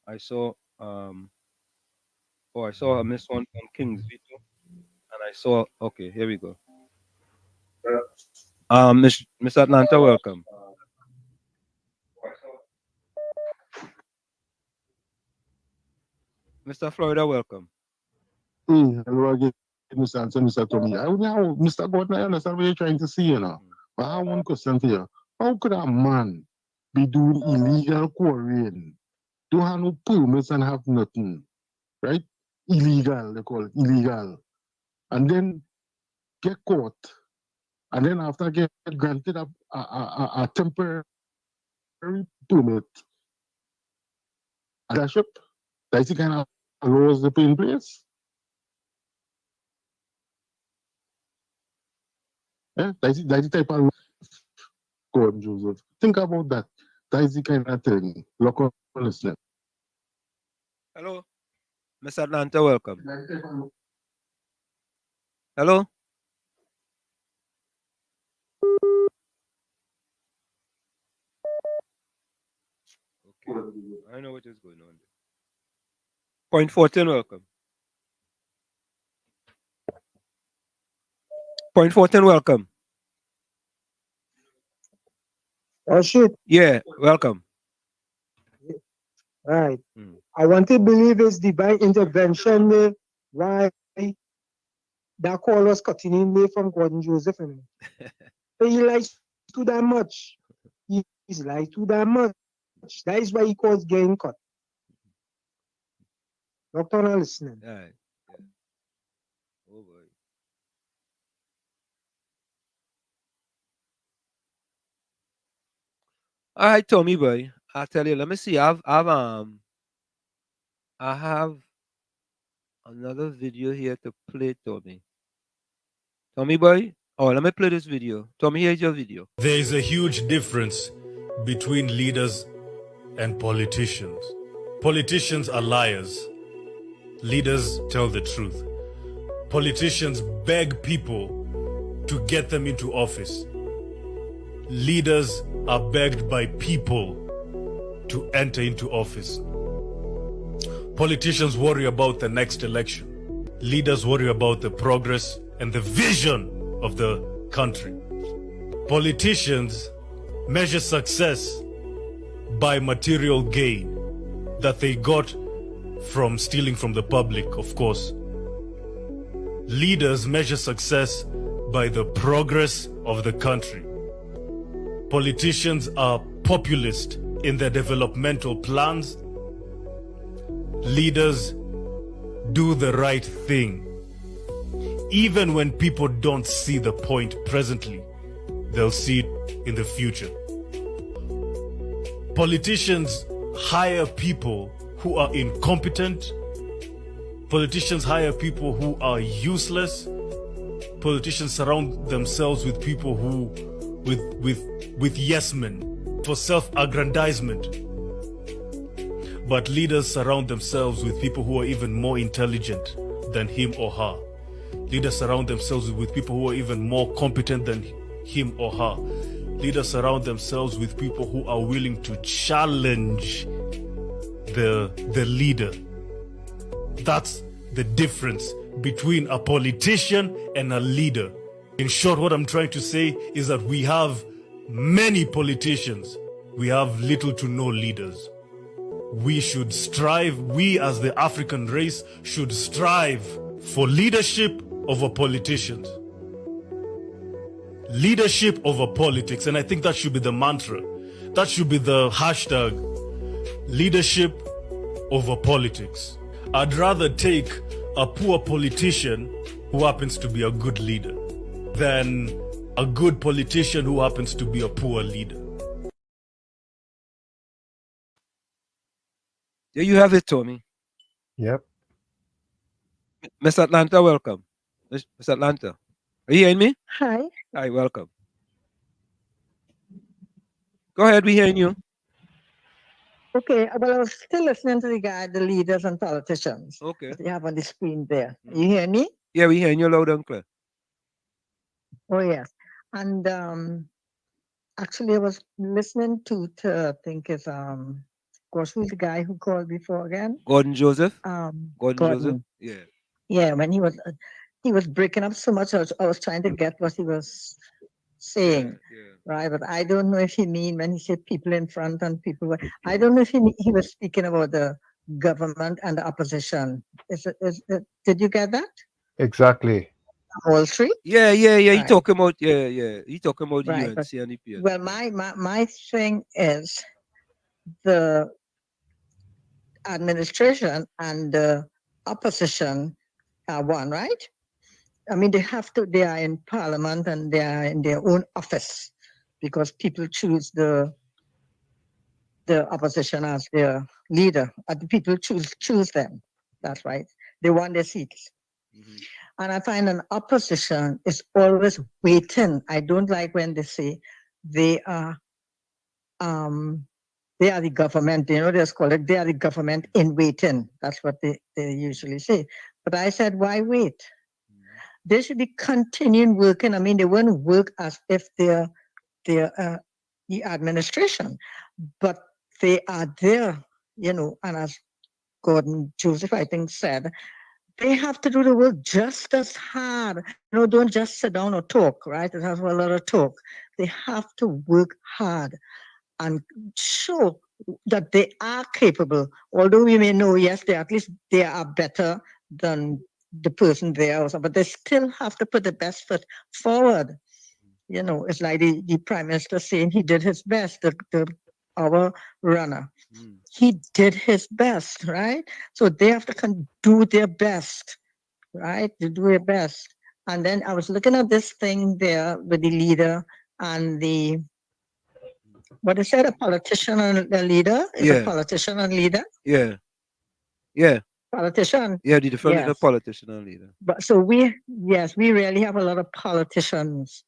I saw I saw a miss one from King's Vito. And I saw here we go. Miss Atlanta, welcome. Mr. Florida, welcome. Hello again, Mr. Anthony, Mr. Tommy. Mr. Gordon, I understand what you're trying to say, But I have one question for you. How could a man be doing illegal quarrying, don't have no permits and have nothing, right? Illegal, they call it, illegal. And then get caught. And then after get granted a temporary permit, at a ship, that's the kind of laws they put in place. That's the type of Gordon Joseph. Think about that. That is the kind of thing. Look on listening. Hello, Miss Atlanta, welcome. Hello. Okay, I know what is going on there. Point 14, welcome. Point 14, welcome. Oh shit. Yeah, welcome. Right. I want to believe it's divine intervention why that call was cutting in way from Gordon Joseph. But he lies too damn much. He's lies too damn much. That is why he calls getting cut. Doctor, not listening. All right. Yeah. Oh boy. All right, Tommy boy. I'll tell you. Let me see. I have another video here to play, Tommy. Tommy boy. Oh, let me play this video. Tommy, here's your video. There is a huge difference between leaders and politicians. Politicians are liars. Leaders tell the truth. Politicians beg people to get them into office. Leaders are begged by people to enter into office. Politicians worry about the next election. Leaders worry about the progress and the vision of the country. Politicians measure success by material gain that they got from stealing from the public, of course. Leaders measure success by the progress of the country. Politicians are populist in their developmental plans. Leaders do the right thing. Even when people don't see the point presently, they'll see it in the future. Politicians hire people who are incompetent. Politicians hire people who are useless. Politicians surround themselves with people who, with yes men for self-aggrandizement. But leaders surround themselves with people who are even more intelligent than him or her. Leaders surround themselves with people who are even more competent than him or her. Leaders surround themselves with people who are willing to challenge the leader. That's the difference between a politician and a leader. In short, what I'm trying to say is that we have many politicians. We have little to no leaders. We should strive, we as the African race should strive for leadership over politicians. Leadership over politics. And I think that should be the mantra. That should be the hashtag. Leadership over politics. I'd rather take a poor politician who happens to be a good leader than a good politician who happens to be a poor leader. There you have it, Tommy. Yep. Miss Atlanta, welcome. Miss Atlanta. Are you hearing me? Hi. Hi, welcome. Go ahead, we hearing you. Okay, well, I was still listening to the guy, the leaders and politicians. Okay. That you have on the screen there. You hear me? Yeah, we hearing you loud and clear. Oh, yes. And actually, I was listening to I think it's, gosh, who's the guy who called before again? Gordon Joseph. Gordon. Joseph. Yeah. Yeah, when he was breaking up so much, I was trying to get what he was saying, right? But I don't know if he mean when he said people in front and people. I don't know if he was speaking about the government and the opposition. Did you get that? Exactly. Wall Street. Yeah. He Right. talking about He talking about Right, UNC but- and the PS. Well, my thing is the administration and the opposition are one, right? I mean, they are in parliament and they are in their own office because people choose the opposition as their leader. The people choose them. That's right. They want their seats. And I find an opposition is always waiting. I don't like when they say they are they are the government, they just call it, they are the government in waiting. That's what they usually say. But I said, why wait? They should be continuing working. I mean, they wouldn't work as if they're the administration, but they are there, and as Gordon Joseph, I think, said, they have to do the work just as hard. Don't just sit down or talk, right? It has a lot of talk. They have to work hard and show that they are capable. Although we may know, yes, at least they are better than the person there, but they still have to put the best foot forward. It's like the Prime Minister saying he did his best, our runner. He did his best, right? So they have to do their best, right? To do their best. And then I was looking at this thing there with the leader and what is that, a politician and a leader? Is a politician and leader? Yeah. Politician. Yeah, the difference Yes. is a politician and leader. But so we really have a lot of politicians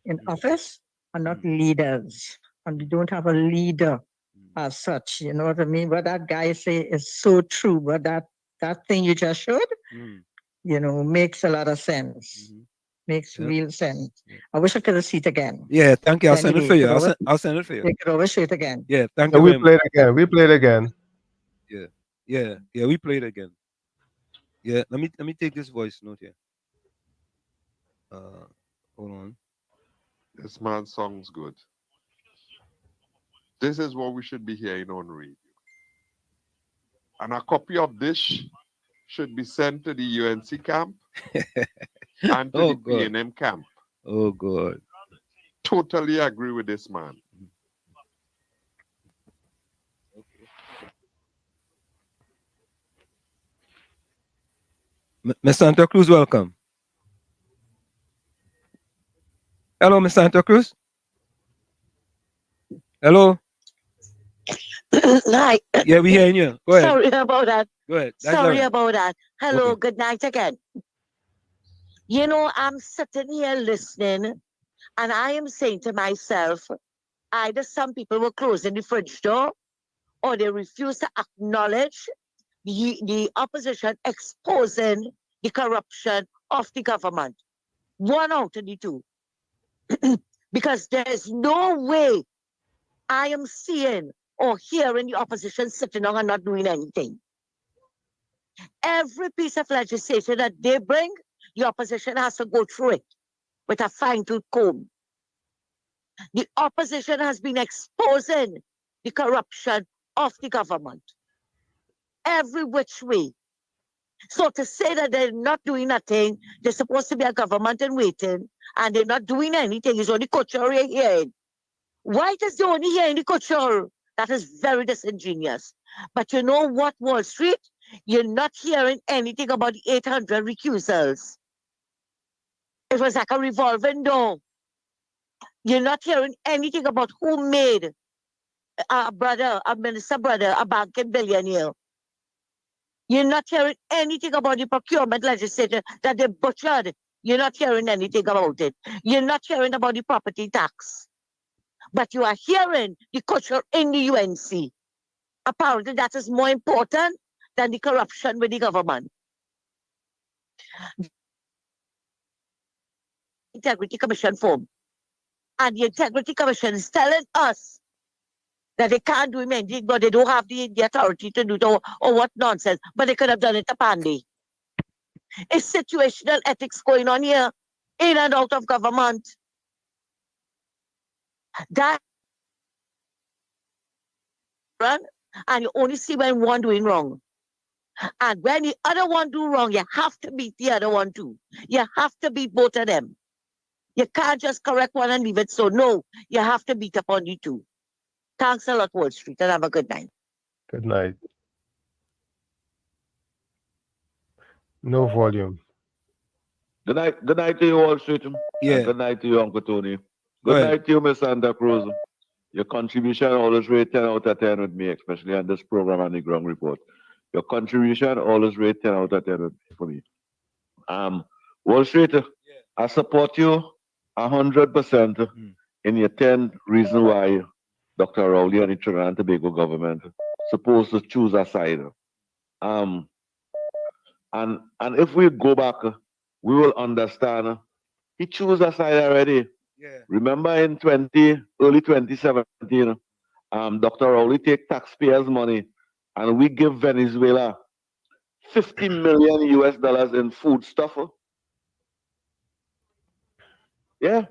in office and not leaders. And we don't have a leader as such, you know what I mean? What that guy say is so true. But that thing you just showed, makes a lot of sense. Makes real sense. I wish I could have seen it again. Yeah, thank you. I'll Anyway, send it for you. could always- I'll send it for you. They could always show it again. Yeah, thank So you. we very played much. again. We played again. Yeah, we played again. Yeah, let me take this voice note here. Hold on. This man sounds good. This is what we should be hearing on radio. And a copy of this should be sent to the UNC camp and to the PNM camp. Oh, God. Totally agree with this man. Miss Santa Cruz, welcome. Hello, Miss Santa Cruz. Hello. Hi. Yeah, we hearing you. Go ahead. Sorry about that. Go ahead. Sorry about that. Hello, Okay. good night again. I'm sitting here listening, and I am saying to myself, either some people were closing the fridge door, or they refuse to acknowledge the opposition exposing the corruption of the government. One out of the two. Because there's no way I am seeing or hearing the opposition sitting down and not doing anything. Every piece of legislation that they bring, the opposition has to go through it with a fine-tooth comb. The opposition has been exposing the corruption of the government every which way. So to say that they're not doing nothing, they're supposed to be a government in waiting, and they're not doing anything, is only culture you're hearing. Why does they only hear the culture? That is very disingenuous. But you know what, Wall Street? You're not hearing anything about the 800 recusals. It was like a revolving door. You're not hearing anything about who made a minister brother, a banking billionaire. You're not hearing anything about the procurement legislation that they butchered. You're not hearing anything about it. You're not hearing about the property tax. But you are hearing the culture in the UNC. Apparently that is more important than the corruption with the government. Integrity Commission form. And the Integrity Commission is telling us that they can't do anything, but they don't have the authority to do it, or what nonsense. But they could have done it to Pandy. It's situational ethics going on here, in and out of government. That run, and you only see when one doing wrong. And when the other one do wrong, you have to beat the other one too. You have to beat both of them. You can't just correct one and leave it so. No, you have to beat up on the two. Thanks a lot, Wall Street, and have a good night. Good night. No volume. Good night to you, Wall Street. Yeah. And good night to you, Uncle Tony. Go Good ahead. night to you, Miss Santa Cruz. Your contribution always rate 10 out of 10 with me, especially on this program and the ground report. Your contribution always rate 10 out of 10 for me. Wall Street, I support you 100% in your 10 reasons why Dr. Rowley and the Trinidad and Tobago government supposed to choose a side. And if we go back, we will understand he chose a side already. Yeah. Remember in early 2017, Dr. Rowley take taxpayers' money and we give Venezuela 50 million US dollars in food stuff. Yeah,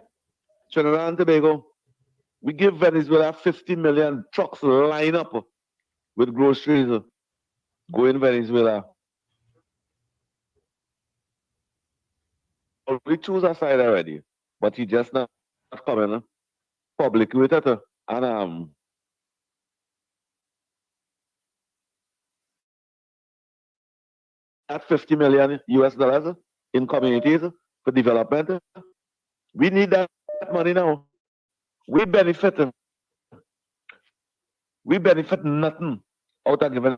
Trinidad and Tobago. We give Venezuela 50 million trucks line up with groceries go in Venezuela. We choose a side already, but he just not coming public with it. And at 50 million US dollars in communities for development. We need that money now. We benefit nothing out of giving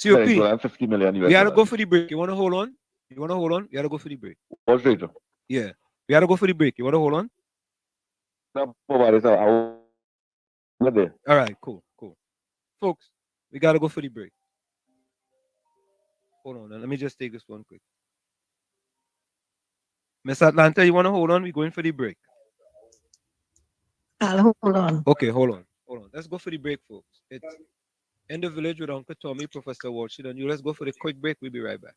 COP, Venezuela 50 million US we gotta dollars. go for the break. You wanna hold on? You wanna hold on? We gotta go for the break. What's right? Yeah. We gotta go for the break. You wanna hold on? No, all right, cool. Folks, we gotta go for the break. Hold on, let me just take this one quick. Miss Atlanta, you wanna hold on? We're going for the break. I'll hold on. Okay, hold on. Let's go for the break, folks. It's In the Village with Uncle Tommy, Professor Walsh, and you. Let's go for the quick break. We'll be right back.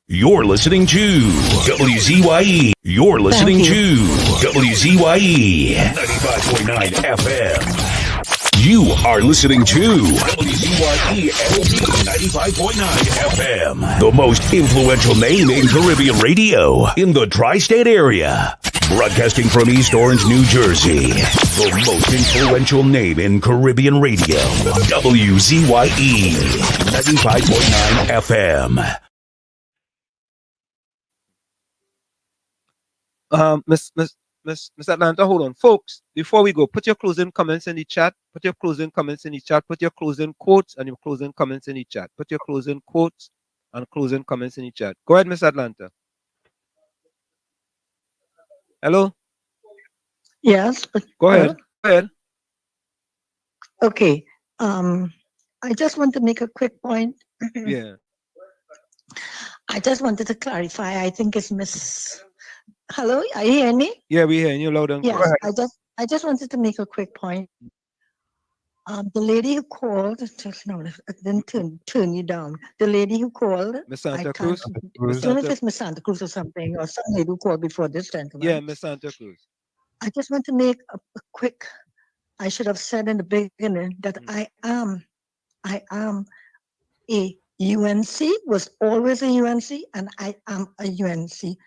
You're listening to WZYE. You're listening to WZYE 95.9 FM. You are listening to WZYE LP 95.9 FM. The most influential name in Caribbean radio in the tri-state area. Broadcasting from East Orange, New Jersey. The most influential name in Caribbean radio. WZYE 95.9 FM. Miss Atlanta, hold on. Folks, before we go, put your closing comments in the chat. Put your closing comments in the chat. Put your closing quotes and your closing comments in the chat. Put your closing quotes and closing comments in the chat. Go ahead, Miss Atlanta. Hello? Yes. Go ahead. Go ahead. Okay. I just want to make a quick point. Yeah. I just wanted to clarify. I think it's Miss. Hello, are you hearing me? Yeah, we hearing you loud and clear. Yes. I just wanted to make a quick point. The lady who called just now, I didn't turn you down. The lady who called, Miss Santa Cruz. I don't know if it's Miss Santa Cruz or something, or some lady who called before this gentleman. Yeah, Miss Santa Cruz. I just want to make a quick. I should have said in the beginning that I am a UNC, was always a UNC, and I am a UNC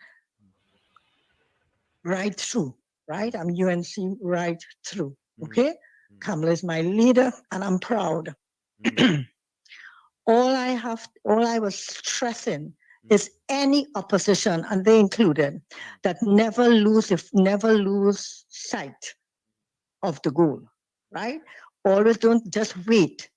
right through, right? I'm UNC right through, okay? Kamala is my leader, and I'm proud. All I was stressing is any opposition, and they included, that never lose sight of the goal, right? Always don't just wait.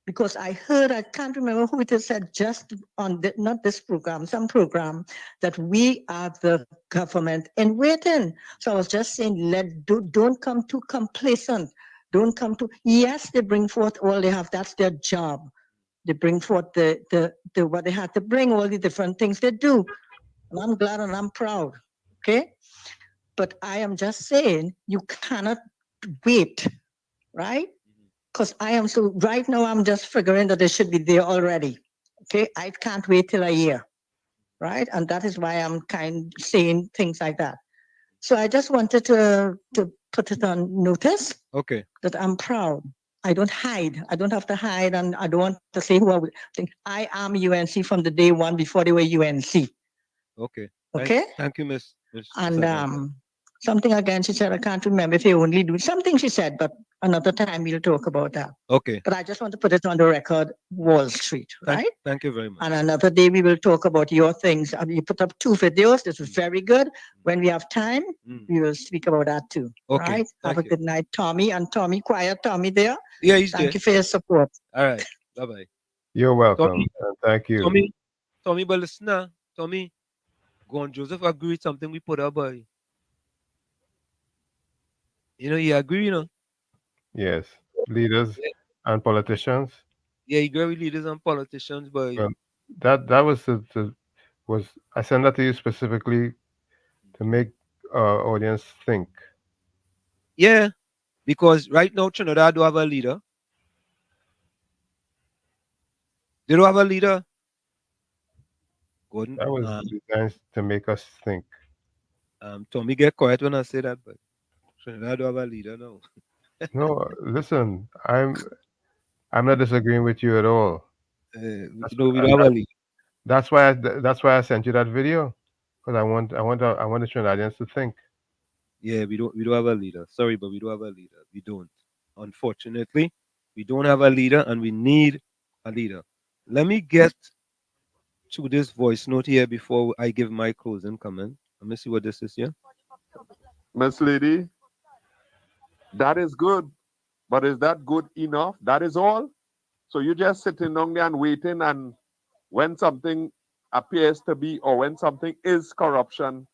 Because I heard, I can't remember who it is said, just on not this program, some program, that we are the government in waiting. So I was just saying, don't come too complacent. Don't come too, yes, they bring forth all they have, that's their job. They bring forth the what they had to bring, all the different things they do. And I'm glad and I'm proud, okay? But I am just saying, you cannot wait, right? Because right now I'm just figuring that they should be there already. Okay, I can't wait till a year, right? And that is why I'm saying things like that. So I just wanted to put it on notice. Okay. That I'm proud. I don't hide. I don't have to hide, and I don't want to say who I would think. I am UNC from the day one before they were UNC. Okay. Okay. Thank you, Miss. And something again, she said, I can't remember if they only do something she said, but another time we'll talk about that. Okay. But I just want to put it on the record, Wall Street, right? Thank you very much. And another day we will talk about your things. You put up 2 videos. This was very good. When we have time, we will speak about that too. Okay. Right? Have a good night, Tommy. And Tommy, quiet Tommy there. Yeah, he's Thank there. you for your support. All right. Bye-bye. You're welcome. Tommy, and thank you. Tommy, but listen now. Tommy, go on, Joseph agree with something we put up, boy. You know, he agree, you know. Yes, leaders and politicians. Yeah, he agree with leaders and politicians, but Well, that was the was I sent that to you specifically to make audience think. yeah, because right now Trinidad do have a leader. They don't have a leader. Gordon, That was designed to make us think. Tommy get quiet when I say that, but Trinidad do have a leader now. No, listen, I'm not disagreeing with you at all. That's No, we don't have a leader. that's why I sent you that video because I want the Trinidadians to think. Yeah, we don't have a leader. Sorry, but we don't have a leader. We don't. Unfortunately, we don't have a leader, and we need a leader. Let me get to this voice note here before I give my closing comment. Let me see what this is here. Miss Lady, that is good. But is that good enough? That is all? So you just sitting down there and waiting, and when something appears to be, or when something is corruption,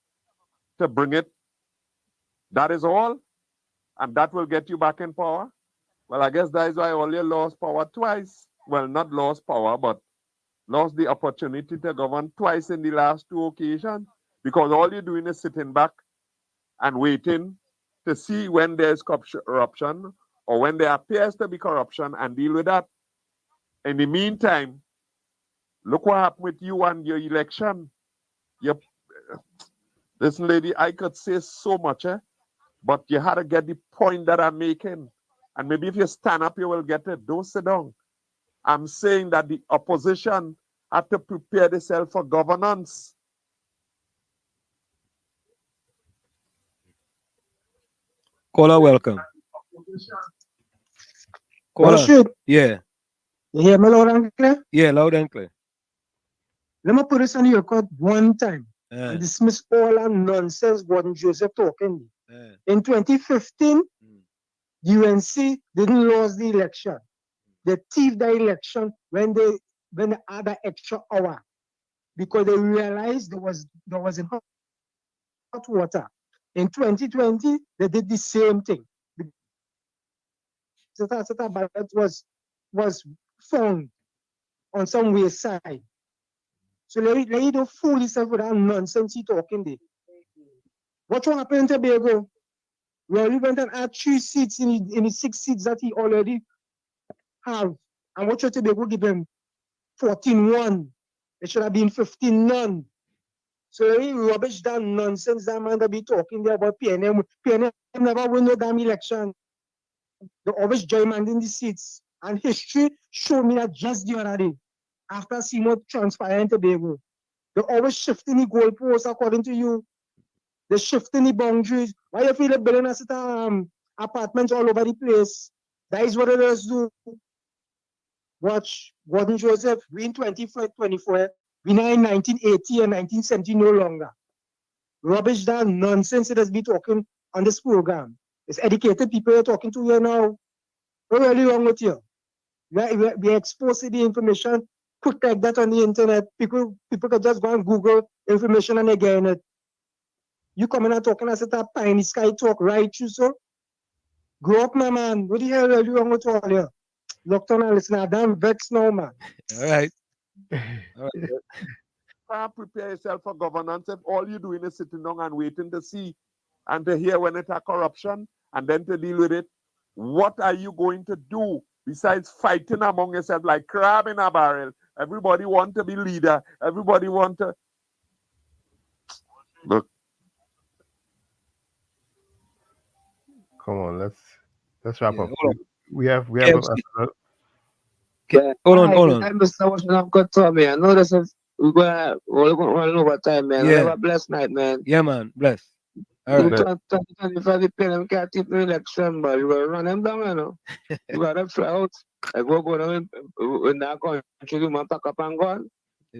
to bring it, that is all? And that will get you back in power? Well, I guess that is why only lost power twice. Well, not lost power, but lost the opportunity to govern twice in the last two occasions. Because all you're doing is sitting back and waiting to see when there's corruption or when there appears to be corruption and deal with that. In the meantime, look what happened with you and your election. Listen, lady, I could say so much, but you had to get the point that I'm making. And maybe if you stand up, you will get it. Don't sit down. I'm saying that the opposition have to prepare themselves for governance. Caller, welcome. Caller. Rashid, Yeah. you hear me loud and clear? Yeah, loud and clear. Let me put this on your record one time and dismiss all that nonsense Gordon Joseph talking. In 2015, the UNC didn't lose the election. They thieved the election when they had an extra hour because they realized there was in hot water. In 2020, they did the same thing. The ballot was found on some wayside. So let you don't fool yourself with that nonsense you talking there. What will happen in Tobago? We only went and had 3 seats in the 6 seats that he already have. And what should Tobago give him? 14-1. It should have been 15-0. So he rubbish that nonsense that man that be talking there about PNM. PNM never win no damn election. They always gerrymandering the seats. And history showed me that just the other day. After seeing what transpired in Tobago. They always shifting the goalposts according to you. They're shifting the boundaries. Why you feel like building a apartments all over the place? That is what it is do. Watch Gordon Joseph, we in 2024, we now in 1980 and 1970 no longer. Rubbish that nonsense it has been talking on this program. It's educated people you're talking to here now. What's really wrong with you? We expose the information, put like that on the internet. People can just go and Google information and they get it. You coming and talking as a pie in the sky talk, right? You so? Grow up, my man. What the hell are you wrong with all here? Locked on and listen, I'm damn vexed now, man. All right. Can't prepare yourself for governance if all you're doing is sitting down and waiting to see and to hear when it's a corruption and then to deal with it. What are you going to do besides fighting among yourself like crab in a barrel? Everybody want to be leader. Everybody want to... Look. Come on, let's wrap up. Hold on. We have Hold on. I'm Mr. Washington. I've got to me. I know this is we're gonna run over time, man. Yeah. Have a blessed night, man. Yeah, man. Bless. All right. 2025, the pen can't keep the election, but you gotta run them down, you know. You gotta fly out. I go down in that country, you man pack up and gone.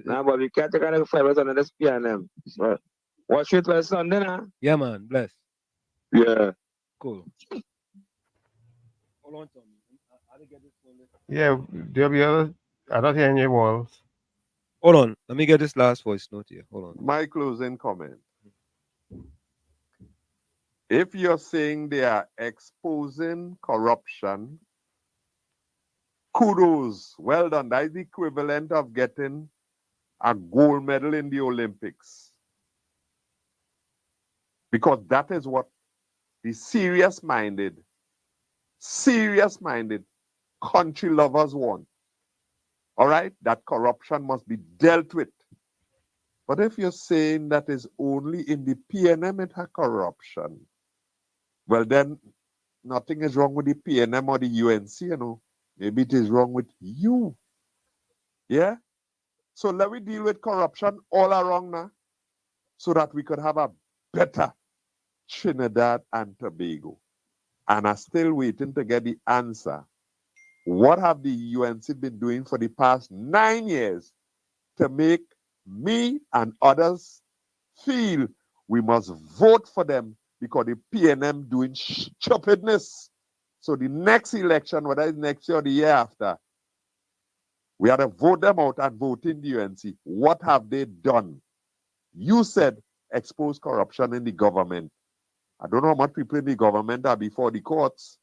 Nah, but we can't take another 5 hours on this PNM. But watch it for Sunday, nah. Yeah, man. Bless. Yeah. Cool. Hold on, Tommy. How to get this phone? Yeah, there'll be other. I don't hear any walls. Hold on. Let me get this last voice note here. Hold on. My closing comment. If you're saying they are exposing corruption, kudos, well done. That is the equivalent of getting a gold medal in the Olympics. Because that is what the serious-minded country lovers want. All right? That corruption must be dealt with. But if you're saying that is only in the PNM it has corruption, well then nothing is wrong with the PNM or the UNC, you know. Maybe it is wrong with you. Yeah? So let me deal with corruption all around now so that we could have a better Trinidad and Tobago. And I'm still waiting to get the answer. What have the UNC been doing for the past 9 years to make me and others feel we must vote for them because the PNM doing stupidness? So the next election, whether it's next year or the year after, we have to vote them out and vote in the UNC. What have they done? You said expose corruption in the government. I don't know how much people in the government are before the courts,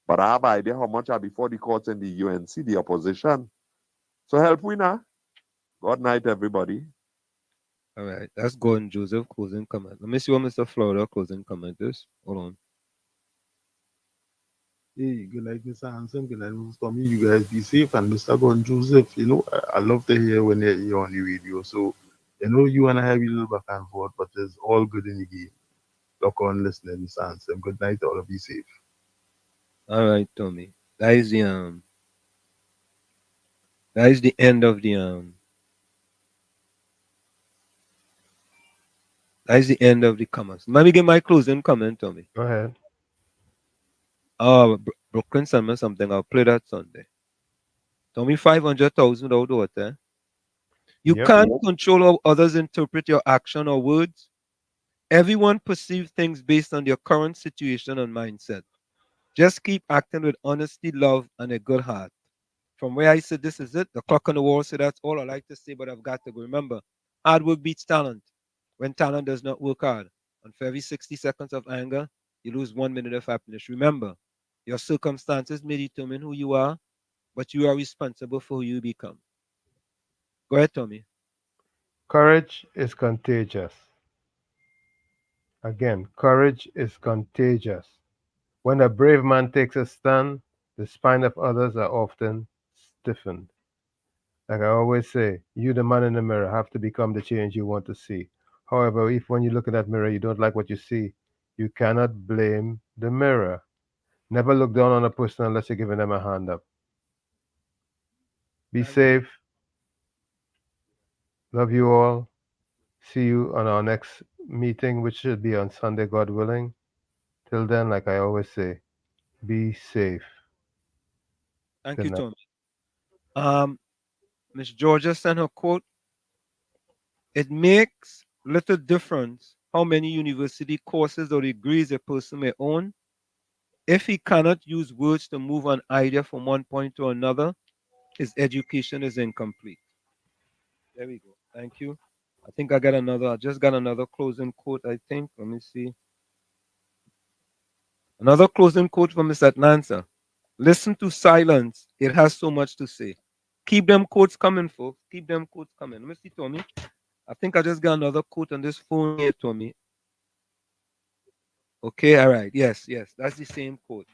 but I have an idea how much are before the courts in the UNC, the opposition. So help we now. Good night, everybody. All right, that's Gordon Joseph closing comment. Let me see what Mr. Florida closing comment is. Hold on. Hey, good night, Mr. Hanson. Good night, Mr. Tommy. You guys be safe. And Mr. Gon Joseph, you know, I love to hear when you're on the radio. So, you know, you and I have a little back and forth, but it's all good in the game. Look on listening, Mr. Hanson. Good night, all of you safe. All right, Tommy. That is the end of the that is the end of the comments. Let me get my closing comment, Tommy. Go ahead. Brooklyn sent me something. I'll play that Sunday. Tommy, 500,000 without water. You can't control how others interpret your action or words. Everyone perceives things based on their current situation and mindset. Just keep acting with honesty, love, and a good heart. From where I sit, this is it. The clock on the wall said that's all I like to say, but I've got to go. Remember, hard work beats talent when talent does not work hard. And for every 60 seconds of anger, you lose 1 minute of happiness. Remember, your circumstances may determine who you are, but you are responsible for who you become. Go ahead, Tommy. Courage is contagious. Again, courage is contagious. When a brave man takes a stand, the spine of others are often stiffened. Like I always say, you, the man in the mirror, have to become the change you want to see. However, if when you look in that mirror you don't like what you see, you cannot blame the mirror. Never look down on a person unless you're giving them a hand up. Be safe. Love you all. See you on our next meeting, which should be on Sunday, God willing. Till then, like I always say, be safe. Thank Good you, night. Tommy. Miss Georgia sent her quote. It makes little difference how many university courses or degrees a person may own. If he cannot use words to move an idea from one point to another, his education is incomplete. There we go. Thank you. I just got another closing quote, I think. Let me see. Another closing quote from Miss Atlanta. Listen to silence. It has so much to say. Keep them quotes coming, folks. Keep them quotes coming. Let me see, Tommy. I think I just got another quote on this phone here, Tommy. Okay, all right. Yes, that's the same quote.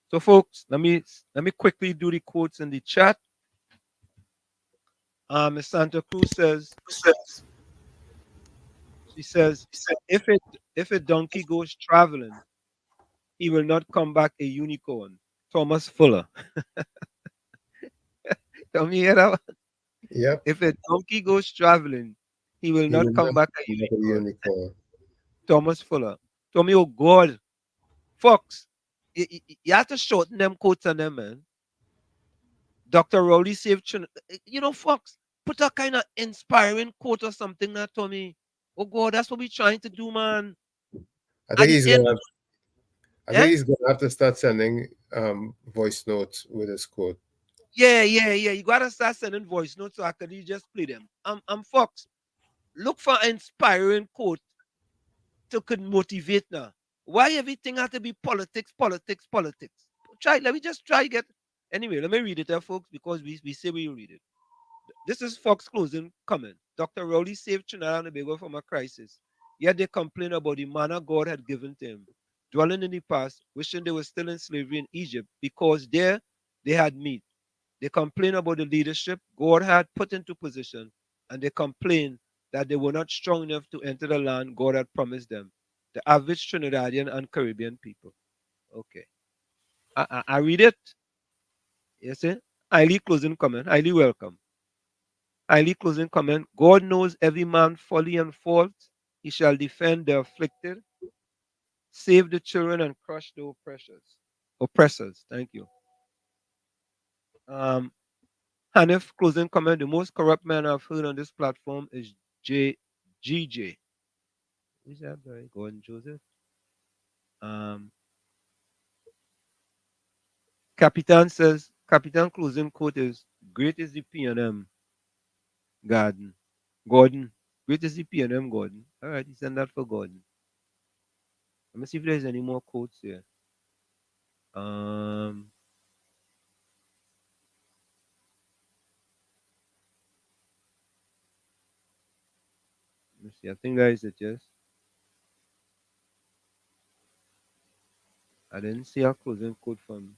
So, folks, let me quickly do the quotes in the chat. Miss Santa Cruz says, she says, if a donkey goes traveling, he will not come back a unicorn. Thomas Fuller. Tell me hear that? Yep. If a donkey goes traveling, he will not come back a unicorn. Thomas Fuller. Tommy, oh God. Fox, you have to shorten them quotes on them, man. Dr. Rowley saved Trinidad. You know, Fox, put a kind of inspiring quote or something that Tommy. Oh God, that's what we're trying to do, man. I think he's gonna have to start sending voice notes with his quote. Yeah. You gotta start sending voice notes so I could just play them. I'm Fox. Look for an inspiring quote could motivate now. Why everything has to be politics? Let me just try get. Anyway, let me read it there, folks, because we say we read it. This is Fox closing comment. Dr. Rowley saved Trinidad and Tobago from a crisis. Yet they complain about the manna God had given to him, dwelling in the past, wishing they were still in slavery in Egypt, because there they had meat. They complain about the leadership God had put into position, and they complain that they were not strong enough to enter the land God had promised them, the average Trinidadian and Caribbean people. Okay. I read it. You see? Highly closing comment. Highly welcome. Highly closing comment. God knows every man folly and fault. He shall defend the afflicted, save the children, and crush the oppressors. Thank you. Hanif closing comment. The most corrupt man I've heard on this platform is GJ. Who's that guy? Gordon Joseph. Capitan says, Capitan closing quote is, great is the P&M Gordon. Great is the P&M Gordon. All right, he sent that for Gordon. Let me see if there's any more quotes here. Let me see. I think that is it, yes. I didn't see a closing quote from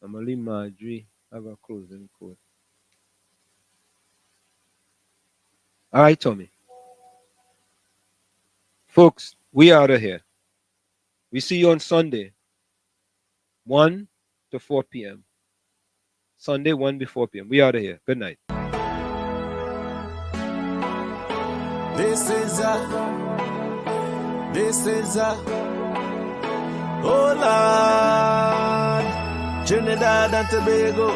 Emily Marjorie. I have a closing quote. All right, Tommy. Folks, we out of here. We see you on Sunday, 1 to 4 p.m. Sunday, 1 to 4 p.m. We out of here. Good night. This is oh Lord, Trinidad and Tobago.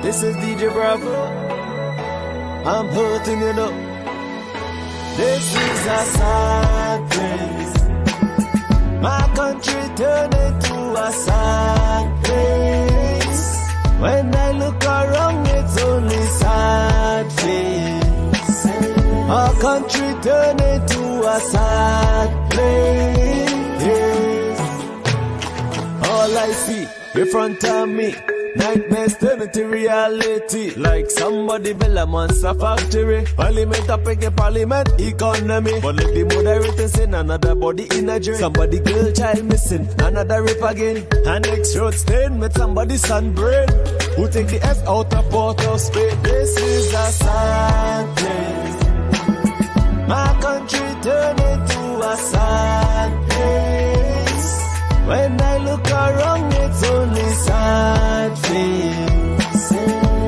This is DJ Bravo. I'm hurting, you know. This is a sad place. My country turned into a sad place. When I look around, it's only sad face. Our country turned into a sad place. All I see in front of me, nightmares turn into reality. Like somebody build a monster factory. Parliament up against parliament economy. But let the moderators in another body in a drain. Somebody girl child missing, another rape again. And next road stain with somebody's sunburn. Who take the S out of Port of Spain? This is a sad place. My country turned into a sad place. When I look around, it's only sad face.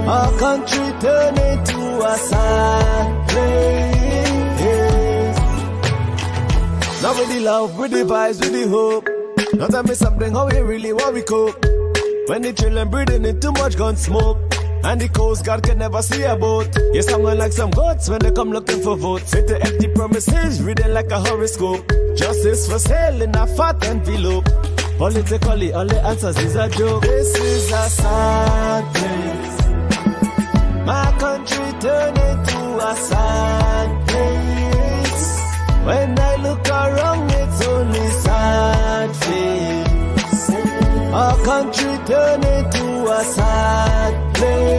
Our country turned into a sad place. Now with the love, with the vibes, with the hope. Now tell me something, how we really want we cope. When the children breathing in too much gun smoke. And the Coast Guard can never see a boat. Yes, I'm like some goats when they come looking for votes. Fit the empty promises, reading like a horoscope. Justice for sale in a fat envelope. Politically, all the answers is a joke. This is a sad place. My country turned into a sad place. When I look around, it's only sad face. Our country turned into a sad place.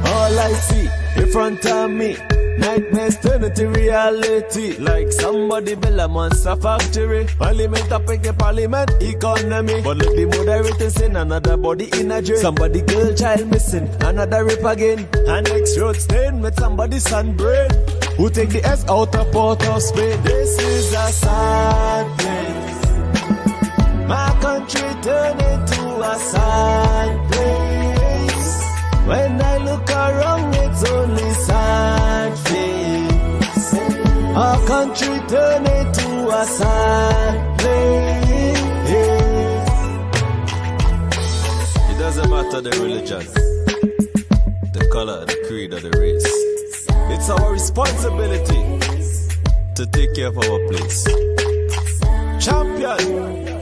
All I see in front of me, nightmares turn into reality. Like somebody build a monster factory. Parliament up against parliament economy. But let the moderators in another body in a drain. Somebody girl child missing, another rape again. And next road stain with somebody's sunburn. Who take the S out of Port of Spain? This is a sad place. My country turned into a sad place. When I look around, it's only sad face. Our country turned into a sad place. It doesn't matter the religion, the color, the creed, or the race. It's our responsibility to take care of our place. Champion.